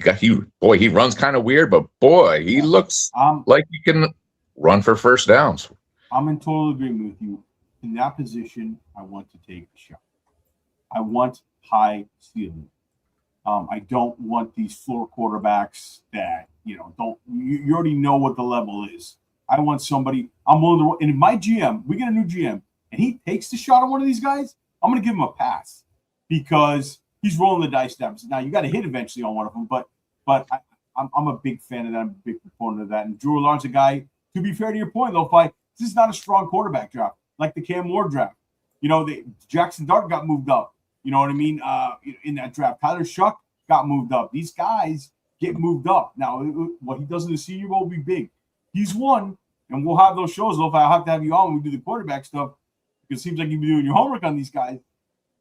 runs kind of weird, but boy, he looks like he can run for first downs. I'm in total agreement with you. In that position, I want to take a shot. I want high ceiling. I don't want these floor quarterbacks that, you already know what the level is. I want somebody I'm willing to, and if my GM, we get a new GM, and he takes the shot on one of these guys, I'm going to give him a pass because he's rolling the dice down. Now, you got to hit eventually on one of them, but I'm a big fan of that. I'm a big proponent of that. And Drew Allard's a guy, to be fair to your point, Lo-Fi, this is not a strong quarterback draft like the Cam Ward draft. The Jackson Dart got moved up. You know what I mean? In that draft, Tyler Shuck got moved up. These guys get moved up. Now, what he does in the Senior Bowl will be big. He's one, and we'll have those shows. If I'll have to have you on when we do the quarterback stuff, because it seems like you've been doing your homework on these guys.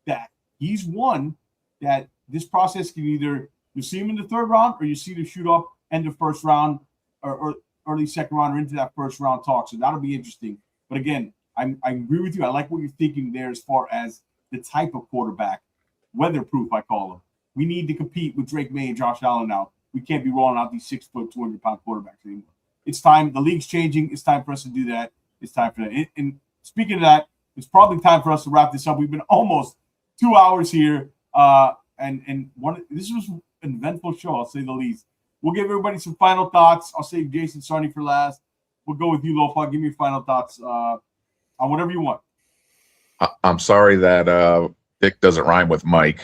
That he's one that this process can either you see him in the 3rd round or you see him shoot up end of 1st round or early 2nd round or into that 1st round talk. So that'll be interesting. But again, I agree with you. I like what you're thinking there as far as the type of quarterback, weatherproof, I call him. We need to compete with Drake May and Josh Allen now. We can't be rolling out these 6 foot, 200-pound quarterbacks anymore. It's time. The league's changing. It's time for us to do that. It's time for that. And speaking of that, it's probably time for us to wrap this up. We've been almost 2 hours here. This was an eventful show, I'll say the least. We'll give everybody some final thoughts. I'll save Jason Sarney for last. We'll go with you, Lo-Fi. Give me your final thoughts on whatever you want. I'm sorry that Dick doesn't rhyme with Mike.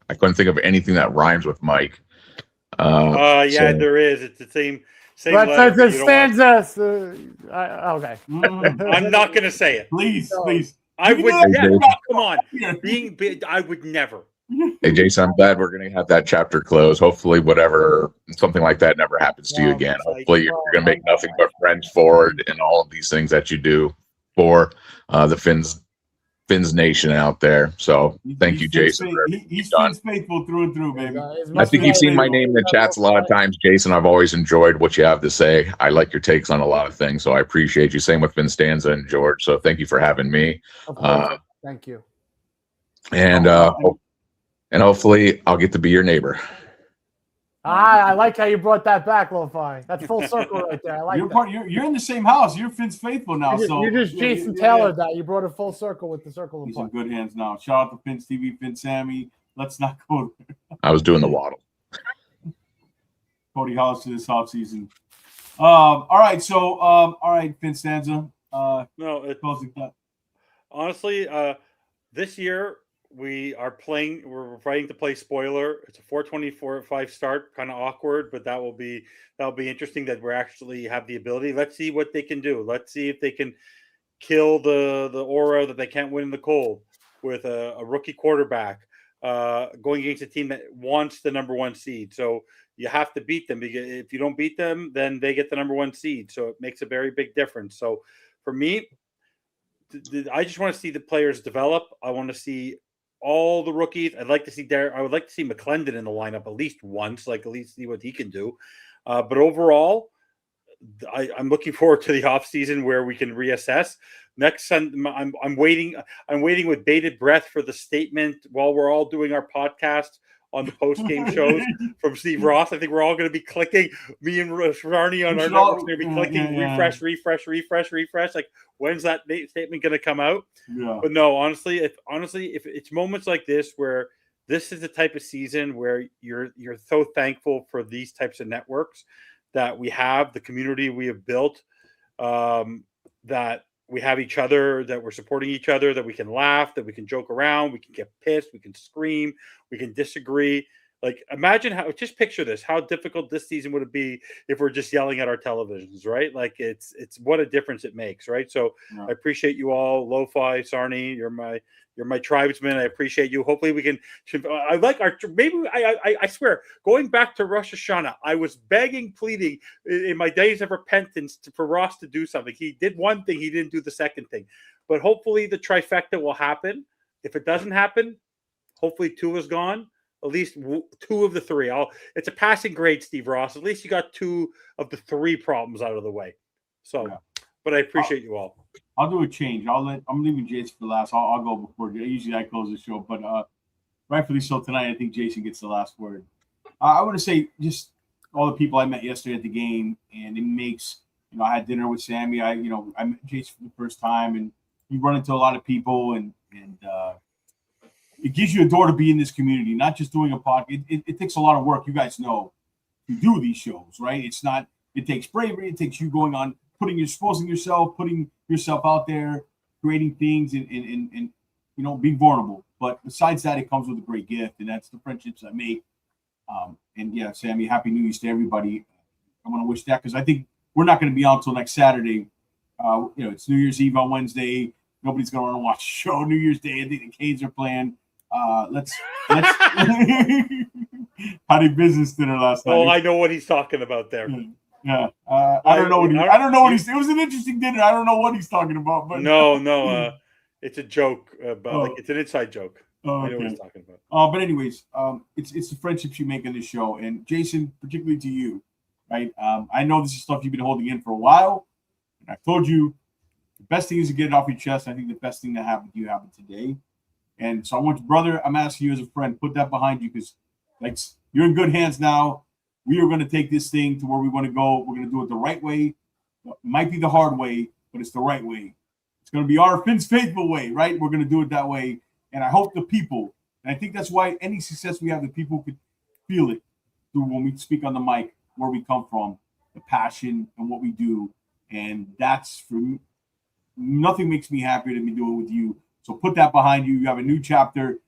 I couldn't think of anything that rhymes with Mike. There is. It's the same But letter. since it stands us, okay. I'm not going to say it. Please. I You would can do never. that. Come on. Being big, I would never. Hey, Jason, I'm glad we're going to have that chapter closed. Hopefully, something like that never happens to you again. Hopefully, you're going to make nothing but friends forward in all of these things that you do for the Fins Nation out there. So thank you, Jason. He's Fins faithful through and through, baby. I think you've seen my name in the chats a lot of times, Jason. I've always enjoyed what you have to say. I like your takes on a lot of things, so I appreciate you. Same with Vinstanza and George. So thank you for having me. Of course. Thank you. And hopefully I'll get to be your neighbor. I like how you brought that back, Lo-Fi. That's full circle right there. I like that. You're in the same house. You're Fins faithful now. You just Jason Taylor that. You brought it full circle with the circle of He's play. in good hands now. Shout out to Fins TV, Fin Sammy. Let's not go there. I was doing the waddle. Cody Hollis to this offseason. All right. So, all right, Vinstanza. Closing thought. Honestly, this year we're fighting to play spoiler. It's a 4:24-5 start, kind of awkward, but that'll be interesting that we're actually have the ability. Let's see what they can do. Let's see if they can kill the aura that they can't win in the cold with a rookie quarterback going against a team that wants the number 1 seed. So you have to beat them, because if you don't beat them, then they get the number 1 seed. So it makes a very big difference. So for me, I just want to see the players develop. I want to see all the rookies. I would like to see McClendon in the lineup at least once, at least see what he can do. But overall, I'm looking forward to the off season where we can reassess. Next Sunday, I'm waiting. I'm waiting with bated breath for the statement while we're all doing our podcast on the post game shows from Steve Ross. I think we're all going to be clicking. Me and Rarney on our network's going to be clicking refresh. Like, when's that statement going to come out? Yeah. But no, honestly, if it's moments like this where this is the type of season where you're so thankful for these types of networks that we have, the community we have built, that we have each other, that we're supporting each other, that we can laugh, that we can joke around, we can get pissed, we can scream, we can disagree. Like, imagine just picture this, how difficult this season would it be if we're just yelling at our televisions, right? Like, it's what a difference it makes, right? So I appreciate you all. Lo-Fi, Sarni, you're my tribesman. I appreciate you. Hopefully we can, I like our, maybe I swear, going back to Rosh Hashanah, I was begging, pleading in my days of repentance for Ross to do something. He did one thing, he didn't do the second thing. But hopefully the trifecta will happen. If it doesn't happen, hopefully Tua's gone. At least two of the three. It's a passing grade, Steve Ross. At least you got two of the three problems out of the way. So, but I appreciate you all. I'll do a change. I'm leaving Jason for last. I'll go before. Usually I close the show, but rightfully so tonight. I think Jason gets the last word. I want to say just all the people I met yesterday at the game, and it makes, I had dinner with Sammy. I met Jason for the first time, and you run into a lot of people, and it gives you a door to be in this community, not just doing a podcast. It takes a lot of work. You guys know to do these shows, right? It takes bravery. It takes you going on, exposing yourself, putting yourself out there, creating things and being vulnerable. But besides that, it comes with a great gift, and that's the friendships I make. And yeah, Sammy, Happy New Year to everybody. I want to wish that, because I think we're not going to be on until next Saturday. It's New Year's Eve on Wednesday. Nobody's going to want to watch the show. New Year's Day, I think the Canes are playing. Let's how did business dinner last night? Oh, I know what he's talking about there. Yeah, I don't know what he's. It was an interesting dinner. I don't know what he's talking about, but no, it's a joke. Like, it's an inside joke. I know what he's talking about. But anyways, it's the friendships you make on this show, and Jason, particularly to you, right? I know this is stuff you've been holding in for a while, and I told you the best thing is to get it off your chest. I think the best thing that happened to you happened today. And so I want you, brother, I'm asking you as a friend, put that behind you, because like, you're in good hands now. We are going to take this thing to where we want to go. We're going to do it the right way. It might be the hard way, but it's the right way. It's going to be our Finn's faithful way, right? We're going to do it that way. And I hope the people, and I think that's why any success we have, the people could feel it through when we speak on the mic, where we come from, the passion and what we do. And that's, for me, nothing makes me happier than me doing it with you. So put that behind you. You have a new chapter.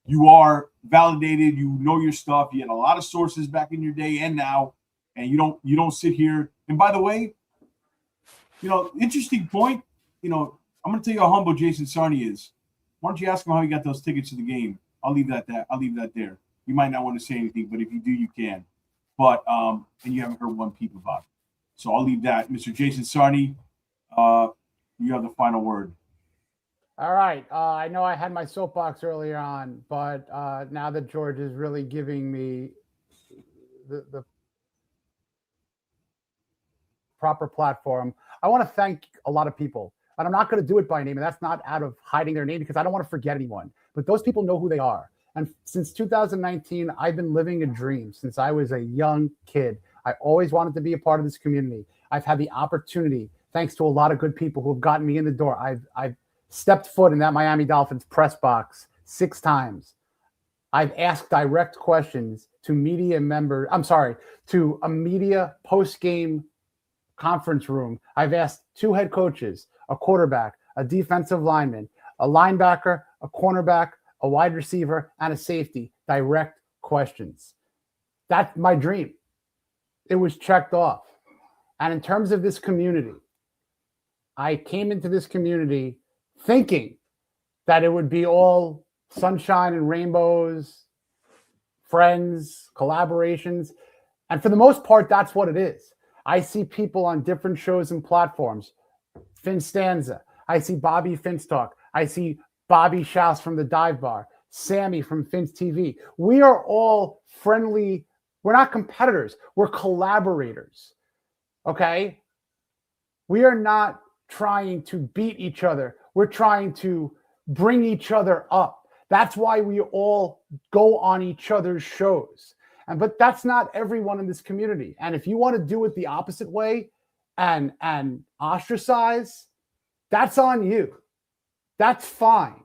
You are validated. You know your stuff. You had a lot of sources back in your day and now, and you don't sit here. And by the way, interesting point. I'm going to tell you how humble Jason Sarni is. Why don't you ask him how he got those tickets to the game? I'll leave that there. You might not want to say anything, but if you do, you can. But and you haven't heard one peep about it. So I'll leave that. Mr. Jason Sarni, you have the final word. All right. I know I had my soapbox earlier on, but now that George is really giving me the proper platform, I want to thank a lot of people. And I'm not going to do it by name, and that's not out of hiding their name, because I don't want to forget anyone. But those people know who they are. And since 2019, I've been living a dream since I was a young kid. I always wanted to be a part of this community. I've had the opportunity, thanks to a lot of good people who have gotten me in the door. I've stepped foot in that Miami Dolphins press box 6 times. I've asked direct questions to to a media post-game conference room. I've asked 2 head coaches, a quarterback, a defensive lineman, a linebacker, a cornerback, a wide receiver, and a safety, direct questions. That's my dream. It was checked off. And in terms of this community, I came into this community thinking that it would be all sunshine and rainbows, friends, collaborations. And for the most part, that's what it is. I see people on different shows and platforms. Finn Stanza. I see Bobby Finstock. I see Bobby Schaus from the Dive Bar. Sammy from Finn's TV. We are all friendly. We're not competitors. We're collaborators. Okay? We are not trying to beat each other. We're trying to bring each other up. That's why we all go on each other's shows. But that's not everyone in this community. And if you want to do it the opposite way and ostracize, that's on you. That's fine.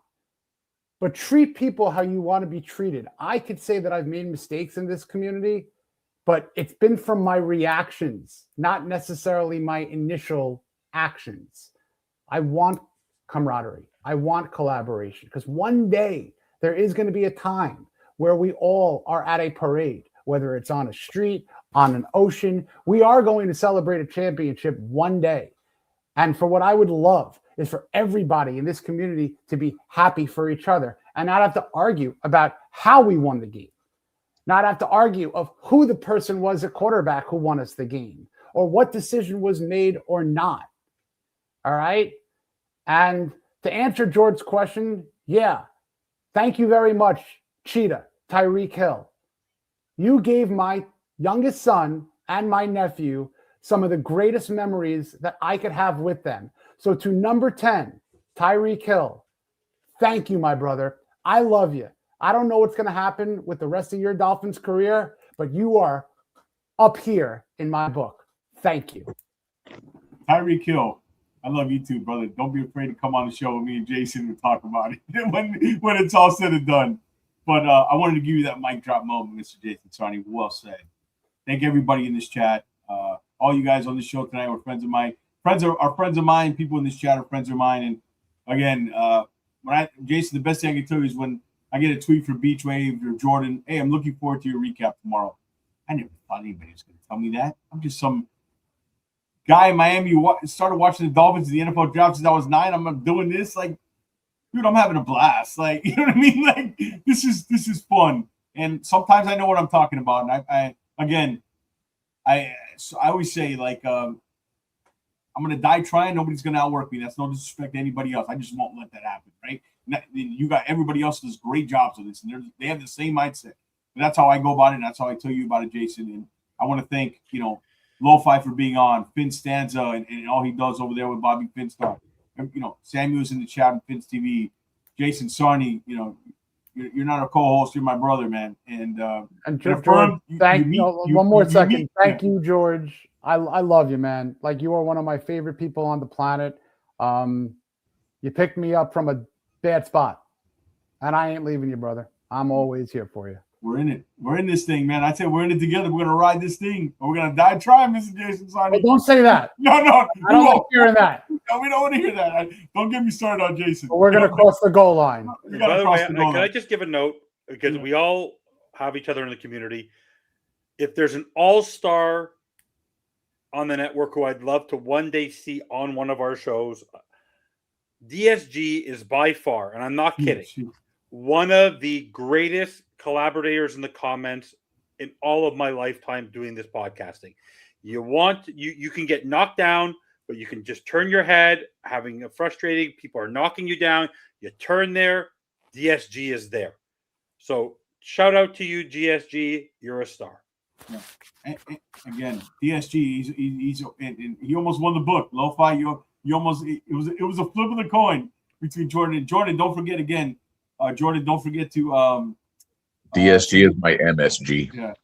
But treat people how you want to be treated. I could say that I've made mistakes in this community, but it's been from my reactions, not necessarily my initial actions. I want camaraderie. I want collaboration, because one day there is going to be a time where we all are at a parade, whether it's on a street, on an ocean. We are going to celebrate a championship one day. And for what I would love is for everybody in this community to be happy for each other and not have to argue about how we won the game, not have to argue of who the person was at quarterback who won us the game or what decision was made or not. All right. And to answer George's question, yeah, thank you very much, Cheetah, Tyreek Hill. You gave my youngest son and my nephew some of the greatest memories that I could have with them. So to number 10, Tyreek Hill, thank you, my brother. I love you. I don't know what's going to happen with the rest of your Dolphins career, but you are up here in my book. Thank you. Tyreek Hill, I love you too, brother. Don't be afraid to come on the show with me and Jason and talk about it when it's all said and done. But I wanted to give you that mic drop moment, Mr. Jason Sarney. Well said. Thank everybody in this chat. All you guys on the show tonight were friends of mine. Friends are friends of mine. People in this chat are friends of mine. And again, Jason, the best thing I can tell you is when I get a tweet from Beach Wave or Jordan, hey, I'm looking forward to your recap tomorrow. I never thought anybody was going to tell me that. I'm just some guy in Miami who started watching the Dolphins in the NFL draft since I was 9. I'm doing this. Like, dude, I'm having a blast. Like, you know what I mean? Like, this is fun. And sometimes I know what I'm talking about. And I always say, like, I'm going to die trying. Nobody's going to outwork me. That's no disrespect to anybody else. I just won't let that happen, right? You got everybody else does great jobs with this, and they have the same mindset. And that's how I go about it. And that's how I tell you about it, Jason. And I want to thank, Lo-Fi for being on, Finn Stanza and all he does over there with Bobby Finstar. And, Samuel's in the chat and Finn's TV. Jason Sarney, you're not a co-host. You're my brother, man. And George, one more second. Thank you, George. I love you, man. Like, you are one of my favorite people on the planet. You picked me up from a bad spot, and I ain't leaving you, brother. I'm always here for you. We're in it. We're in this thing, man. I say we're in it together. We're gonna ride this thing. We're gonna die trying, Mr. Jason Sarney. Well, don't say that. No. I don't like hearing that. No, we don't want to hear that. Don't get me started on Jason. But we're gonna cross the goal line. By the way, can I just give a note? Because we all have each other in the community. If there's an all-star on the network who I'd love to one day see on one of our shows, DSG is by far, and I'm not kidding, one of the greatest collaborators in the comments in all of my lifetime doing this podcasting. You can get knocked down, but you can just turn your head, having a frustrating, people are knocking you down. You turn there, DSG is there. So shout out to you, DSG. You're a star. Yeah. And again, DSG, he almost won the book. Lo-Fi, you almost, it was a flip of the coin between Jordan and Jordan. Don't forget again, Jordan, don't forget to DSG is my MSG. Yeah.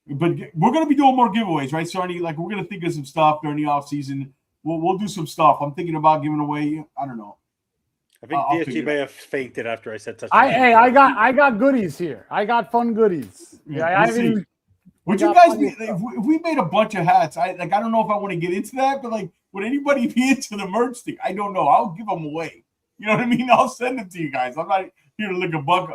But we're gonna be doing more giveaways, right, Sarney? Like, we're gonna think of some stuff during the off season. We'll do some stuff. I'm thinking about giving away, I don't know. I think DSG may have fainted after I said such. I got goodies here. I got fun goodies. Would you guys be if we made a bunch of hats? I don't know if I want to get into that, but like, would anybody be into the merch thing? I don't know. I'll give them away. You know what I mean? I'll send them to you guys. I'm not here to lick a buck.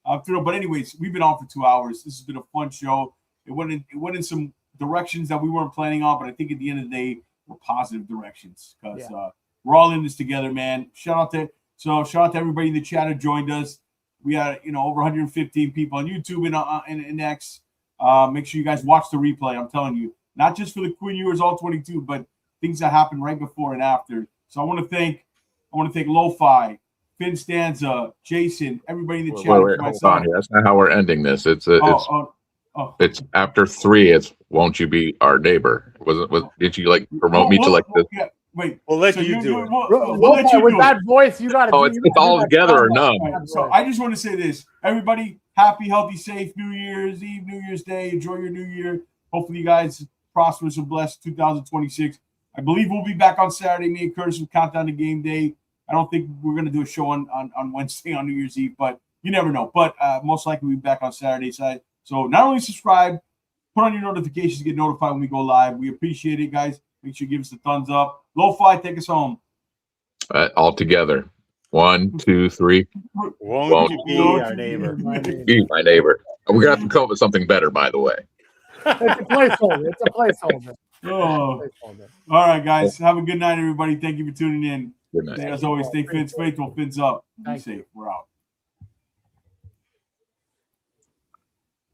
But anyways, we've been on for 2 hours. This has been a fun show. It went in some directions that we weren't planning on, but I think at the end of the day, we're positive directions because we're all in this together, man. Shout out to everybody in the chat who joined us. We had over 115 people on YouTube and X. Make sure you guys watch the replay. I'm telling you, not just for the Quinn Ewers all 22, but things that happened right before and after. So I want to thank Lo-Fi, Finn Stanza, Jason, everybody in the chat. Hold on here. That's not how we're ending this. It's after 3. It's won't you be our neighbor? Did you like promote me to like the? Yeah, wait. We'll let So you do it. We'll let you with do that it. voice, you got to. Oh, it's all together or none. Right, so I just want to say this. Everybody, happy, healthy, safe New Year's Eve, New Year's Day. Enjoy your New Year. Hopefully you guys prosperous and blessed 2026. I believe we'll be back on Saturday. Me and Curtis will count down to game day. I don't think we're going to do a show on Wednesday on New Year's Eve, but you never know. But most likely we'll be back on Saturday side. So not only subscribe, put on your notifications to get notified when we go live. We appreciate it, guys. Make sure you give us a thumbs up. Lo-Fi, take us home. All together. 1, 2, 3. Won't you be our neighbor? Be my neighbor. We're gonna have to come up with something better, by the way. It's a placeholder. It's a placeholder. Oh. All right, guys. Have a good night, everybody. Thank you for tuning in. Good night. As always, stay faithful, fins up. Be Thank safe. We're out.